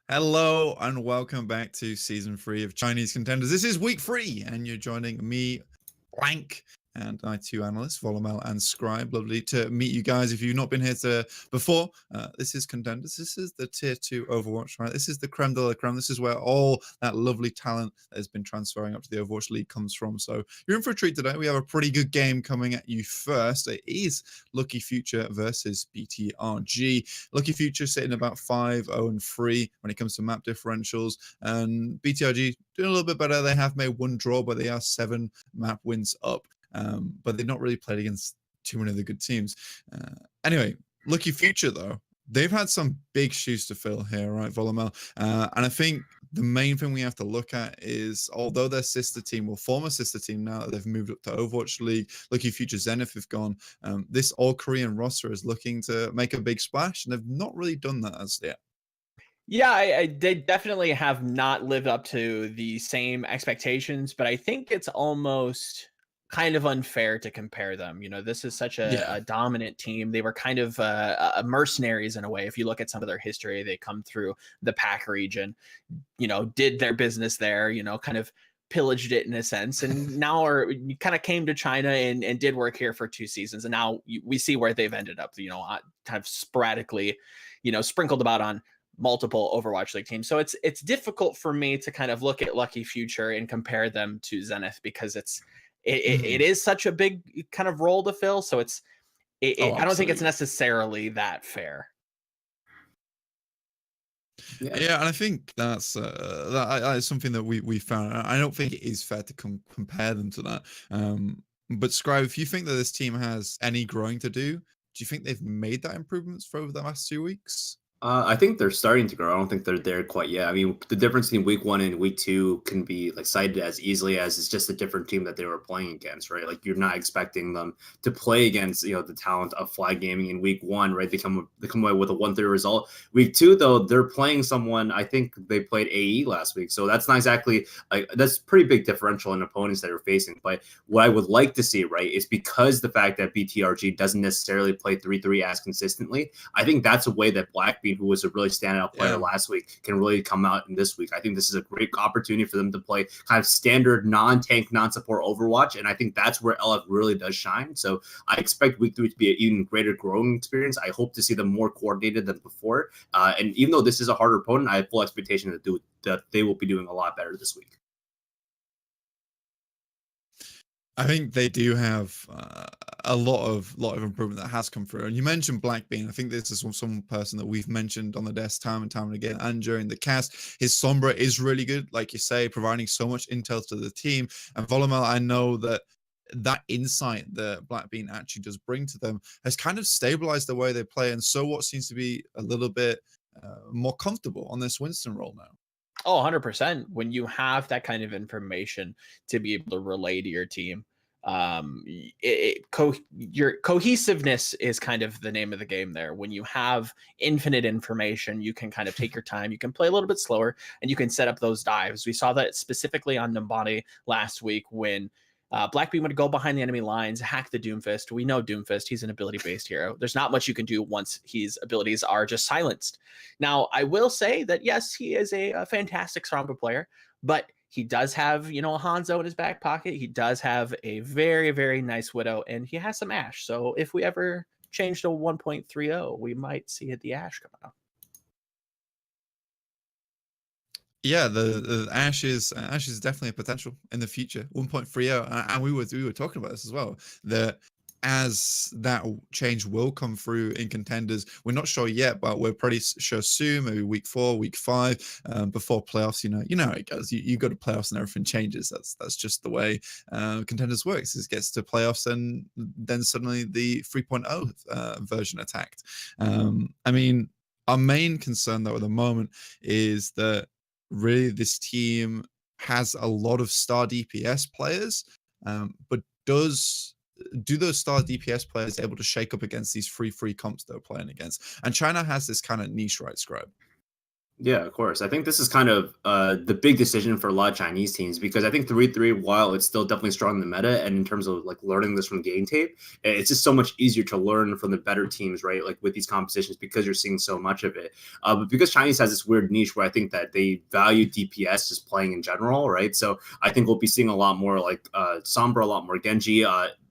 Hello and welcome back to season 3 of Chinese Contenders. This is week 3 and you're joining me, Blank, and my two analysts, Volumel and Scribe. Lovely to meet you guys. If you've not been here before, this is Contenders. This is the tier 2 Overwatch, right? This is the creme de la creme. This is where all that lovely talent that has been transferring up to the Overwatch League comes from. So you're in for a treat today. We have a pretty good game coming at you first. It is Lucky Future versus BTRG. Lucky Future sitting about 5-0-3 when it comes to map differentials, and BTRG doing a little bit better. They have made one draw, but they are 7 map wins up. But they've not really played against too many of the good teams. Anyway, Lucky Future, though, they've had some big shoes to fill here, right, Volumel? And I think the main thing we have to look at is, although their sister team, or former sister team now that they've moved up to Overwatch League, Lucky Future Zenith have gone, this all-Korean roster is looking to make a big splash, and they've not really done that as yet. Yeah, they definitely have not lived up to the same expectations, but I think it's almost kind of unfair to compare them. You know, this is such a dominant team. They were kind of mercenaries in a way. If you look at some of their history, they come through the PAC region, did their business there, kind of pillaged it in a sense, and now kind of came to China and did work here for 2 seasons, and now we see where they've ended up, kind of sporadically, sprinkled about on multiple Overwatch League teams. So it's difficult for me to kind of look at Lucky Future and compare them to Zenith, because it is such a big kind of role to fill. So I don't think it's necessarily that fair. Yeah, and I think that's something that we found. I don't think it is fair to compare them to that. But Scribe, if you think that this team has any growing to do you think they've made that improvements for over the last 2 weeks? I think they're starting to grow. I don't think they're there quite yet. I mean, the difference between week 1 and week 2 can be cited as easily as it's just a different team that they were playing against, right? Like, you're not expecting them to play against, the talent of Flag Gaming in week 1, right? They come away with a 1-3 result. Week 2, though, they're playing someone. I think they played AE last week, so that's not exactly that's pretty big differential in opponents that you're facing. But what I would like to see, right, is because the fact that BTRG doesn't necessarily play 3-3 as consistently, I think that's a way that Blackbeard, who was a really standout player last week, can really come out in this week. I think this is a great opportunity for them to play kind of standard non-tank, non-support Overwatch, and I think that's where LF really does shine. So I expect week 3 to be an even greater growing experience. I hope to see them more coordinated than before. And even though this is a harder opponent, I have full expectation that they will be doing a lot better this week. I think they do have a lot of improvement that has come through. And you mentioned Blackbean. I think this is some person that we've mentioned on the desk time and again, and during the cast. His Sombra is really good, like you say, providing so much intel to the team. And Volumel, I know that insight that Blackbean actually does bring to them has kind of stabilized the way they play, and so what seems to be a little bit more comfortable on this Winston role now. Oh, 100%. When you have that kind of information to be able to relay to your team, your cohesiveness is kind of the name of the game there. When you have infinite information, you can kind of take your time, you can play a little bit slower, and you can set up those dives. We saw that specifically on Numbani last week when Blackbeam would go behind the enemy lines, hack the Doomfist. We know Doomfist, he's an ability-based hero. There's not much you can do once his abilities are just silenced. Now, I will say that, yes, he is a fantastic Sombra player, but he does have, a Hanzo in his back pocket. He does have a very, very nice Widow, and he has some Ashe. So if we ever change to 1.30, we might see the Ashe come out. Yeah, the Ashe is definitely a potential in the future. 1.30, and we were talking about this as well. That as that change will come through in Contenders, we're not sure yet, but we're pretty sure soon, maybe week 4, week 5, before playoffs. You know how it goes. You go to playoffs and everything changes. That's just the way Contenders works. It gets to playoffs and then suddenly the 3.0 version attacked. I mean, our main concern though at the moment is that really this team has a lot of star DPS players, but do those star DPS players able to shake up against these free comps they're playing against? And China has this kind of niche, right, Scribe? Yeah, of course. I think this is kind of the big decision for a lot of Chinese teams because I think 3-3, while it's still definitely strong in the meta and in terms of like learning this from game tape, it's just so much easier to learn from the better teams, right? Like with these competitions because you're seeing so much of it. But because Chinese has this weird niche where I think that they value DPS just playing in general, right? So I think we'll be seeing a lot more like Sombra, a lot more Genji.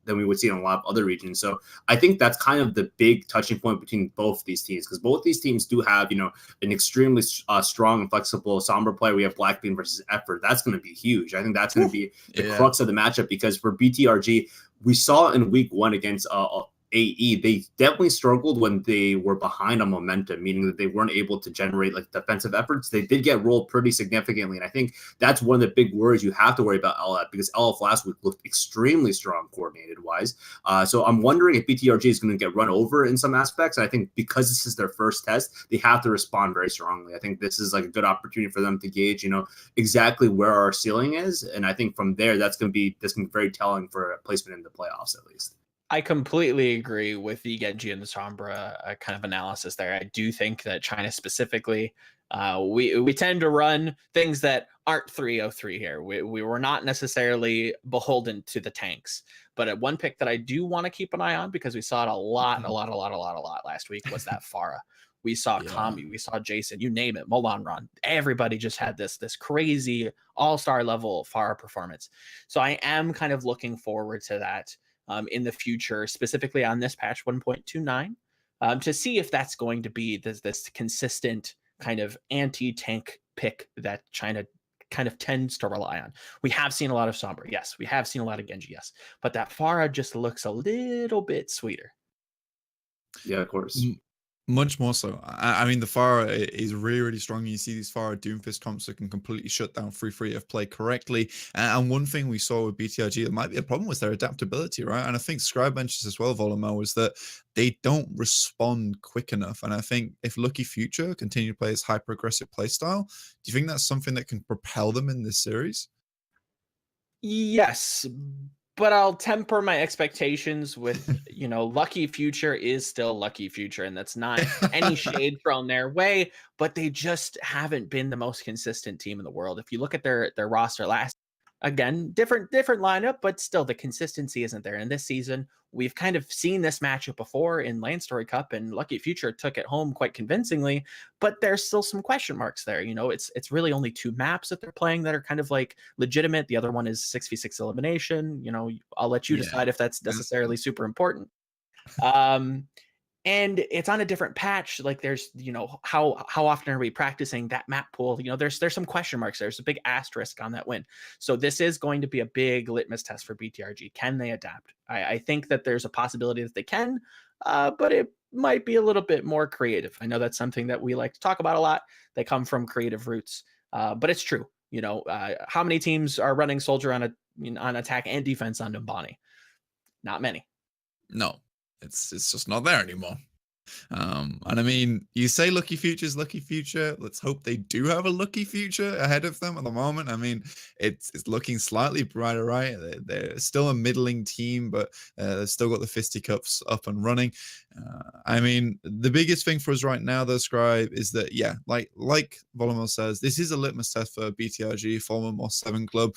Than we would see in a lot of other regions. So I think that's kind of the big touching point between both these teams because both these teams do have, an extremely strong and flexible Sombra player. We have Blackbeam versus Effort. That's going to be huge. I think that's going to be the crux of the matchup because for BTRG, we saw in week one against AE, they definitely struggled when they were behind on momentum, meaning that they weren't able to generate like defensive efforts. They did get rolled pretty significantly. And I think that's one of the big worries you have to worry about LF because LF last week looked extremely strong coordinated wise. So I'm wondering if BTRG is going to get run over in some aspects. And I think because this is their first test, they have to respond very strongly. I think this is like a good opportunity for them to gauge, exactly where our ceiling is. And I think from there, that's going to be very telling for a placement in the playoffs, at least. I completely agree with the Genji and the Sombra kind of analysis there. I do think that China specifically, we tend to run things that aren't 303 here. We were not necessarily beholden to the tanks. But at one pick that I do want to keep an eye on because we saw it a lot last week was that Pharah. We saw Kami, we saw Jason, you name it, Molanron. Everybody just had this crazy all-star level Pharah performance. So I am kind of looking forward to that. In the future, specifically on this patch 1.29, to see if that's going to be this consistent kind of anti-tank pick that China kind of tends to rely on. We have seen a lot of Sombra, yes. We have seen a lot of Genji, yes. But that Pharah just looks a little bit sweeter. Yeah, of course. Much more so. I mean, the Pharah is really, really strong. You see these Pharah Doomfist comps that can completely shut down free if played correctly. And one thing we saw with BTRG that might be a problem was their adaptability, right? And I think Scribe mentions as well, Volumel, was that they don't respond quick enough. And I think if Lucky Future continue to play his hyper-aggressive playstyle, do you think that's something that can propel them in this series? Yes, but I'll temper my expectations with, Lucky Future is still Lucky Future, and that's not any shade thrown their way, but they just haven't been the most consistent team in the world. If you look at their roster last, again, different lineup, but still the consistency isn't there. And this season, we've kind of seen this matchup before in Land Story Cup, and Lucky Future took it home quite convincingly, but there's still some question marks there. It's really only 2 maps that they're playing that are kind of like legitimate. The other one is 6v6 elimination. I'll let you decide if that's necessarily super important. And it's on a different patch. Like there's, how often are we practicing that map pool? There's some question marks. There's a big asterisk on that win. So this is going to be a big litmus test for BTRG. Can they adapt? I think that there's a possibility that they can, but it might be a little bit more creative. I know that's something that we like to talk about a lot. They come from creative roots, but it's true. How many teams are running Soldier on attack and defense on Numbani? Not many. No, it's just not there anymore. And I mean, you say Lucky Future's Lucky Future. Let's hope they do have a Lucky Future ahead of them at the moment. I mean, it's looking slightly brighter, right? They're still a middling team, but they've still got the fisticuffs up and running. I mean, the biggest thing for us right now, though, Scribe, is that, like Volumel says, this is a litmus test for BTRG, former Moss 7 club.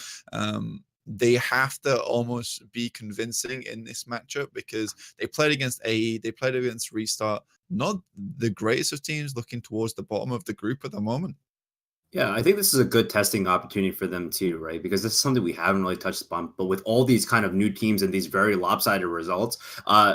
They have to almost be convincing in this matchup because they played against AE, they played against Restart, not the greatest of teams, looking towards the bottom of the group at the moment. Yeah, I think this is a good testing opportunity for them too, right? Because this is something we haven't really touched upon. But with all these kind of new teams and these very lopsided results,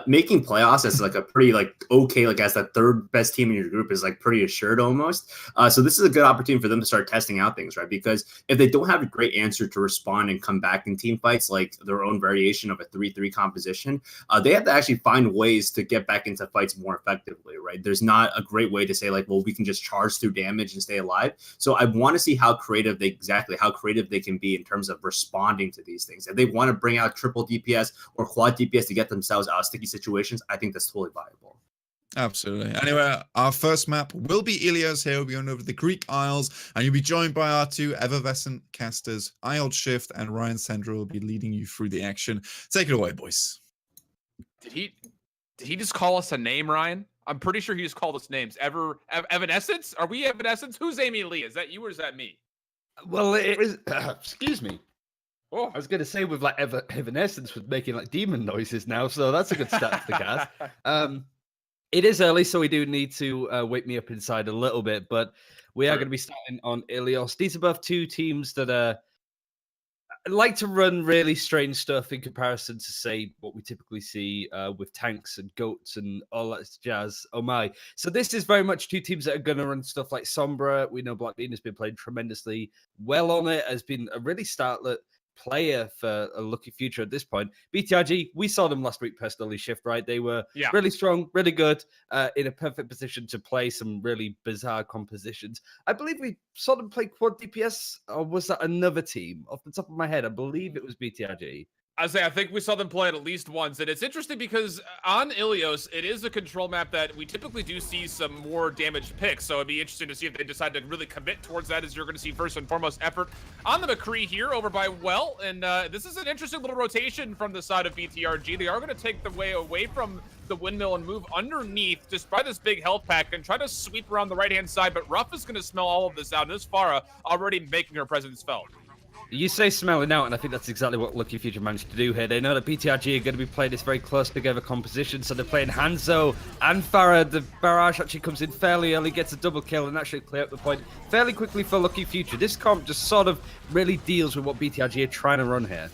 making playoffs as like a pretty okay, as the third best team in your group is pretty assured almost. So this is a good opportunity for them to start testing out things, right? Because if they don't have a great answer to respond and come back in team fights, like their own variation of a 3-3 composition, they have to actually find ways to get back into fights more effectively, right? There's not a great way to say we can just charge through damage and stay alive. So I want to see how creative they can be in terms of responding to these things. If they want to bring out triple DPS or quad DPS to get themselves out of sticky situations, I think that's totally viable. Absolutely. Anyway, our first map will be Ilios here. We'll be going over the Greek Isles, and you'll be joined by our 2 effervescent casters, Ild Shift and Ryan Sendra will be leading you through the action. Take it away, boys. Did he Did he just call us a name, Ryan? I'm pretty sure he just called us names. Evanescence? Are we Evanescence? Who's Amy Lee? Is that you or is that me? Well, it is. Excuse me. Oh, I was going to say with like Evanescence with making like demon noises now, so that's a good start to the cast. It is early, so we do need to wake me up inside a little bit, but we are going to be starting on Ilios. These are both two teams that like to run really strange stuff in comparison to, say, what we typically see with tanks and goats and all that jazz. Oh my. So this is very much two teams that are going to run stuff like Sombra. We know Blackbean has been playing tremendously well on it, has been a really startlet player for a lucky future at this point. BTRG, we saw them last week personally shift, right? They were really strong, really good, in a perfect position to play some really bizarre compositions. I believe we saw them play quad DPS, or was that another team? Off the top of my head, I believe it was BTRG. I think we saw them play it at least once, and it's interesting because on Ilios, it is a control map that we typically do see some more damaged picks, so it'd be interesting to see if they decide to really commit towards that, as you're going to see first and foremost effort on the McCree here over by Well, and this is an interesting little rotation from the side of BTRG. They are going to take the way away from the windmill and move underneath just by this big health pack and try to sweep around the right-hand side, but Ruff is going to smell all of this out, and this Pharah already making her presence felt. You say smelling out, and I think that's exactly what Lucky Future managed to do here. They know that BTRG are going to be playing this very close together composition, so they're playing Hanzo and Farah. The barrage actually comes in fairly early, gets a double kill, and actually clear up the point fairly quickly for Lucky Future. This comp just sort of really deals with what BTRG are trying to run here.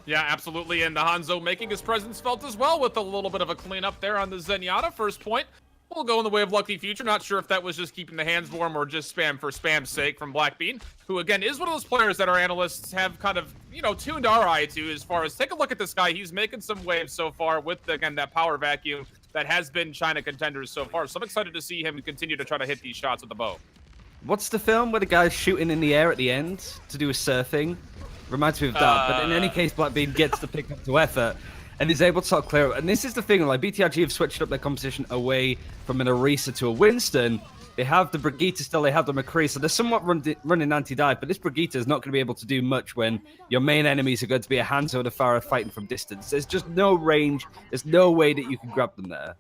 Yeah, absolutely, and the Hanzo making his presence felt as well with a little bit of a cleanup there on the Zenyatta. First point will go in the way of Lucky Future. Not sure if that was just keeping the hands warm or just spam for spam's sake from Blackbean, who again is one of those players that our analysts have kind of, tuned our eye to as far as take a look at this guy. He's making some waves so far with, again, that power vacuum that has been China Contenders so far. So I'm excited to see him continue to try to hit these shots with the bow. What's the film where the guy's shooting in the air at the end to do with surfing? Reminds me of that. But in any case, Blackbean gets the pick up to effort and is able to sort of clear up. And this is the thing, like BTRG have switched up their composition away from an Orisa to a Winston. They have the Brigitte still, they have the McCree, so they're somewhat running anti-dive, but this Brigitte is not going to be able to do much when your main enemies are going to be a Hanzo and a Pharah fighting from distance. There's just no range, there's no way that you can grab them there.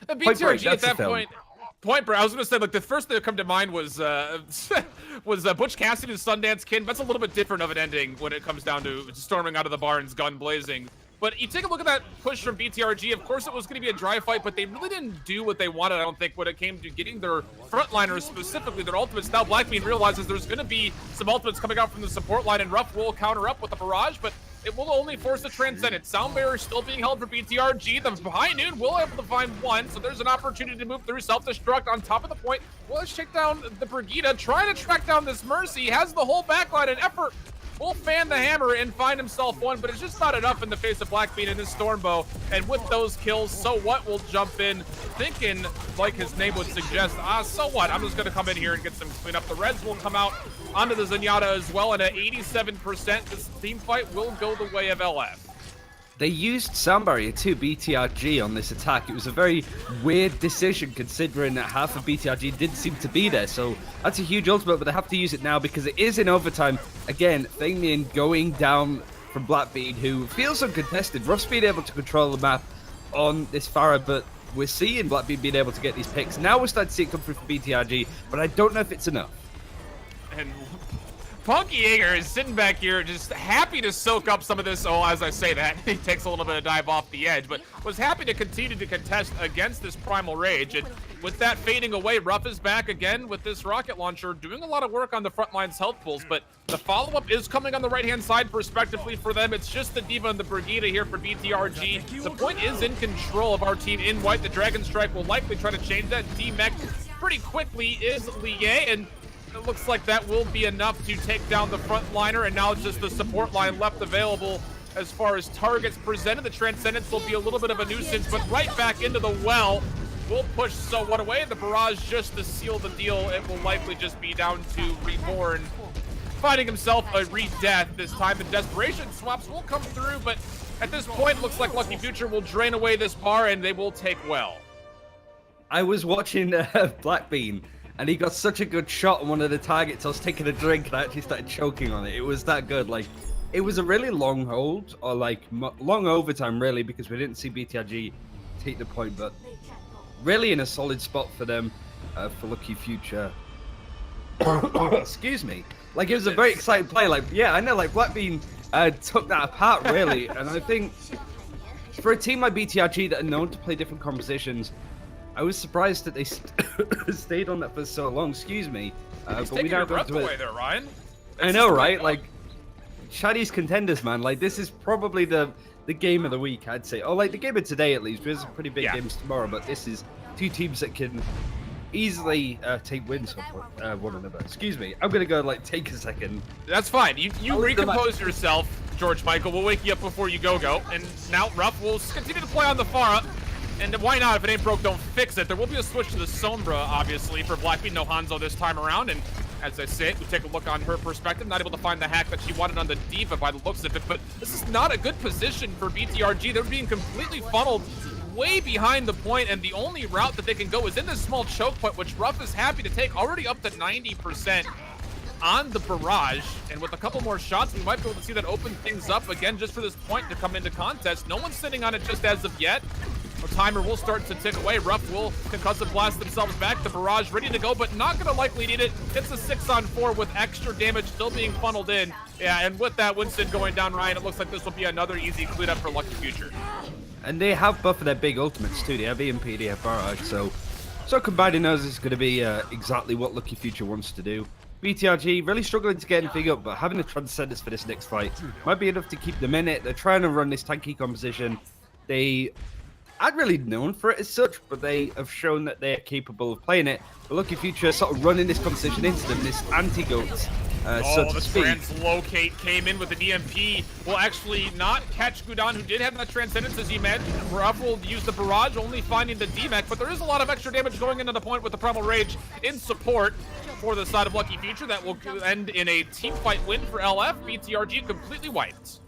BTRG at that point break. I was going to say, like, the first thing that come to mind was Butch Cassidy and Sundance Kid. That's a little bit different of an ending when it comes down to storming out of the barns, gun blazing. But you take a look at that push from BTRG. Of course, it was going to be a dry fight, but they really didn't do what they wanted, I don't think, when it came to getting their frontliners, specifically their ultimates. Now Blackbean realizes there's going to be some ultimates coming out from the support line, and Ruff will counter up with a barrage, but it will only force the Transcendent. Sound barrier still being held for BTRG. The High Noon will able to find one, so there's an opportunity to move through self-destruct on top of the point. Well, let's check down the Brigitte, trying to track down this Mercy. He has the whole backline, and effort will fan the hammer and find himself one, but it's just not enough in the face of Blackbean and his Stormbow. And with those kills, so what will jump in, thinking, like his name would suggest, so what? I'm just going to come in here and get some cleanup. The Reds will come out onto the Zenyatta as well, and at 87%, this team fight will go the way of LF. They used Sound Barrier too, BTRG, on this attack. It was a very weird decision considering that half of BTRG didn't seem to be there. So that's a huge ultimate, but they have to use it now because it is in overtime. Again, Fengmian going down from Blackbean, who feels uncontested. Ruff's been able to control the map on this Pharah, but we're seeing Blackbean being able to get these picks. Now we're starting to see it come through for BTRG, but I don't know if it's enough. And Punky Jaeger is sitting back here just happy to soak up some of this. Oh, as I say that, he takes a little bit of dive off the edge, but was happy to continue to contest against this Primal Rage. And with that fading away, Ruff is back again with this rocket launcher, doing a lot of work on the front line's health pools, but the follow-up is coming on the right-hand side, respectively, for them. It's just the Diva and the Brigitte here for BTRG. The point is in control of our team in white. The Dragon Strike will likely try to change that. D-Mech pretty quickly is Lié, and it looks like that will be enough to take down the front liner, and now just the support line left available as far as targets presented. The Transcendence will be a little bit of a nuisance, but right back into the well. We'll push so what away. The barrage just to seal the deal. It will likely just be down to Reborn finding himself a re-death this time. In desperation, swaps will come through, but at this point, looks like Lucky Future will drain away this bar, and they will take well. I was watching Blackbean, and he got such a good shot on one of the targets. I was taking a drink and I actually started choking on it. It was that good. Like, it was a really long hold, or like long overtime, really, because we didn't see BTRG take the point, but really in a solid spot for them, for Lucky Future. Excuse me. Like, it was a very exciting play. Like, yeah, I know, like, Blackbean took that apart, really. And I think for a team like BTRG that are known to play different compositions, I was surprised that they stayed on that for so long. Excuse me. He's but taking we now your go breath to away it. there, Ryan. I know, right? Like, Chinese Contenders, man. Like, this is probably the game of the week, I'd say. Or, like, the game of today, at least. There's some pretty big games tomorrow, but this is two teams that can easily take wins of one another. Excuse me. I'm going to go, like, take a second. That's fine. You recompose yourself, George Michael. We'll wake you up before you go. And now Ruff will continue to play on the far up. And why not? If it ain't broke, don't fix it. There will be a switch to the Sombra, obviously, for Blackbean. No Hanzo this time around. And as I say, we take a look on her perspective. Not able to find the hack that she wanted on the D.Va by the looks of it. But this is not a good position for BTRG. They're being completely funneled way behind the point, and the only route that they can go is in this small choke point, which Ruff is happy to take, already up to 90% on the barrage. And with a couple more shots, we might be able to see that open things up again just for this point to come into contest. No one's sitting on it just as of yet. The timer will start to tick away. Ruff will concussive blast themselves back. The barrage ready to go, but not going to likely need it. It's a 6-on-4 with extra damage still being funneled in. Yeah, and with that Winston going down, Ryan, it looks like this will be another easy clean-up for Lucky Future. And they have both of their big ultimates too. They have EMP, they have Barrage, so combining those is going to be exactly what Lucky Future wants to do. BTRG really struggling to get anything up, but having the Transcendence for this next fight might be enough to keep them in it. They're trying to run this tanky composition. They aren't really known for it as such, but they have shown that they're capable of playing it. But Lucky Future sort of running this composition into them, this anti-goat. So the translocate came in with an EMP. Will actually not catch Gudan, who did have that Transcendence, as you mentioned. Ruff will use the barrage, only finding the D-Mech, but there is a lot of extra damage going into the point with the Primal Rage in support for the side of Lucky Future. That will end in a team fight win for LF. BTRG completely wiped.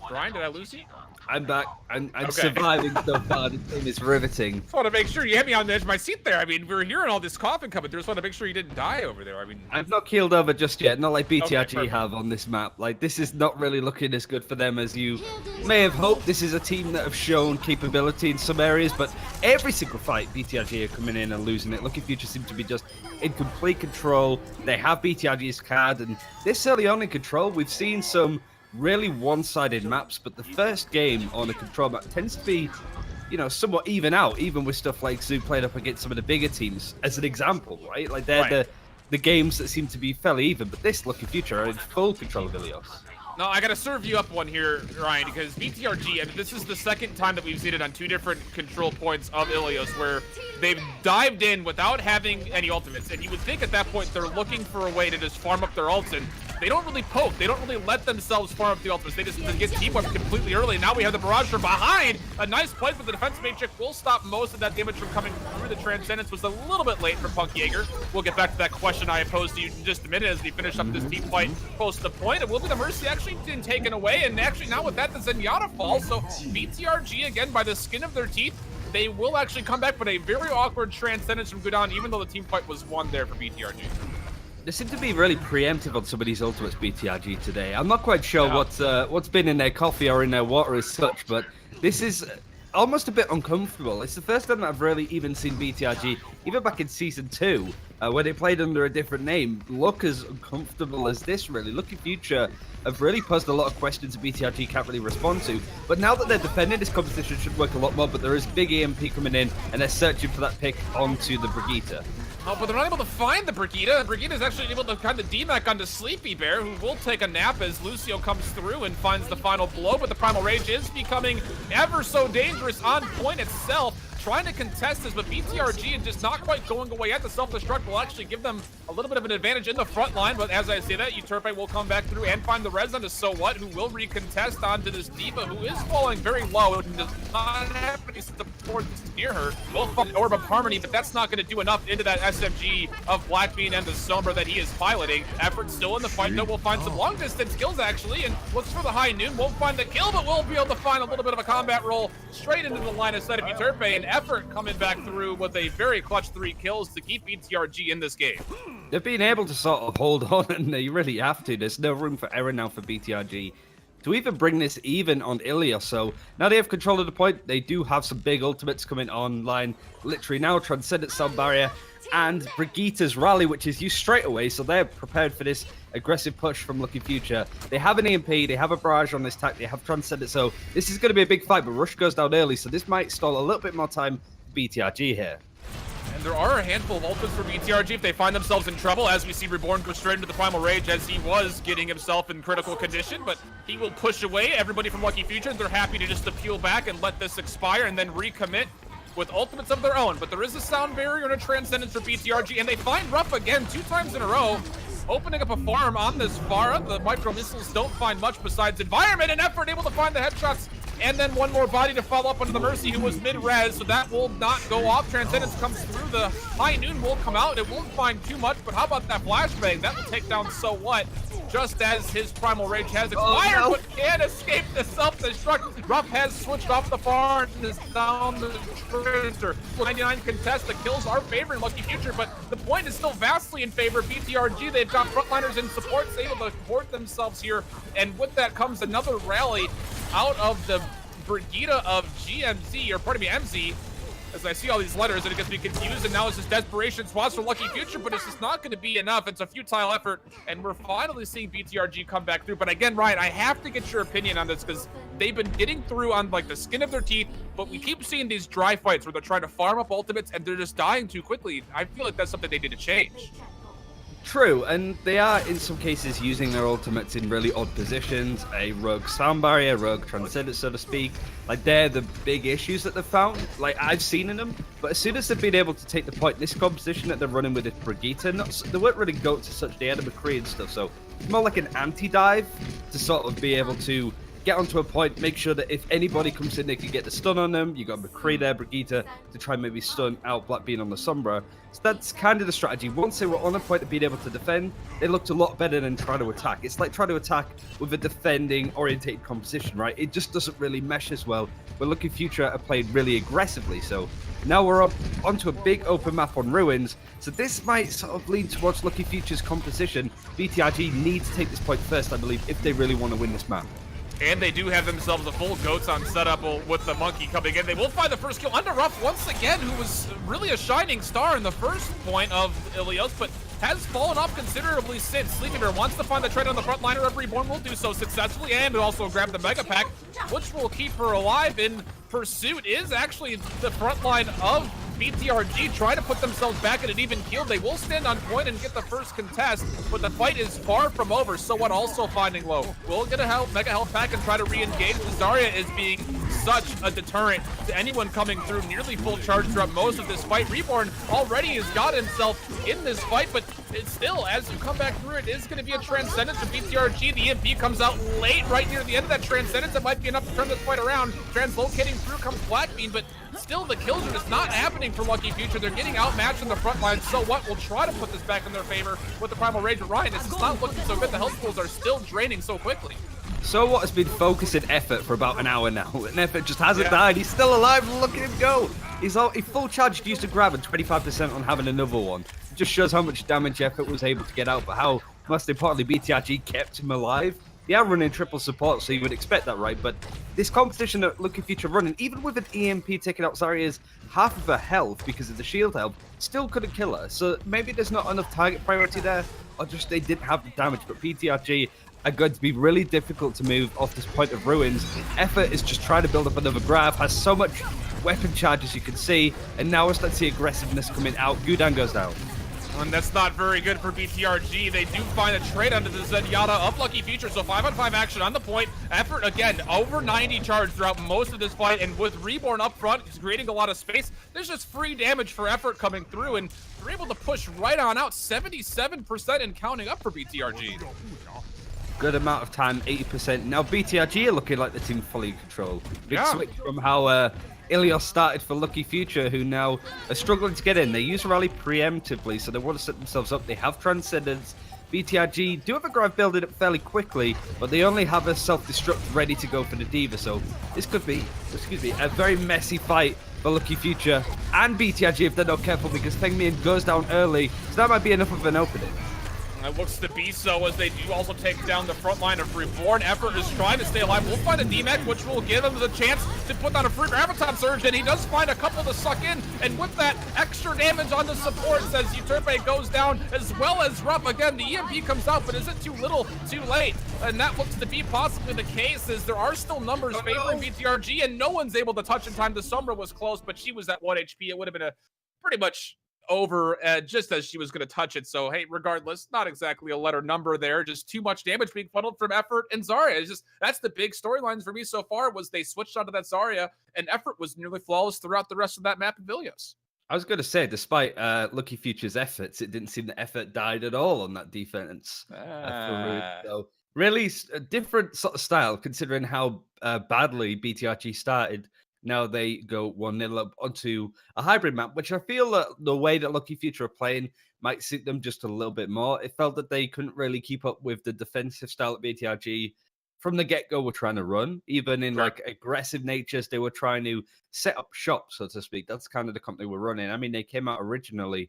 Brian, did I lose you? I'm back. I'm surviving so far. This game is riveting. Just want to make sure you had me on the edge of my seat there. I mean, we were hearing all this coughing coming through. Just want to make sure you didn't die over there. I mean, I've not keeled over just yet. Not like BTRG have on this map. Like, this is not really looking as good for them as you may have hoped. This is a team that have shown capability in some areas, but every single fight, BTRG are coming in and losing it. Lucky Future seem to be just in complete control. They have BTRG's card, and this early on in control, we've seen some really one-sided maps, but the first game on a control map tends to be, you know, somewhat even out, even with stuff like Zoo playing up against some of the bigger teams, as an example, right? Like, they're the games that seem to be fairly even, but this Lucky Future are in full control of Ilios. No, I gotta serve you up one here, Ryan, because BTRG, I mean, this is the second time that we've seen it on two different control points of Ilios, where they've dived in without having any ultimates, and you would think at that point they're looking for a way to just farm up their ults, and they don't really poke. They don't really let themselves farm up the ultimates. They just get team wiped completely early. Now we have the barrage from behind. A nice play for the defense matrix will stop most of that damage from coming through. The Transcendence was a little bit late for Punk Jaeger. We'll get back to that question I posed to you in just a minute as we finish up this team fight post the point. It will be the Mercy actually been taken away, and actually now with that, the Zenyatta falls. So BTRG, again, by the skin of their teeth, they will actually come back, but a very awkward Transcendence from Gudan, even though the team fight was won there for BTRG. They seem to be really preemptive on some of these ultimates, BTRG, today. I'm not quite sure what's been in their coffee or in their water as such, but this is almost a bit uncomfortable. It's the first time that I've really even seen BTRG, even back in Season 2, where they played under a different name, look as uncomfortable as this, really. Lucky Future have really posed a lot of questions that BTRG can't really respond to. But now that they're defending, this competition should work a lot more, but there is big EMP coming in, and they're searching for that pick onto the Brigitte. Oh, but they're not able to find the Brigitte. Brigitte is actually able to kind of D-Mech onto Sleepy Bear, who will take a nap as Lucio comes through and finds the final blow, but the Primal Rage is becoming ever so dangerous on point itself. Trying to contest this, but BTRG is just not quite going away yet. The self-destruct will actually give them a little bit of an advantage in the front line, but as I say that, Euterpe will come back through and find the res onto So What, who will recontest onto this D.Va, who is falling very low and does not have any support near her. Will find Orb of Harmony, but that's not going to do enough into that SMG of Blackbean and the Sombra that he is piloting. Effort still in the fight, though. We'll find some long-distance kills, actually, and looks for the High Noon. Won't find the kill, but we'll be able to find a little bit of a combat roll straight into the line of sight of Euterpe, and Effort coming back through with a very clutch 3 kills to keep BTRG in this game. They've been able to sort of hold on, and they really have to. There's no room for error now for BTRG. to even bring this even on Ilios. So now they have control of the point. They do have some big ultimates coming online literally now. Transcendent Sound Barrier and Brigitte's Rally, which is used straight away. So they're prepared for this aggressive push from Lucky Future. They have an EMP, they have a barrage on this tack, they have Transcendent. So this is going to be a big fight, but Rush goes down early. So this might stall a little bit more time for BTRG here. And there are a handful of ultimates for BTRG if they find themselves in trouble, as we see Reborn go straight into the Primal Rage as he was getting himself in critical condition, but he will push away everybody from Lucky Future, and they're happy to just appeal back and let this expire and then recommit with ultimates of their own. But there is a sound barrier and a transcendence for BTRG, and they find Ruff again 2 times in a row, opening up a farm on this Pharah. The micro missiles don't find much besides environment and effort, able to find the headshots, and then one more body to follow up onto the Mercy, who was mid-res, so that will not go off. Transcendence comes through, the High Noon will come out, it won't find too much, but how about that flashbang? That will take down So What, just as his Primal Rage has expired, but can't escape the self-destruct. Ruff has switched off the farm and is down the Tracer. 99 contest, the kills are favoring Lucky Future, but the point is still vastly in favor of BTRG. They've got frontliners and supports able to support themselves here, and with that comes another rally out of the Brigitte of GMZ, or pardon me, MZ, as I see all these letters and it gets me confused, and now it's just desperation spots for Lucky Future, but it's just not going to be enough. It's a futile effort, and we're finally seeing BTRG come back through. But again, Ryan, I have to get your opinion on this, because they've been getting through on like the skin of their teeth, but we keep seeing these dry fights where they're trying to farm up ultimates and they're just dying too quickly. I feel like that's something they need to change. True, and they are in some cases using their ultimates in really odd positions, a rogue sound barrier, rogue transcendent, so to speak. Like, they're the big issues that they've found, like I've seen in them. But as soon as they've been able to take the point, this composition that they're running with this Brigitte, they weren't really go to such, they had a McCree and stuff, so it's more like an anti-dive to sort of be able to get onto a point, make sure that if anybody comes in, they can get the stun on them. You got McCree there, Brigitte, to try and maybe stun out Black Bean on the Sombra. So that's kind of the strategy. Once they were on a point of being able to defend, they looked a lot better than try to attack. It's like trying to attack with a defending orientated composition, right? It just doesn't really mesh as well. But Lucky Future are played really aggressively. So now we're up onto a big open map on Ruins. So this might sort of lean towards Lucky Future's composition. BTRG need to take this point first, I believe, if they really want to win this map. And they do have themselves a full Goats on setup with the Monkey coming in. They will find the first kill under Ruff once again, who was really a shining star in the first point of Ilios, but has fallen off considerably since. Sleepy Bear wants to find the trade on the front liner of Reborn, will do so successfully, and also grab the Mega Pack, which will keep her alive. In pursuit is actually the front line of BTRG, trying to put themselves back at an even keel. They will stand on point and get the first contest, but the fight is far from over. So what, also finding low. We'll get a mega health pack and try to re-engage. Zarya is being such a deterrent to anyone coming through. Nearly full charge throughout most of this fight. Reborn already has got himself in this fight, but it's still, as you come back through, it is going to be a Transcendence for BTRG. The EMP comes out late, right near the end of that Transcendence. That might be enough to turn this fight around. Translocating through comes Black Bean, but still the kills are just not happening for Lucky Future. They're getting outmatched in the front line. So what, we'll try to put this back in their favor with the Primal Rage. But Ryan, this is not looking so good. The health pools are still draining so quickly. So what has been focusing effort for about an hour now, and effort just hasn't died. He's still alive. Look at him go. He's full charged, used to grab, and 25% on having another one. It just shows how much damage effort was able to get out, but how most importantly BTRG kept him alive. They are running triple support, so you would expect that, right? But this competition that Lucky Future running, even with an EMP taking out Zarya's half of her health because of the shield health, still couldn't kill her. So maybe there's not enough target priority there, or just they didn't have the damage. But BTRG are going to be really difficult to move off this point of Ruins. Effort is just trying to build up another grab, has so much weapon charge as you can see, and now we're starting to see aggressiveness coming out. Gudan goes down. And that's not very good for BTRG. They do find a trade under the Zenyatta of Lucky Future, so 5-on-5 action on the point. Effort, again, over 90 charge throughout most of this fight, and with Reborn up front, creating a lot of space, there's just free damage for Effort coming through, and they're able to push right on out, 77% and counting up for BTRG. Good amount of time, 80%. Now BTRG are looking like the team fully in control. Big switch from how Ilios started for Lucky Future, who now are struggling to get in. They use Rally preemptively, so they want to set themselves up. They have Transcendence. BTRG do have a grab building up fairly quickly, but they only have a self-destruct ready to go for the Diva, so this could be, a very messy fight for Lucky Future and BTRG if they're not careful, because Feng Mian goes down early, so that might be enough of an opening. It looks to be so, as they do also take down the front line of Reborn. Effort is trying to stay alive. We'll find a DMEC, which will give him the chance to put down a free Graviton Surge, and he does find a couple to suck in. And with that extra damage on the supports as Euterpe goes down, as well as Rupp. Again, the EMP comes out, but is it too little, too late? And that looks to be possibly the case, as there are still numbers favoring BTRG, and no one's able to touch in time. The Sombra was close, but she was at 1 HP. It would have been a pretty much over just as she was going to touch it. So, hey, regardless, not exactly a letter number there. Just too much damage being funneled from Effort and Zarya. It's just, that's the big storylines for me so far, was they switched onto that Zarya, and Effort was nearly flawless throughout the rest of that map of Ilios. I was going to say, despite Lucky Future's efforts, it didn't seem that Effort died at all on that defense. So really a different sort of style, considering how badly BTRG started. Now they go 1-0 up onto a hybrid map, which I feel that the way that Lucky Future are playing might suit them just a little bit more. It felt that they couldn't really keep up with the defensive style that BTRG from the get-go were trying to run. Even in like aggressive natures, they were trying to set up shop, so to speak. That's kind of the company we're running. I mean, they came out originally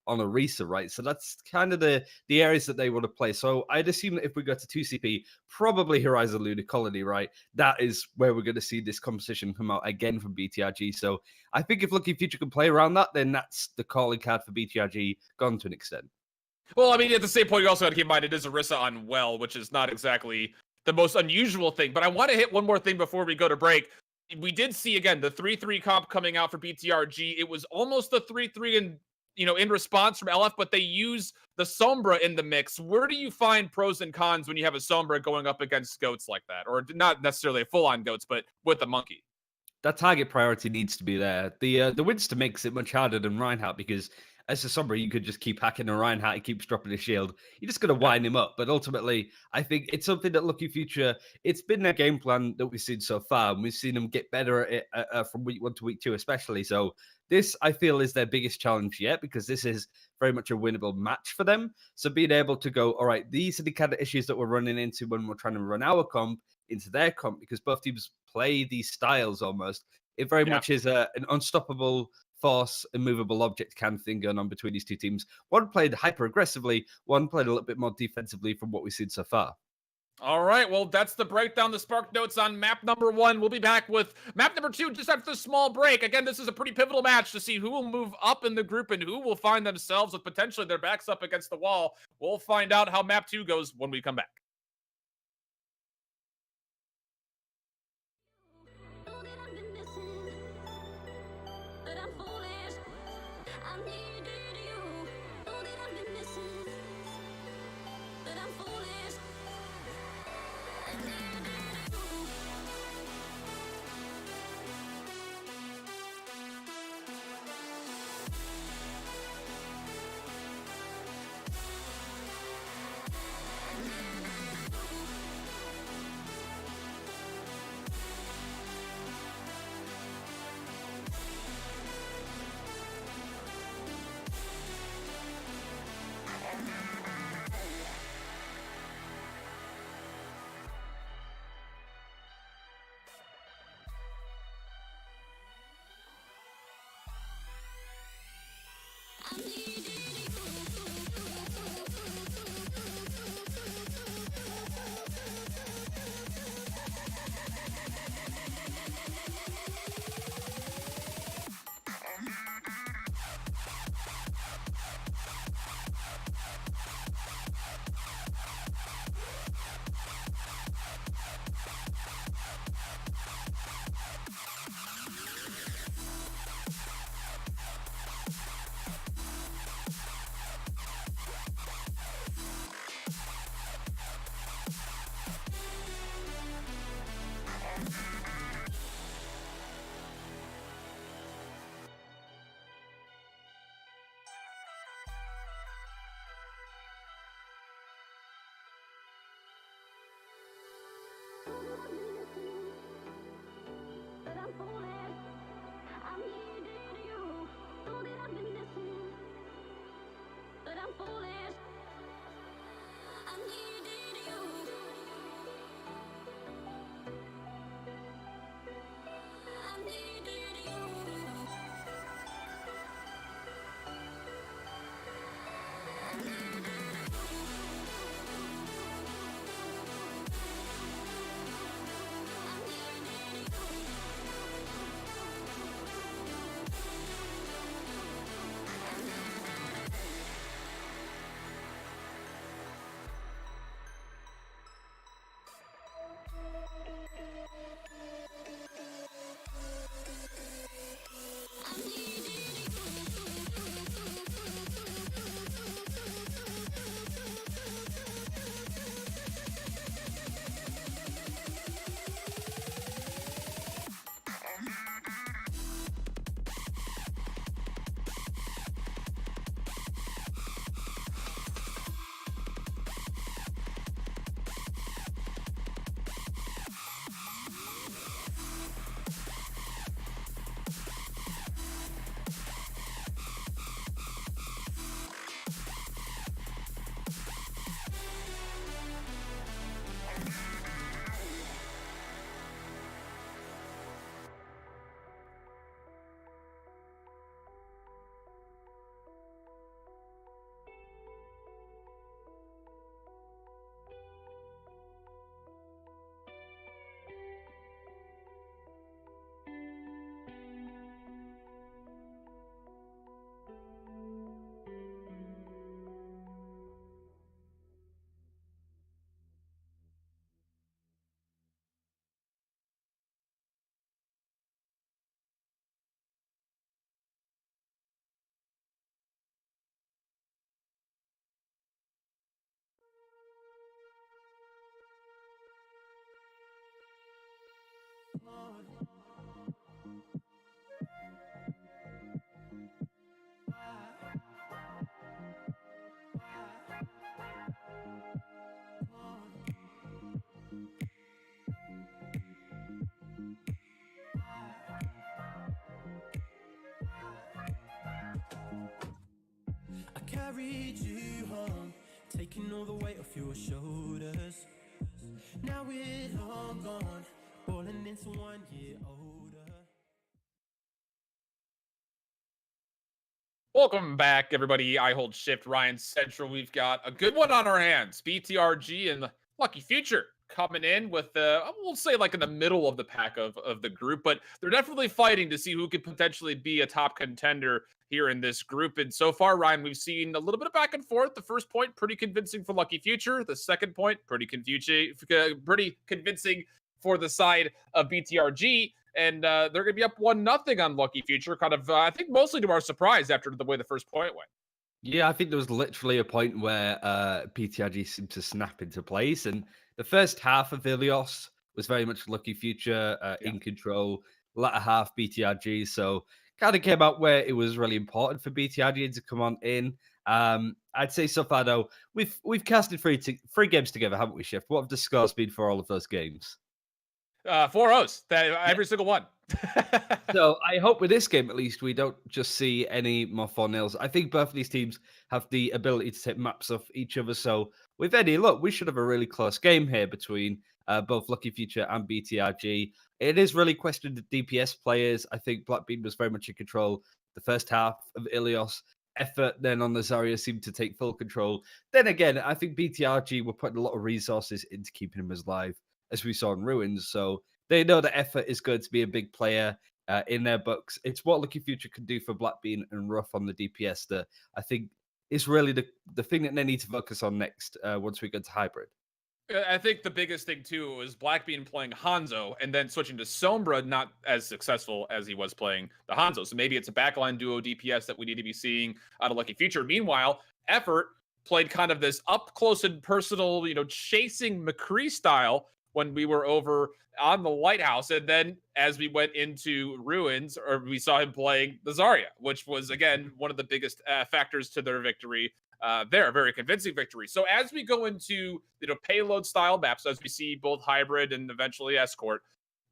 on Orisa, right? So that's kind of the areas that they want to play. So I'd assume that if we go to 2CP, probably Horizon Lunar Colony, right? That is where we're going to see this composition come out again from BTRG. So I think if Lucky Future can play around that, then that's the calling card for BTRG gone to an extent. Well, I mean, at the same point, you also got to keep in mind it is Orisa on Well, which is not exactly the most unusual thing. But I want to hit one more thing before we go to break. We did see, again, the 3-3 comp coming out for BTRG. It was almost the 3-3 in response from LF, but they use the Sombra in the mix. Where do you find pros and cons when you have a Sombra going up against goats like that? Or not necessarily full-on goats, but with a monkey? That target priority needs to be there. The Winster makes it much harder than Reinhardt, because as a Sombra, you could just keep hacking a Reinhardt, he keeps dropping his shield. You're just going to wind him up. But ultimately, I think it's something that Lucky Future, it's been their game plan that we've seen so far, and we've seen them get better at it from week 1 to week 2 especially. So this, I feel, is their biggest challenge yet, because this is very much a winnable match for them. So being able to go, all right, these are the kind of issues that we're running into when we're trying to run our comp into their comp, because both teams play these styles almost. It very much is an unstoppable force, immovable object kind of thing going on between these two teams. One played hyper aggressively, one played a little bit more defensively from what we've seen so far. All right, well, that's the breakdown, the Spark Notes on map number 1. We'll be back with map number 2 just after this small break. Again, this is a pretty pivotal match to see who will move up in the group and who will find themselves with potentially their backs up against the wall. We'll find out how map 2 goes when we come back. carried you home, taking all the weight off your shoulders. Now we're long gone, falling into 1 year older. Welcome back, everybody. I hold shift. Ryan Central. We've got a good one on our hands. BTRG and Lucky Future coming in with we'll say like in the middle of the pack of the group, but they're definitely fighting to see who could potentially be a top contender here in this group. And so far, Ryan, we've seen a little bit of back and forth. The first point, pretty convincing for Lucky Future. The second point, pretty convincing for the side of BTRG. And they're going to be up 1-0 on Lucky Future, kind of, I think, mostly to our surprise after the way the first point went. Yeah, I think there was literally a point where BTRG seemed to snap into place. And the first half of Ilios was very much Lucky Future in control. Latter half, BTRG. So kind of came out where it was really important for BTRG to come on in. I'd say so far, though, we've casted three games together, haven't we, Shift? What have the scores been for all of those games? 4-0s, every single one. So I hope with this game, at least, we don't just see any more 4-0s. I think both of these teams have the ability to take maps off each other. So with any luck, we should have a really close game here between both Lucky Future and BTRG. It is really questioned the DPS players. I think Blackbean was very much in control the first half of Ilios. Effort then on the Zarya seemed to take full control. Then again, I think BTRG were putting a lot of resources into keeping him alive, as we saw in Ruins. So they know that Effort is going to be a big player in their books. It's what Lucky Future can do for Blackbean and Ruff on the DPS that I think is really the thing that they need to focus on next once we get to Hybrid. I think the biggest thing, too, was Blackbean playing Hanzo and then switching to Sombra, not as successful as he was playing the Hanzo. So maybe it's a backline duo DPS that we need to be seeing out of Lucky Future. Meanwhile, Effort played kind of this up close and personal, chasing McCree style when we were over on the Lighthouse. And then as we went into Ruins, or we saw him playing the Zarya, which was, again, one of the biggest factors to their victory there. A very convincing victory. So as we go into, payload style maps, as we see both Hybrid and eventually Escort,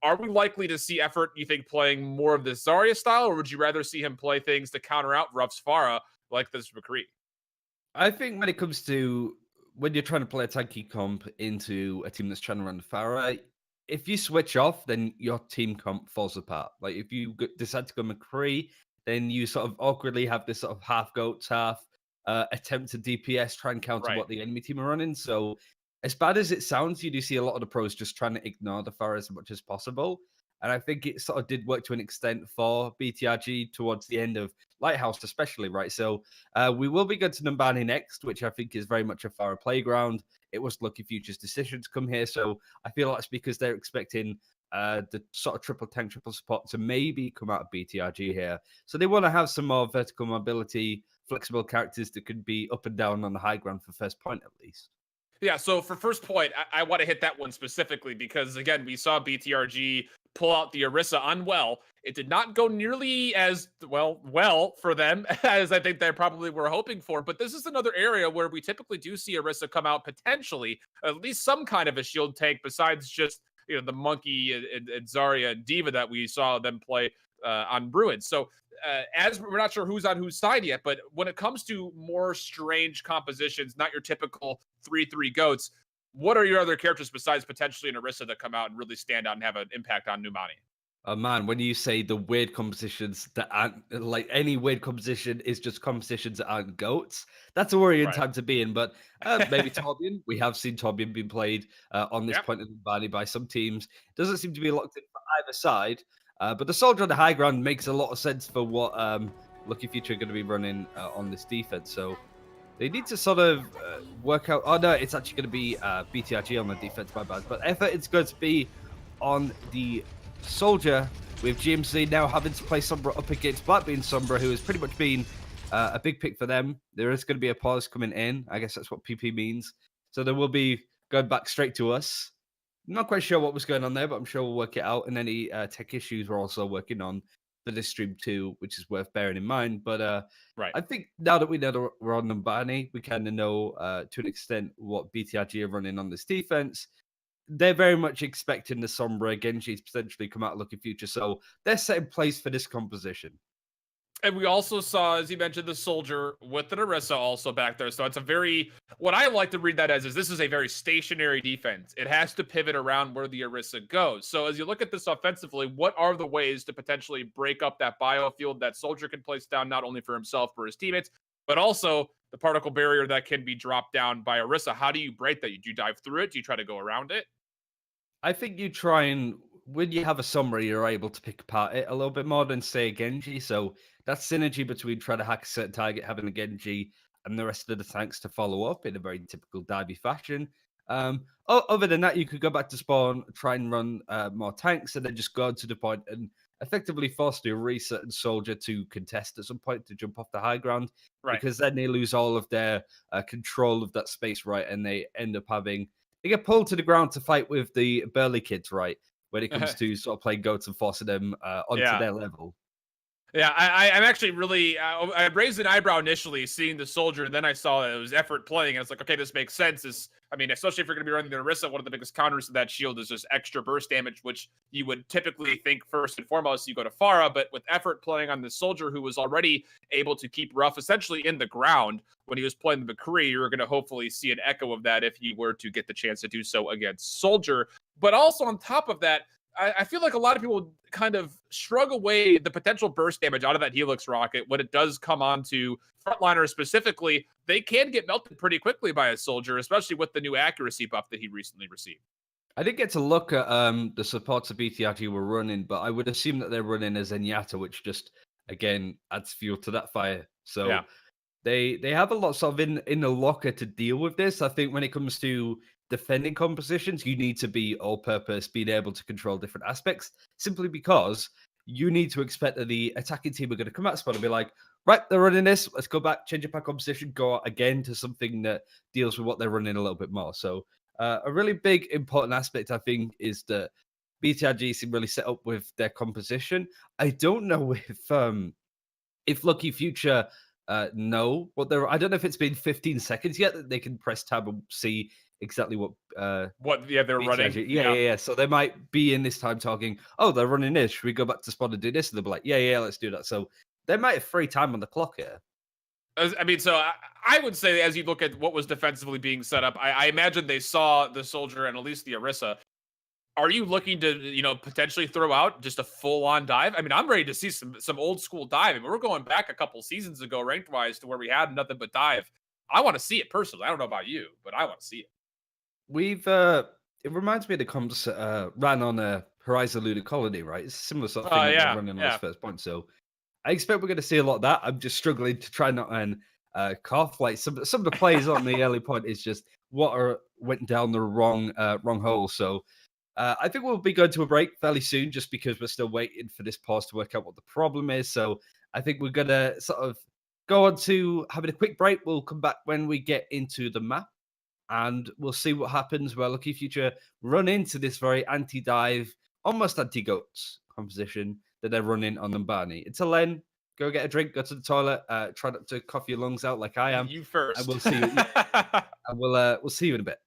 are we likely to see Effort, you think, playing more of this Zarya style, or would you rather see him play things to counter out Ruff's Pharah like this McCree? I think when it comes to when you're trying to play a tanky comp into a team that's trying to run Pharah, if you switch off, then your team comp falls apart. Like if you decide to go McCree, then you sort of awkwardly have this sort of half goats, half attempt to DPS, try and counter what the enemy team are running. So as bad as it sounds, you do see a lot of the pros just trying to ignore the Pharah as much as possible. And I think it sort of did work to an extent for BTRG towards the end of Lighthouse, especially, right? So we will be going to Numbani next, which I think is very much a Pharah playground. It was Lucky Future's decision to come here. So I feel that's because they're expecting the sort of triple tank, triple support to maybe come out of BTRG here. So they want to have some more vertical mobility, flexible characters that could be up and down on the high ground for first point, at least. Yeah, so for first point, I want to hit that one specifically because, again, we saw BTRG pull out the Orisa unwell. It did not go nearly as well for them as I think they probably were hoping for. But this is another area where we typically do see Orisa come out potentially at least some kind of a shield tank besides just the Monkey and Zarya and Diva that we saw them play on Bruins. So as we're not sure who's on whose side yet, but when it comes to more strange compositions, not your typical 3-3 goats, what are your other characters besides potentially an Orisa that come out and really stand out and have an impact on Numbani? Oh man, when you say the weird compositions that aren't like any weird composition is just compositions that aren't goats, that's a worrying time to be in. But maybe Torbjorn. We have seen Torbjorn being played on this point of Numbani by some teams. Doesn't seem to be locked in for either side. But the soldier on the high ground makes a lot of sense for what Lucky Future are going to be running on this defense. So they need to sort of work out. Oh no, it's actually going to be BTRG on the defense, my bad. But Effort is going to be on the soldier with GMC now having to play Sombra up against Blackbean Sombra, who has pretty much been a big pick for them. There is going to be a pause coming in. I guess that's what PP means. So there will be going back straight to us. Not quite sure what was going on there, but I'm sure we'll work it out. And any tech issues we're also working on for this stream too, which is worth bearing in mind. But I think now that we know that we're on Numbani, we kind of know to an extent what BTRG are running on this defense. They're very much expecting the Sombra Genji to potentially come out of Lucky Future. So they're set in place for this composition. And we also saw, as you mentioned, the Soldier with an Orisa also back there. So it's a very, what I like to read that as is this is a very stationary defense. It has to pivot around where the Orisa goes. So as you look at this offensively, what are the ways to potentially break up that biofield that Soldier can place down, not only for himself, for his teammates, but also the particle barrier that can be dropped down by Orisa? How do you break that? Do you dive through it? Do you try to go around it? I think you try and, when you have a summary, you're able to pick apart it a little bit more than, say, a Genji. So that synergy between trying to hack a certain target, having a Genji, and the rest of the tanks to follow up in a very typical divey fashion. Other than that, you could go back to spawn, try and run more tanks, and then just go to the point and effectively force the Orisa and Soldier to contest at some point to jump off the high ground. Right. Because then they lose all of their control of that space, right? And they end up having, they get pulled to the ground to fight with the burly kids, right? When it comes to sort of playing goats and forcing them onto their level. Yeah, I'm actually really, I raised an eyebrow initially seeing the Soldier, and then I saw that it was effort playing, and it's like, okay, this makes sense. I mean, especially if you're going to be running the Orisa, one of the biggest counters to that shield is just extra burst damage, which you would typically think first and foremost you go to Pharah, but with effort playing on the Soldier, who was already able to keep Ruff essentially in the ground when he was playing the McCree, you're going to hopefully see an echo of that if he were to get the chance to do so against Soldier. But also on top of that, I feel like a lot of people kind of shrug away the potential burst damage out of that Helix rocket when it does come on to frontliners specifically. They can get melted pretty quickly by a Soldier, especially with the new accuracy buff that he recently received. I didn't get to look at the supports of BTRG were running, but I would assume that they're running a Zenyatta, which just, again, adds fuel to that fire. So yeah. they have a lot sort of in the locker to deal with this. I think when it comes to defending compositions, you need to be all-purpose, being able to control different aspects, simply because you need to expect that the attacking team are going to come out spot and be like, right, they're running this, let's go back, change up our composition, go out again to something that deals with what they're running a little bit more. So a really big, important aspect, I think, is that BTRG seem really set up with their composition. I don't know if Lucky Future know what they're... I don't know if it's been 15 seconds yet that they can press tab and see exactly what they're running. Yeah. So they might be in this time talking, oh, they're running this, should we go back to spawn and do this? And they'll be like, yeah, let's do that. So they might have free time on the clock here. I mean, so I would say, as you look at what was defensively being set up, I imagine they saw the Soldier and at least the Orisa. Are you looking to, potentially throw out just a full-on dive? I mean, I'm ready to see some old school dive. I mean, we're going back a couple seasons ago, ranked-wise, to where we had nothing but dive. I want to see it personally. I don't know about you, but I want to see it. It reminds me of the comps ran on a Horizon Lunar Colony, right? It's a similar sort of thing that running on this first point. So I expect we're going to see a lot of that. I'm just struggling to try not and cough. Like some of the plays on the early point is just water went down the wrong hole. So I think we'll be going to a break fairly soon, just because we're still waiting for this pause to work out what the problem is. So I think we're going to sort of go on to having a quick break. We'll come back when we get into the map, and we'll see what happens where Lucky Future run into this very anti-dive, almost anti-goats composition that they're running on Numbani. Until then, go get a drink, go to the toilet, try not to cough your lungs out like I am. You first. And we'll see you. And we'll see you in a bit.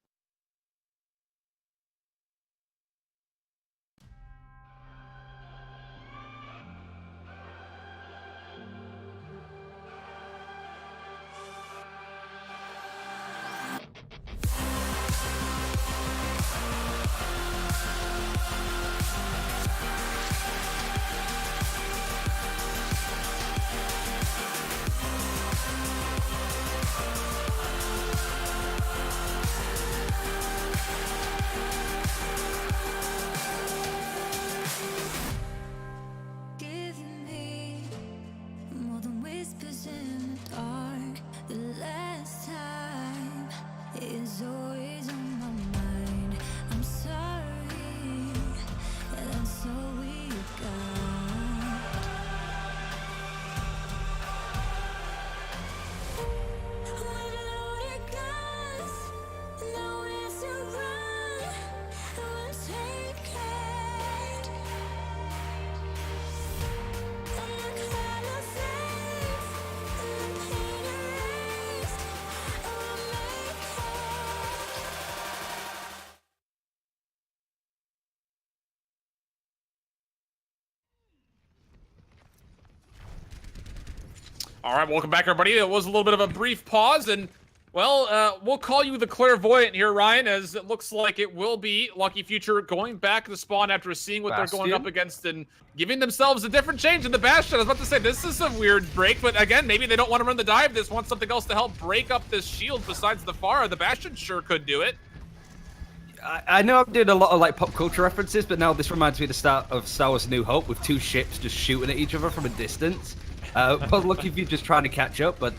All right, welcome back, everybody. It was a little bit of a brief pause, and, well, we'll call you the clairvoyant here, Ryan, as it looks like it will be Lucky Future going back to the spawn after seeing what they're going up against and giving themselves a different change in the Bastion. I was about to say, this is a weird break, but again, maybe they don't want to run the dive. They just want something else to help break up this shield besides the Pharah. The Bastion sure could do it. I know I'm doing a lot of like pop culture references, but now this reminds me of the start of Star Wars: A New Hope with two ships just shooting at each other from a distance. But Lucky Future just trying to catch up, but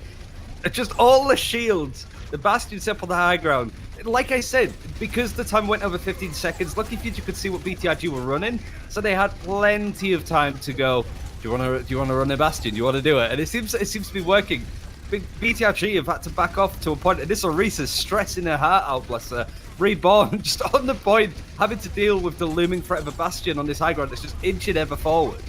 just all the shields, the Bastion's up on the high ground. Like I said, because the time went over 15 seconds, Lucky Future could see what BTRG were running, so they had plenty of time to go. Do you want to run a Bastion? Do you want to do it? And it seems to be working. BTRG have had to back off to a point, and this Orisa's stressing her heart out, bless her. Reborn, just on the point, having to deal with the looming threat of a Bastion on this high ground that's just inching ever forward.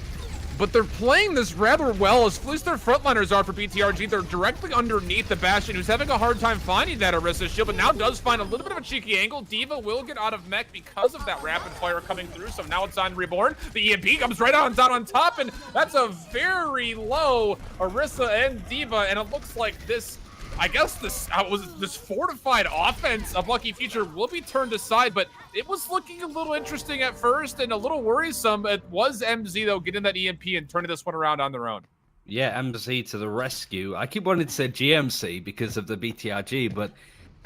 But they're playing this rather well, as at least their frontliners are for BTRG. They're directly underneath the Bastion, who's having a hard time finding that Orisa shield, but now does find a little bit of a cheeky angle. D.Va will get out of mech because of that rapid fire coming through, so now it's on Reborn. The EMP comes right down on top, and that's a very low Orisa and D.Va, and it looks like this, I guess this fortified offense of Lucky Future will be turned aside, but it was looking a little interesting at first and a little worrisome. It was MZ, though, getting that EMP and turning this one around on their own. Yeah, MZ to the rescue. I keep wanting to say GMC because of the BTRG, but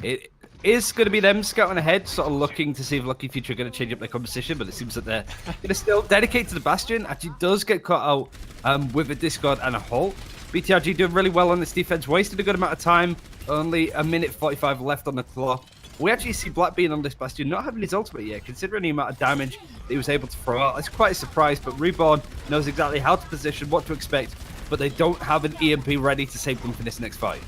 it is going to be them scouting ahead, sort of looking to see if Lucky Future are going to change up their composition, but it seems that they're going to still dedicate to the Bastion. Actually does get caught out with a Discord and a Halt. BTRG doing really well on this defense, wasted a good amount of time, only a minute 45 left on the clock. We actually see Black Bean on this Bastion not having his ultimate yet, considering the amount of damage that he was able to throw out. It's quite a surprise, but Reborn knows exactly how to position, what to expect, but they don't have an EMP ready to save them for this next fight.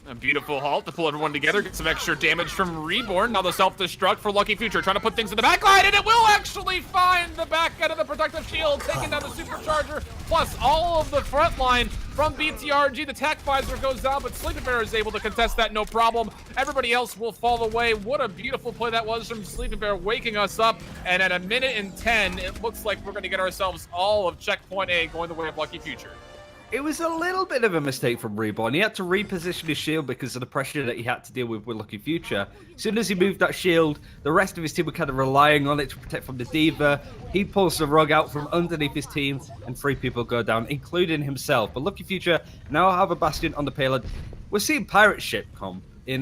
A beautiful halt to pull everyone together, get some extra damage from Reborn. Now the self-destruct for Lucky Future, trying to put things in the back line, and it will actually find the back end of the protective shield, taking down the supercharger, plus all of the front line from BTRG. The tac visor goes down, but Sleeping Bear is able to contest that, no problem. Everybody else will fall away. What a beautiful play that was from Sleeping Bear, waking us up. And at 1:10, it looks like we're going to get ourselves all of checkpoint A going the way of Lucky Future. It was a little bit of a mistake from Reborn. He had to reposition his shield because of the pressure that he had to deal with Lucky Future. As soon as he moved that shield, the rest of his team were kind of relying on it to protect from the D.Va. He pulls the rug out from underneath his team, and 3 people go down, including himself. But Lucky Future now have a Bastion on the payload. We're seeing pirate ship come in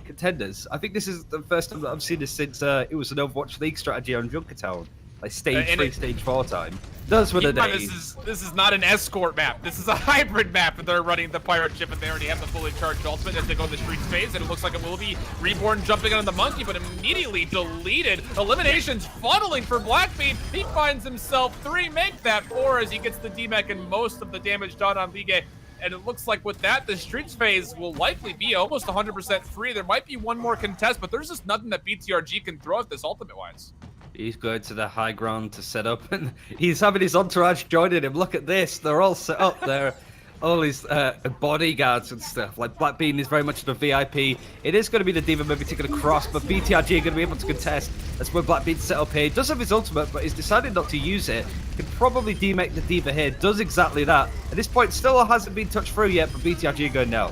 Contenders. I think this is the first time that I've seen this since it was an Overwatch League strategy on Junkertown. Like stage 3, stage 4 time. Those were the days. This is not an escort map. This is a hybrid map, and they're running the pirate ship, and they already have the fully charged ultimate as they go in the streets phase, and it looks like it will be Reborn jumping on the monkey, but immediately deleted. Eliminations funneling for Blackbeard. He finds himself 3, make that 4 as he gets the D-Mech and most of the damage done on Ligue. And it looks like with that, the streets phase will likely be almost 100% free. There might be one more contest, but there's just nothing that BTRG can throw at this ultimate-wise. He's going to the high ground to set up, and he's having his entourage joining him. Look at this. They're all set up there. All his bodyguards and stuff. Like Black Bean is very much the VIP. It is going to be the D.Va maybe taking a cross, but BTRG are going to be able to contest. That's where Black Bean set up here. He does have his ultimate, but he's decided not to use it. Can probably demake the D.Va here. Does exactly that. At this point, still hasn't been touched through yet, but BTRG going no.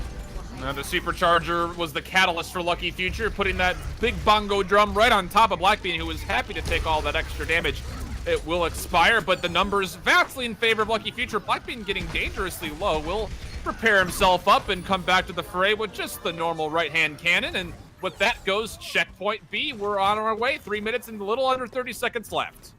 Now the supercharger was the catalyst for Lucky Future, putting that big bongo drum right on top of Blackbean, who was happy to take all that extra damage. It will expire, but the numbers vastly in favor of Lucky Future. Blackbean getting dangerously low will prepare himself up and come back to the fray with just the normal right-hand cannon. And with that goes checkpoint B. We're on our way. 3 minutes and a little under 30 seconds left.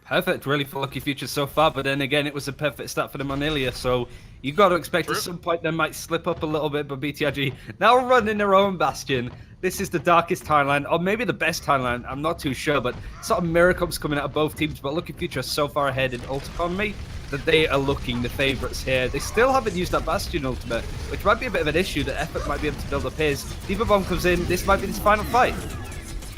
Perfect, really, for Lucky Future so far, but then again, it was a perfect start for them on Ilios, so you got to expect at some point they might slip up a little bit, but BTRG now running their own Bastion. This is the darkest timeline, or maybe the best timeline, I'm not too sure, but sort of miracles coming out of both teams, but Lucky Future are so far ahead in ult economy that they are looking the favourites here. They still haven't used that Bastion ultimate, which might be a bit of an issue, that Effort might be able to build up his. D.Va Bomb comes in, this might be his final fight.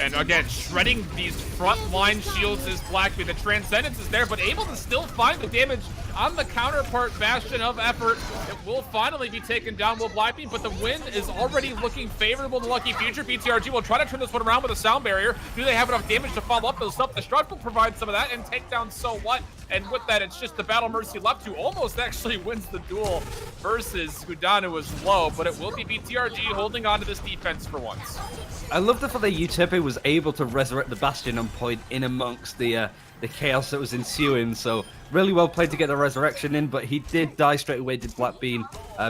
And again, shredding these front line shields is Blackbeard. The Transcendence is there, but able to still find the damage on the counterpart Bastion of Effort. It will finally be taken down with Blackbeard, but the win is already looking favorable to Lucky Future. BTRG will try to turn this one around with a sound barrier. Do they have enough damage to follow up? The self-destruct will provide some of that, and take down So What And with that, it's just the Battle Mercy left, who almost actually wins the duel versus Gudan, who was low, but it will be BTRG holding on to this defense for once. I love the fact that Utepe was able to resurrect the Bastion on point in amongst the chaos that was ensuing. So really well played to get the resurrection in, but he did die straight away. Did Blackbean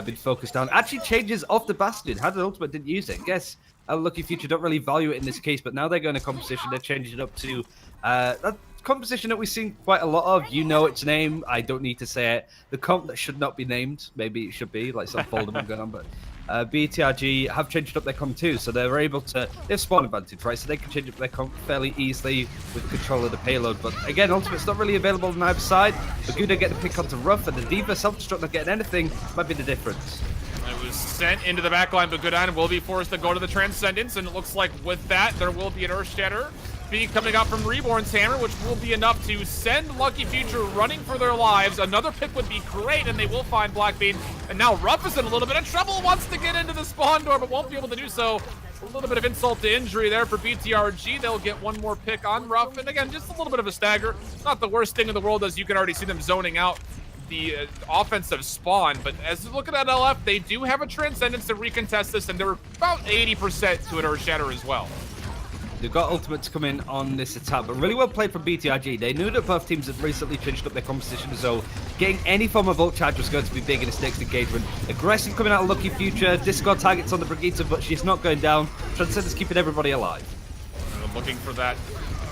been focused on? Actually changes off the Bastion. Had an ultimate, didn't use it. Guess Lucky Future don't really value it in this case, but now they're going to composition. They're changing it up to that composition that we've seen quite a lot of. You know its name. I don't need to say it. The comp that should not be named. Maybe it should be, like some Voldemort going on, but BTRG have changed up their comp too, so they're able to, they have spawn advantage, right? So they can change up their comp fairly easily with control of the payload. But again, Ultimate's not really available on either side. Baguda get the pick onto Ruff, and the D.Va self-destruct not getting anything might be the difference. It was sent into the backline, but Gudan will be forced to go to the Transcendence, and it looks like with that, there will be an Earthshatter coming out from Reborn's hammer, which will be enough to send Lucky Future running for their lives. Another pick would be great, and they will find Blackbean. And now Ruff is in a little bit of trouble, wants to get into the spawn door, but won't be able to do so. A little bit of insult to injury there for BTRG. They'll get one more pick on Ruff, and again, just a little bit of a stagger. Not the worst thing in the world, as you can already see them zoning out the offensive spawn, but as you look at that LF, they do have a Transcendence to recontest this, and they're about 80% to an Earthshatter as well. They've got ultimate to come in on this attack, but really well played from BTRG. They knew that both teams had recently changed up their composition, so getting any form of ult charge was going to be big in this next engagement. Aggressive coming out of Lucky Future, Discord targets on the Brigitte, but she's not going down. Transcendence keeping everybody alive. Looking for that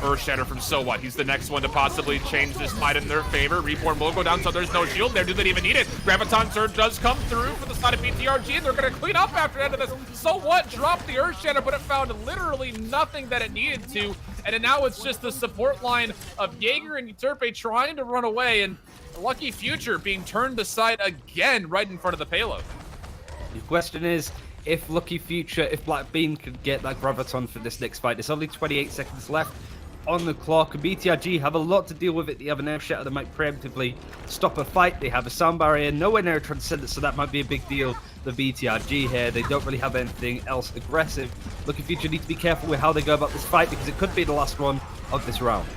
Earthshatter from So What. He's the next one to possibly change this fight in their favor. Reborn will go down, so there's no shield there. Do they even need it? Graviton Surge does come through for the side of BTRG, and they're going to clean up after the end of this. So What dropped the Earthshatter, but it found literally nothing that it needed to, and now it's just the support line of Jaeger and Utepe trying to run away, and Lucky Future being turned aside again right in front of the payload. The question is, if Lucky Future, if Blackbean could get that Graviton for this next fight. There's only 28 seconds left on the clock. BTRG have a lot to deal with it. They have an Earthshatter that might preemptively stop a fight. They have a sound barrier, nowhere near a Transcendence, so that might be a big deal for BTRG here. They don't really have anything else aggressive. Lucky Future need to be careful with how they go about this fight, because it could be the last one of this round.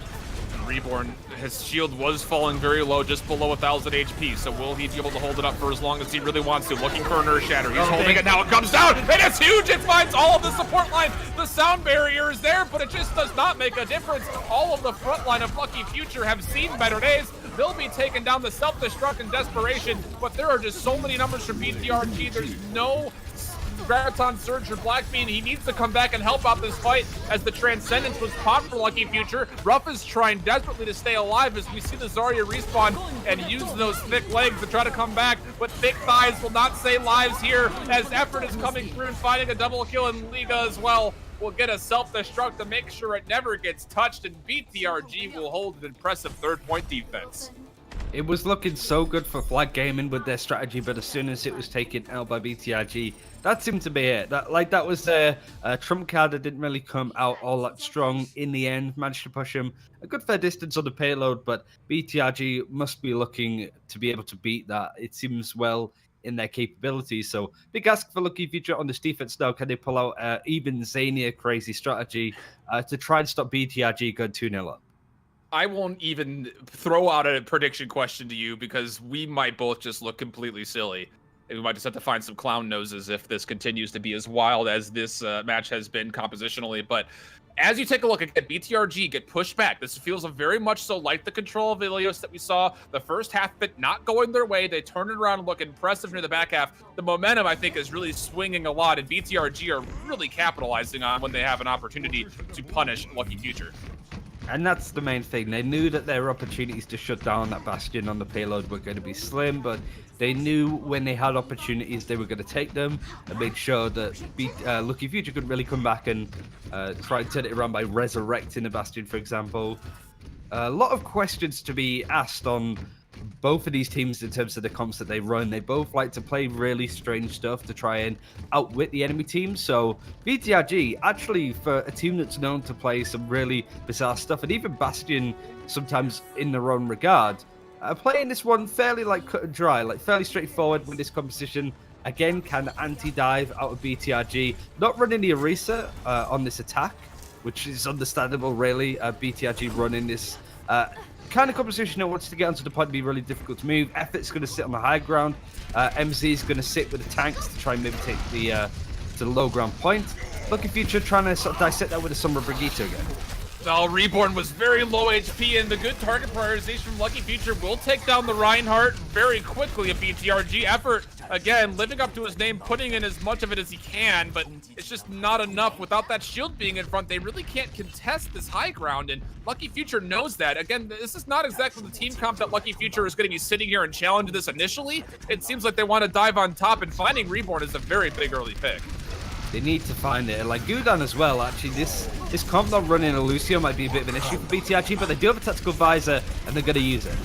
Reborn, his shield was falling very low, just below 1,000 HP, so will he be able to hold it up for as long as he really wants to? Looking for an Earthshatter. He's holding it now. It comes down, and it's huge. It finds all of the support line. The sound barrier is there, but it just does not make a difference. All of the front line of Lucky Future have seen better days. They'll be taking down the self-destruct in desperation, but there are just so many numbers from BTRG. There's no Graviton Surge for Blackbean. He needs to come back and help out this fight, as the Transcendence was popped for Lucky Future. Ruff is trying desperately to stay alive, as we see the Zarya respawn and use those thick legs to try to come back, but thick thighs will not save lives here, as effort is coming through and finding a double kill in Liga as well. Will get a self-destruct to make sure it never gets touched, and BTRG will hold an impressive third-point defense. It was looking so good for Flag Gaming with their strategy, but as soon as it was taken out by BTRG, that seemed to be it. That was their trump card that didn't really come out all that strong in the end. Managed to push him a good fair distance on the payload, but BTRG must be looking to be able to beat that. It seems well in their capabilities. So big ask for Lucky Future on this defense now. Can they pull out even zanier crazy strategy to try and stop BTRG going 2-0 up? I won't even throw out a prediction question to you, because we might both just look completely silly. And we might just have to find some clown noses if this continues to be as wild as this match has been compositionally. But as you take a look at BTRG get pushed back, this feels very much so like the control of Ilios that we saw the first half of it not going their way. They turn it around and look impressive near the back half. The momentum, I think, is really swinging a lot, and BTRG are really capitalizing on when they have an opportunity to punish Lucky Future. And that's the main thing. They knew that their opportunities to shut down that Bastion on the payload were going to be slim, but they knew when they had opportunities they were going to take them, and made sure that Lucky Future could really come back and try and turn it around by resurrecting the Bastion, for example. A lot of questions to be asked on both of these teams in terms of the comps that they run. They both like to play really strange stuff to try and outwit the enemy team. So BTRG, actually, for a team that's known to play some really bizarre stuff, and even Bastion sometimes in their own regard, playing this one fairly like cut and dry, like fairly straightforward with this composition. Again, can anti-dive out of BTRG, not running the Orisa kind of composition that wants to get onto the point, be really difficult to move. Effort's going to sit on the high ground. MZ is going to sit with the tanks to try and maybe take the to the low ground point. Lucky Future trying to sort of dissect that with a Sombra Brigitte again. Now, Reborn was very low HP, and the good target prioritization from Lucky Future will take down the Reinhardt very quickly. A BTRG effort, again, living up to his name, putting in as much of it as he can, but it's just not enough. Without that shield being in front, they really can't contest this high ground, and Lucky Future knows that. Again, this is not exactly the team comp that Lucky Future is going to be sitting here and challenge this initially. It seems like they want to dive on top, and finding Reborn is a very big early pick. They need to find it. Like Gudan as well, actually. This comp not running a Lucio might be a bit of an issue for BTRG, but they do have a tactical visor, and they're going to use it.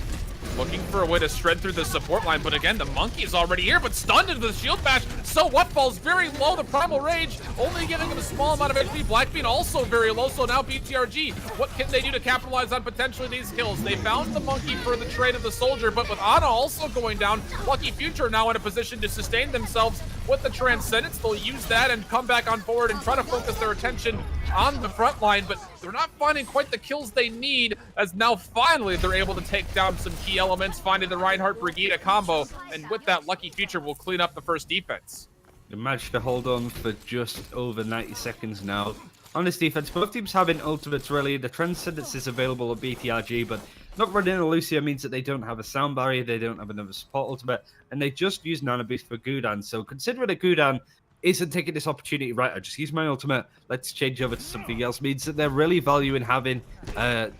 Looking for a way to shred through the support line, but again, the monkey is already here, but stunned into the shield bash. So what falls very low, the Primal Rage, only giving him a small amount of HP. Blackbean also very low, so now BTRG, what can they do to capitalize on potentially these kills? They found the monkey for the trade of the soldier, but with Ana also going down, Lucky Future now in a position to sustain themselves with the Transcendence. They'll use that and come back on board and try to focus their attention on the front line, but they're not finding quite the kills they need, as now finally they're able to take down some key elements, finding the Reinhardt Brigitte combo, and with that, Lucky Future will clean up the first defense. They managed to hold on for just over 90 seconds now. On this defense, both teams having ultimates really. The Transcendence is available at BTRG, but not running a Lucio means that they don't have a sound barrier, they don't have another support ultimate, and they just use Nano Boost for Gudan. So considering that Gudan isn't taking this opportunity, right, I just use my ultimate, let's change over to something else, means that they're really valuing having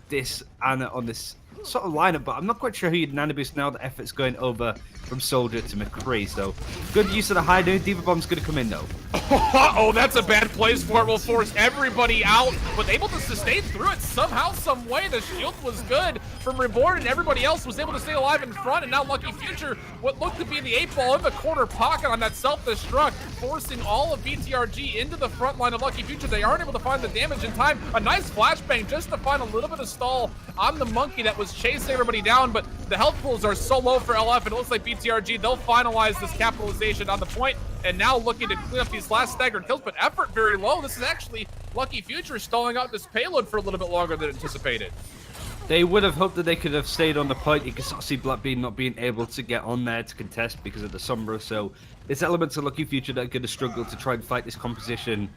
this Ana on this sort of lineup, but I'm not quite sure who you'd Nano Boost now. The effort's going over from Soldier to McCree, so good use of the high noon. Diva Bomb's going to come in, though. Oh, that's a bad place for it. Will force everybody out, but able to sustain through it somehow, some way. The shield was good from Reborn, and everybody else was able to stay alive in front, and now Lucky Future, what looked to be the 8-ball in the corner pocket on that self-destruct, forcing all of BTRG into the front line of Lucky Future. They aren't able to find the damage in time. A nice flashbang just to find a little bit of stall on the monkey that was chasing everybody down, but the health pools are so low for LF, and it looks like BTRG, they'll finalize this capitalization on the point, and now looking to clean up these last staggered kills, but effort very low. This is actually Lucky Future stalling out this payload for a little bit longer than anticipated. They would have hoped that they could have stayed on the point. You can sort of see Blackbean not being able to get on there to contest because of the Sombra, so it's elements of Lucky Future that are going to struggle to try and fight this composition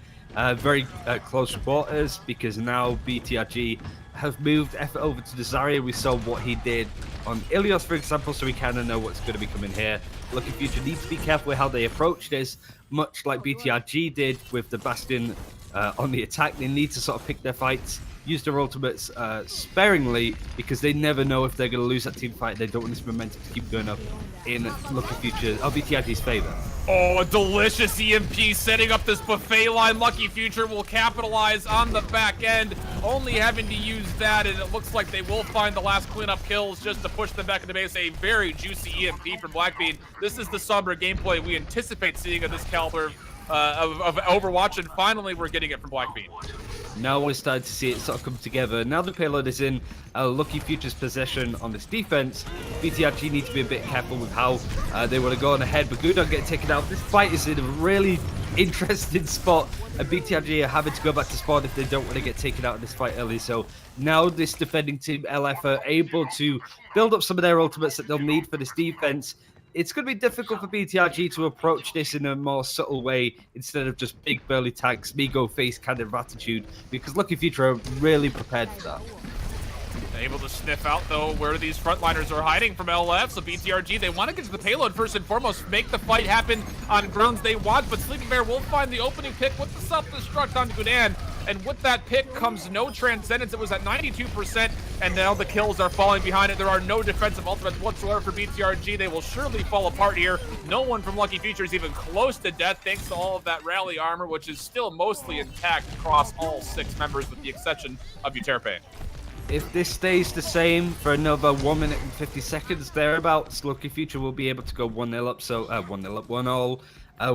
very close quarters, because now BTRG have moved effort over to the Zarya. We saw what he did on Ilios, for example, so we kind of know what's going to be coming here. Lucky Future needs to be careful with how they approach this, much like BTRG did with the Bastion on the attack. They need to sort of pick their fights, use their ultimates sparingly, because they never know if they're going to lose that team fight. They don't want this momentum to keep going up in Lucky Future, BTRG's favor. Oh, a delicious EMP setting up this buffet line. Lucky Future will capitalize on the back end, only having to use that, and it looks like they will find the last cleanup kills just to push them back into base. A very juicy EMP from Blackbean. This is the Sombra gameplay we anticipate seeing at this caliber of Overwatch, and finally we're getting it from Blackbean. Now we're starting to see it sort of come together. Now the payload is in Lucky Future's possession on this defense. BTRG need to be a bit careful with how they want to go on ahead, but Gudan get taken out. This fight is in a really interesting spot, and BTRG are having to go back to spawn if they don't want to get taken out in this fight early. So now this defending team, LF, are able to build up some of their ultimates that they'll need for this defense. It's going to be difficult for BTRG to approach this in a more subtle way instead of just big burly tanks, me go face kind of attitude, because Lucky Future are really prepared for that. Able to sniff out, though, where these frontliners are hiding from LF, so BTRG, they want to get to the payload first and foremost, make the fight happen on grounds they want, but Sleeping Bear will find the opening pick with the self-destruct on Gudan, and with that pick comes no Transcendence. It was at 92%, and now the kills are falling behind it. There are no defensive ultimates whatsoever for BTRG. They will surely fall apart here. No one from Lucky Future is even close to death, thanks to all of that rally armor, which is still mostly intact across all 6 members, with the exception of Euterpe. If this stays the same for another 1 minute and 50 seconds thereabouts, Lucky Future will be able to go 1-0 up, so 1-0 up, 1-all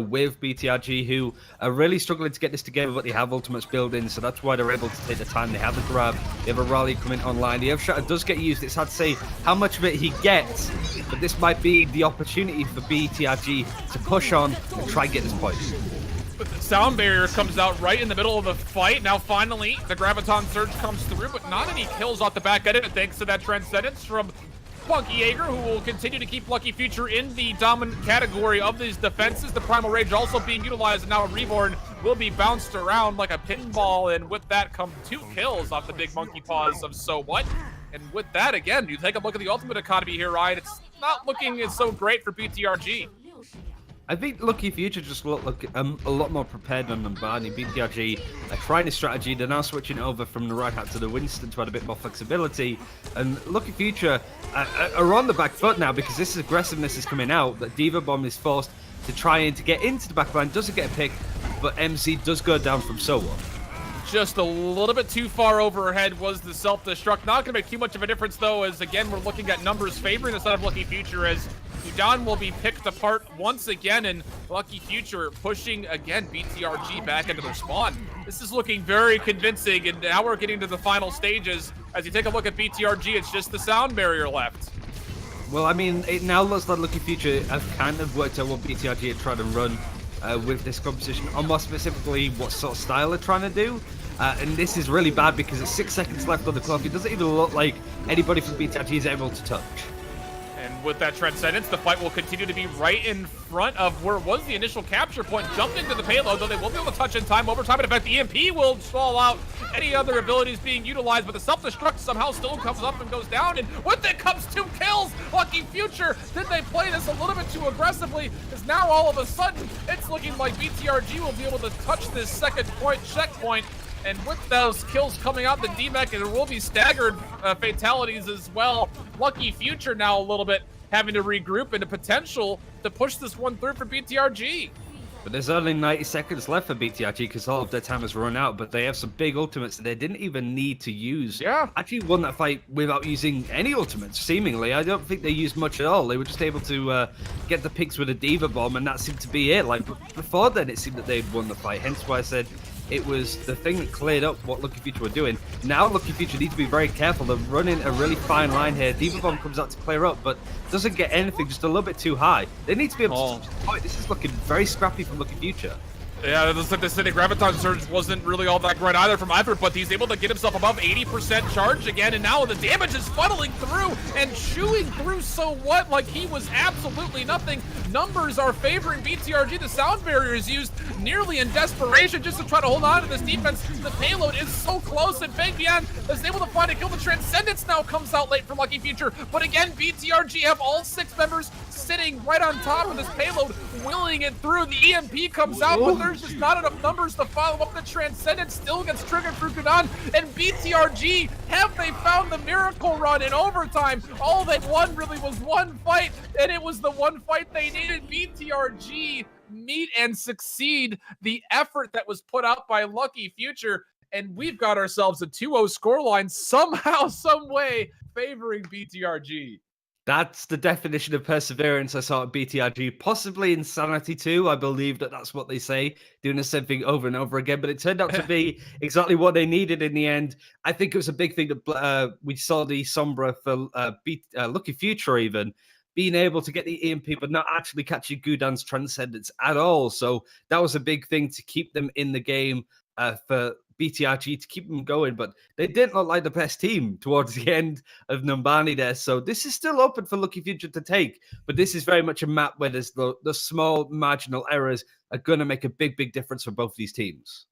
with BTRG, who are really struggling to get this together, but they have ultimates built in, so that's why they're able to take the time. They have the grab, they have a rally coming online. The Earthshatter does get used. It's hard to say how much of it he gets, but this might be the opportunity for BTRG to push on and try and get this point. sound barrier comes out right in the middle of the fight. Now finally, the Graviton Surge comes through, but not any kills off the back end of it, thanks to that Transcendence from Funky Jaeger, who will continue to keep Lucky Future in the dominant category of these defenses. The Primal Rage also being utilized, and now Reborn will be bounced around like a pinball, and with that come 2 kills off the big monkey paws of So What. And with that, again, you take a look at the ultimate economy here, Ryan. It's not looking so great for BTRG. I think Lucky Future just look like a lot more prepared than Numbani. BTRG are trying a strategy. They're now switching over from the right hat to the Winston to add a bit more flexibility. And Lucky Future are on the back foot now because this aggressiveness is coming out. That Diva Bomb is forced to try and to get into the back line. Doesn't get a pick, but MC does go down from Sowa. Just a little bit too far overhead was the self-destruct. Not going to make too much of a difference, though, as, again, we're looking at numbers favoring the side of Lucky Future as Udan will be picked apart once again, and Lucky Future pushing, again, BTRG back into their spawn. This is looking very convincing, and now we're getting to the final stages. As you take a look at BTRG, it's just the sound barrier left. Well, I mean, it now looks like Lucky Future have kind of worked out what BTRG are trying to run with this competition, or more specifically, what sort of style they're trying to do. And this is really bad because it's 6 seconds left on the clock. It doesn't even look like anybody from BTRG is able to touch. And with that Transcendence, the fight will continue to be right in front of where was the initial capture point. Jumped into the payload, though they will be able to touch in time. Overtime, in fact, the EMP will stall out any other abilities being utilized, but the self-destruct somehow still comes up and goes down. And with it comes 2 kills. Lucky Future, did they play this a little bit too aggressively? Because now all of a sudden, it's looking like BTRG will be able to touch this second point checkpoint. And with those kills coming out, the DMEC, and there will be staggered fatalities as well. Lucky Future now a little bit having to regroup and the potential to push this one through for BTRG. But there's only 90 seconds left for BTRG because all of their time has run out, but they have some big ultimates that they didn't even need to use. Yeah. Actually won that fight without using any ultimates, seemingly. I don't think they used much at all. They were just able to get the picks with a Diva Bomb, and that seemed to be it. Like, before then, it seemed that they'd won the fight, hence why I said it was the thing that cleared up what Lucky Future were doing. Now Lucky Future need to be very careful. They're running a really fine line here. Diva Bomb comes out to clear up, but doesn't get anything, just a little bit too high. They need to be able to touch the point. This is looking very scrappy from Lucky Future. Yeah, it looks like the City Graviton Surge wasn't really all that great either from either, but he's able to get himself above 80% charge again, and now the damage is funneling through and chewing through So What like he was absolutely nothing. Numbers are favoring BTRG. The sound barrier is used nearly in desperation just to try to hold on to this defense. The payload is so close, and Fabian is able to find a kill. The Transcendence now comes out late for Lucky Future, but again, BTRG have all 6 members sitting right on top of this payload, willing it through. The EMP comes out, but there's just not enough numbers to follow up. The Transcendence still gets triggered through Gudan, and BTRG, have they found the miracle run in overtime? All they won really was one fight, and it was the one fight they needed. BTRG meet and succeed the effort that was put out by Lucky Future, and we've got ourselves a 2-0 scoreline somehow, some way favoring BTRG. That's the definition of perseverance I saw at BTRG, possibly insanity too. I believe that that's what they say, doing the same thing over and over again, but it turned out to be exactly what they needed in the end. I think it was a big thing that we saw the Sombra for Lucky Future even, being able to get the EMP, but not actually catching Gudan's Transcendence at all. So that was a big thing to keep them in the game for BTRG, to keep them going, but they didn't look like the best team towards the end of Numbani there. So this is still open for Lucky Future to take, but this is very much a map where there's the small marginal errors are going to make a big difference for both these teams.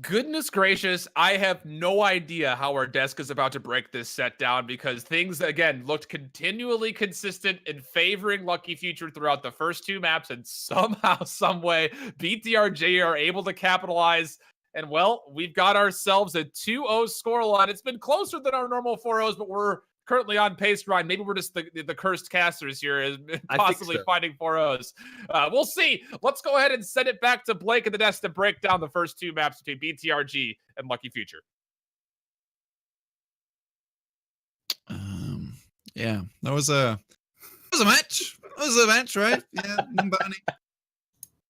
Goodness gracious, I have no idea how our desk is about to break this set down, because things, again, looked continually consistent in favoring Lucky Future throughout the first 2 maps, and somehow, some way, BTRG are able to capitalize. And, well, we've got ourselves a 2-0 scoreline. It's been closer than our normal 4-0s, but we're currently on pace, Ryan. Maybe we're just the cursed casters here, possibly finding 4-0s. We'll see. Let's go ahead and send it back to Blake at the desk to break down the first 2 maps between BTRG and Lucky Future. Yeah, that was a match. That was a match, right? Yeah, Numbani.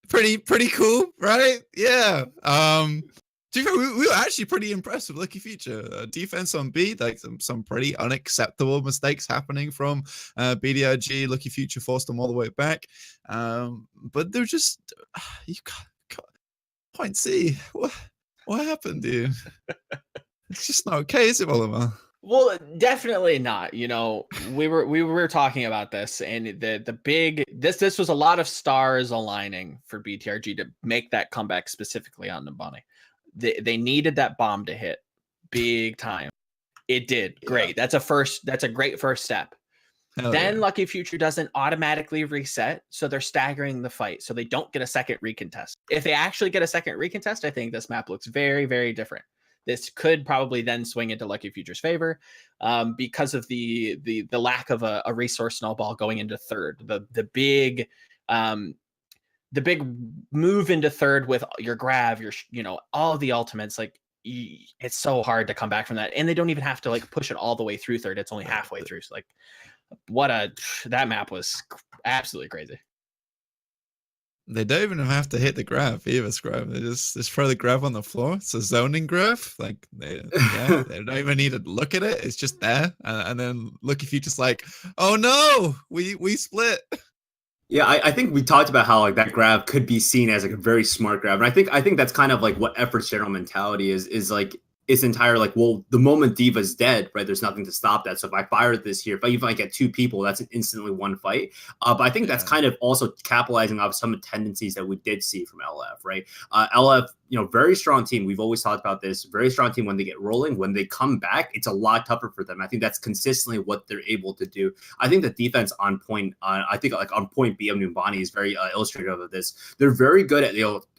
Pretty cool, right? Yeah. To be fair, we were actually pretty impressed with Lucky Future. Defense on B, like some pretty unacceptable mistakes happening from BDRG. Lucky Future forced them all the way back. But they're just, Point C. What happened to you? It's just not okay, is it, Volamel? Well, definitely not. You know, we were talking about this, and the big this was a lot of stars aligning for BTRG to make that comeback specifically on Numbani. They needed that bomb to hit big time. It did. Great. That's a great first step. Then Lucky Future doesn't automatically reset, so they're staggering the fight, so they don't get a second recontest. If they actually get a second recontest, I think this map looks very, very different. This could probably then swing into Lucky Future's favor because of the lack of a resource snowball going into third. The big move into third with your grav, all of the ultimates, like it's so hard to come back from that, and they don't even have to like push it all the way through third. It's only halfway through. So like, that map was absolutely crazy. They don't even have to hit the graph either, Scribe. They just throw the graph on the floor. It's a zoning graph. Like they don't even need to look at it. It's just there. And then Lucky Future's like, oh no, we split. Yeah, I think we talked about how like that grab could be seen as like a very smart grab. And I think that's kind of like what Effort's general mentality is like its entire like, well, the moment Diva's dead, right, there's nothing to stop that. So if I fire this here, if I get two people, that's instantly one fight. But I think that's kind of also capitalizing off some tendencies that we did see from LF, right? LF, very strong team. We've always talked about this. Very strong team when they get rolling. When they come back, it's a lot tougher for them. I think that's consistently what they're able to do. I think the defense on point, on point B of Numbani is very illustrative of this. They're very good at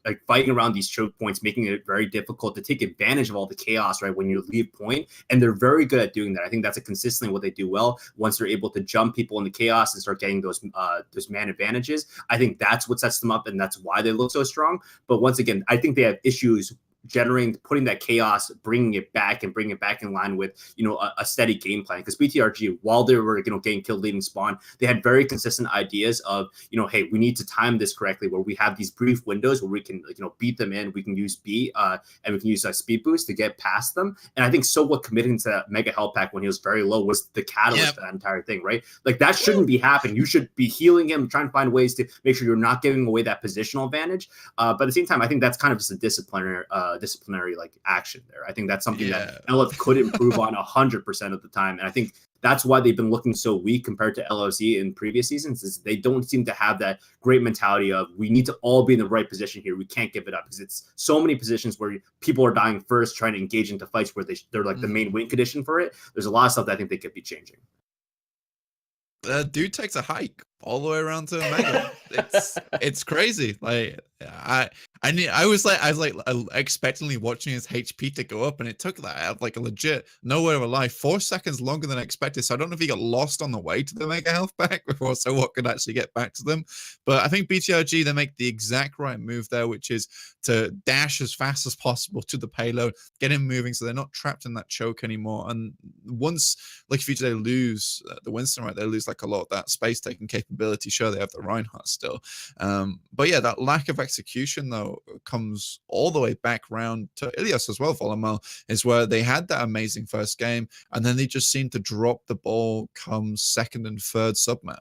like fighting around these choke points, making it very difficult to take advantage of all the chaos, right, when you leave point. And they're very good at doing that. I think that's consistently what they do well. Once they're able to jump people into chaos and start getting those man advantages, I think that's what sets them up, and that's why they look so strong. But once again, I think they have issues putting that chaos, bringing it back in line with, a steady game plan. Because BTRG, while they were, getting killed leaving spawn, they had very consistent ideas of, hey, we need to time this correctly, where we have these brief windows where we can, beat them in. We can use B and we can use a speed boost to get past them. And I think what committing to that mega health pack when he was very low was the catalyst for that entire thing, right? Like that shouldn't be happening. You should be healing him, trying to find ways to make sure you're not giving away that positional advantage. But at the same time, I think that's kind of just a disciplinary like action there. I think that's something that LF could improve on 100% of the time. And I think that's why they've been looking so weak compared to LOC in previous seasons, is they don't seem to have that great mentality of we need to all be in the right position here. We can't give it up, because it's so many positions where people are dying first, trying to engage into fights where they're like the main win condition for it. There's a lot of stuff that I think they could be changing. Dude takes a hike all the way around to Mega. It's crazy. Like I was expectantly watching his HP to go up, and it took that like a legit nowhere alive 4 seconds longer than I expected. So I don't know if he got lost on the way to the mega health pack before what could actually get back to them. But I think BTRG, they make the exact right move there, which is to dash as fast as possible to the payload, get him moving so they're not trapped in that choke anymore. And once like if they lose the Winston, right, they lose like a lot of that space taking capability. Sure, they have the Reinhardt still, but yeah, that lack of execution though comes all the way back round to Ilios as well. Volamel is where they had that amazing first game, and then they just seemed to drop the ball come second and third submap.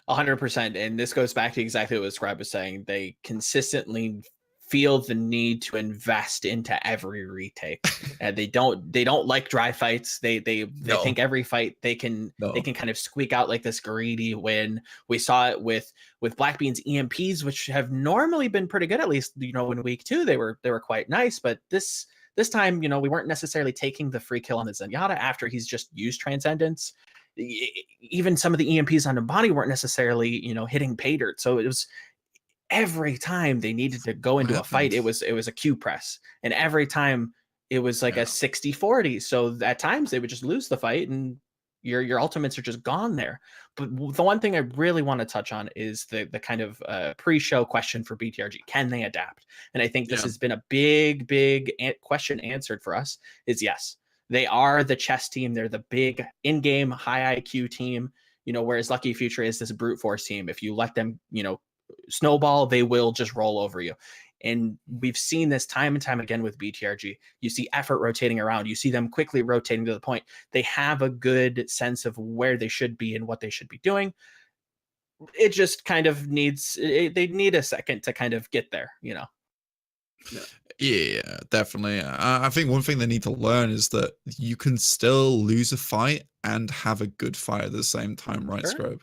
100%, and this goes back to exactly what Scribe was saying. They consistently feel the need to invest into every retake, and they don't like dry fights. They think every fight they can kind of squeak out like this greedy win. We saw it with Blackbean's EMPs, which have normally been pretty good. At least in week 2 they were quite nice, but this time we weren't necessarily taking the free kill on the Zenyatta after he's just used Transcendence. Even some of the EMPs on Numbani weren't necessarily hitting pay dirt. So it was every time they needed to go into a fight, it was a Q press, and every time it was like a 60-40. So at times they would just lose the fight, and your ultimates are just gone there. But the one thing I really want to touch on is the kind of pre-show question for BTRG: can they adapt? And I think this has been a big question answered for us. Is yes, they are the chess team. They're the big in-game high IQ team. Whereas Lucky Future is this brute force team. If you let them, snowball, they will just roll over you. And we've seen this time and time again with BTRG. You see effort rotating around. You see them quickly rotating to the point. They have a good sense of where they should be and what they should be doing. It just kind of needs, they need a second to kind of get there, Yeah, definitely. I think one thing they need to learn is that you can still lose a fight and have a good fight at the same time, right, Scrobe?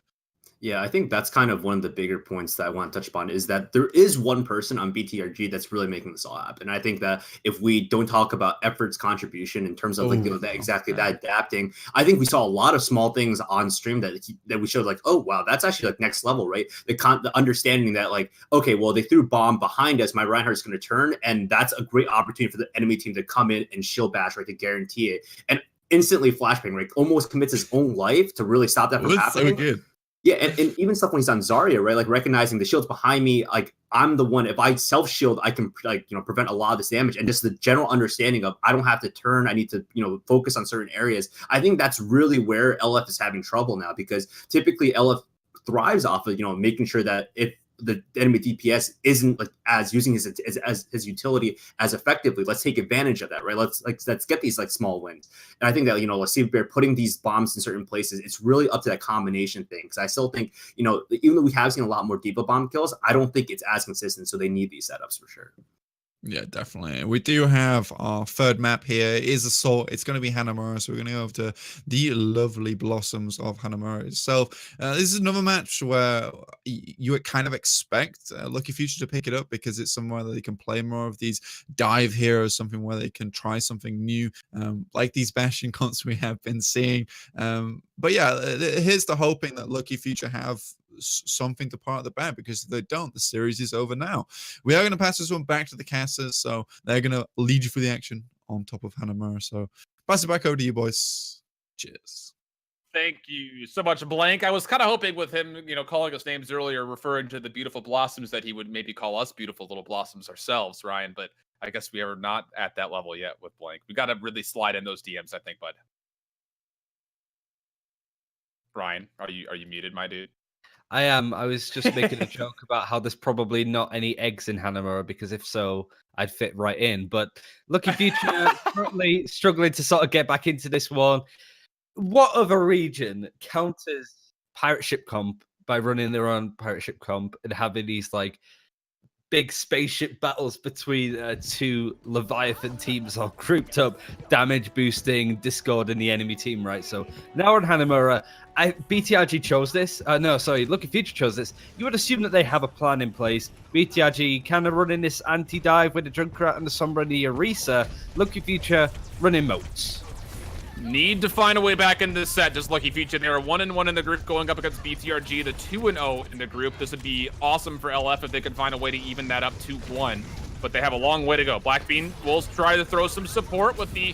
Yeah, I think that's kind of one of the bigger points that I want to touch upon is that there is one person on BTRG that's really making this all happen. I think that if we don't talk about effort's contribution in terms of like that adapting, I think we saw a lot of small things on stream that we showed like, oh wow, that's actually like next level, right? The understanding that like, okay, well they threw bomb behind us, my Reinhardt's going to turn, and that's a great opportunity for the enemy team to come in and shield bash, right, to guarantee it, and instantly flashbang, right, almost commits his own life to really stop that from happening. So good. Yeah, and even stuff when he's on Zarya, right? Like recognizing the shield's behind me, like I'm the one. If I self shield, I can prevent a lot of this damage. And just the general understanding of I don't have to turn. I need to focus on certain areas. I think that's really where LF is having trouble now, because typically LF thrives off of making sure that if the enemy DPS isn't like as using his utility as effectively, let's take advantage of that, right? Let's get these like small wins. And I think that let's see if they're putting these bombs in certain places. It's really up to that combination thing, because I still think even though we have seen a lot more Diva bomb kills, I don't think it's as consistent. So they need these setups for sure. Yeah, definitely. We do have our third map here. It is Assault. It's going to be Hanamura, so we're going to go over to the lovely blossoms of Hanamura itself. This is another match where you would kind of expect Lucky Future to pick it up, because it's somewhere that they can play more of these dive heroes, something where they can try something new, like these bashing comps we have been seeing. But yeah, here's the hoping that Lucky Future have something to part the bat, because if they don't, the series is over now. We are going to pass this one back to the casters, so they're going to lead you through the action on top of Hanamura. So pass it back over to you, boys. Cheers. Thank you so much, Blank. I was kind of hoping with him, calling us names earlier, referring to the beautiful blossoms, that he would maybe call us beautiful little blossoms ourselves, Ryan, but I guess we are not at that level yet with Blank. We got to really slide in those DMs, I think, bud. Ryan, are you muted, my dude? I am. I was just making a joke about how there's probably not any eggs in Hanamura, because if so, I'd fit right in. But Lucky Future currently struggling to sort of get back into this one. What other region counters pirate ship comp by running their own pirate ship comp and having these like big spaceship battles between two Leviathan teams all grouped up, damage boosting Discord in the enemy team, right? So now on Hanamura, BTRG chose this. Lucky Future chose this. You would assume that they have a plan in place. BTRG kind of running this anti-dive with the Junkrat and the Sombra and the Orisa. Lucky Future running moats. Need to find a way back in this set. Just Lucky Future. They are 1-1 in the group going up against BTRG, the 2-0 in the group. This would be awesome for LF if they could find a way to even that up to 1. But they have a long way to go. Blackbean will try to throw some support with the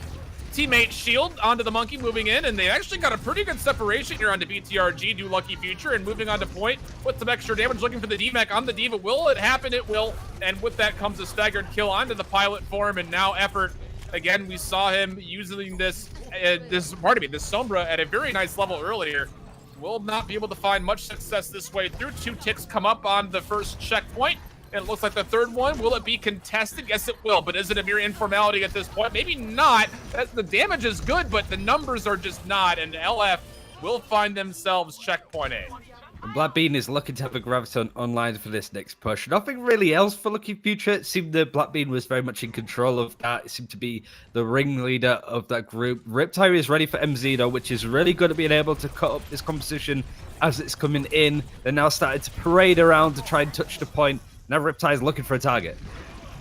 teammate shield onto the monkey moving in, and they actually got a pretty good separation here onto BTRG, do Lucky Future, and moving on to point with some extra damage, looking for the DMAC on the Diva. Will it happen? It will. And with that comes a staggered kill onto the pilot form, and now Effort. Again, we saw him using this Sombra at a very nice level earlier. Will not be able to find much success this way through. 2 ticks come up on the first checkpoint, and it looks like the third one. Will it be contested? Yes, it will, but is it a mere informality at this point? Maybe not. The damage is good, but the numbers are just not, and LF will find themselves checkpoint A. Blackbean is looking to have a Graviton online for this next push. Nothing really else for Lucky Future. It seemed that Blackbean was very much in control of that. It seemed to be the ringleader of that group. Riptide is ready for MZ though, which is really good at being able to cut up this composition as it's coming in. They're now starting to parade around to try and touch the point. Now Riptide is looking for a target.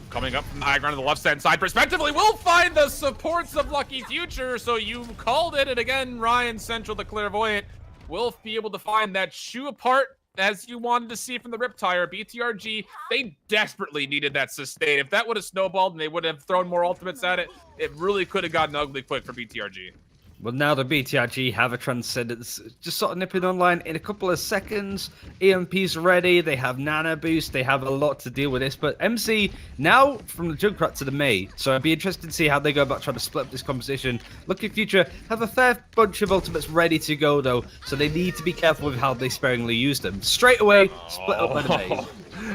Coming up from the high ground on the left-hand side, respectively, we'll find the supports of Lucky Future. So you called it, and again, Ryan Central, the clairvoyant, will be able to find that shoe apart as you wanted to see from the Riptire. BTRG, they desperately needed that sustain. If that would have snowballed and they would have thrown more ultimates at it, it really could have gotten ugly quick for BTRG. Well, now the BTRG have a Transcendence just sort of nipping online in a couple of seconds. EMP's ready. They have Nana Boost. They have a lot to deal with this. But MC now from the Junkrat to the May. So it'd be interesting to see how they go about trying to split up this composition. Lucky Future have a fair bunch of ultimates ready to go, though. So they need to be careful with how they sparingly use them. Straight away, split up by the May.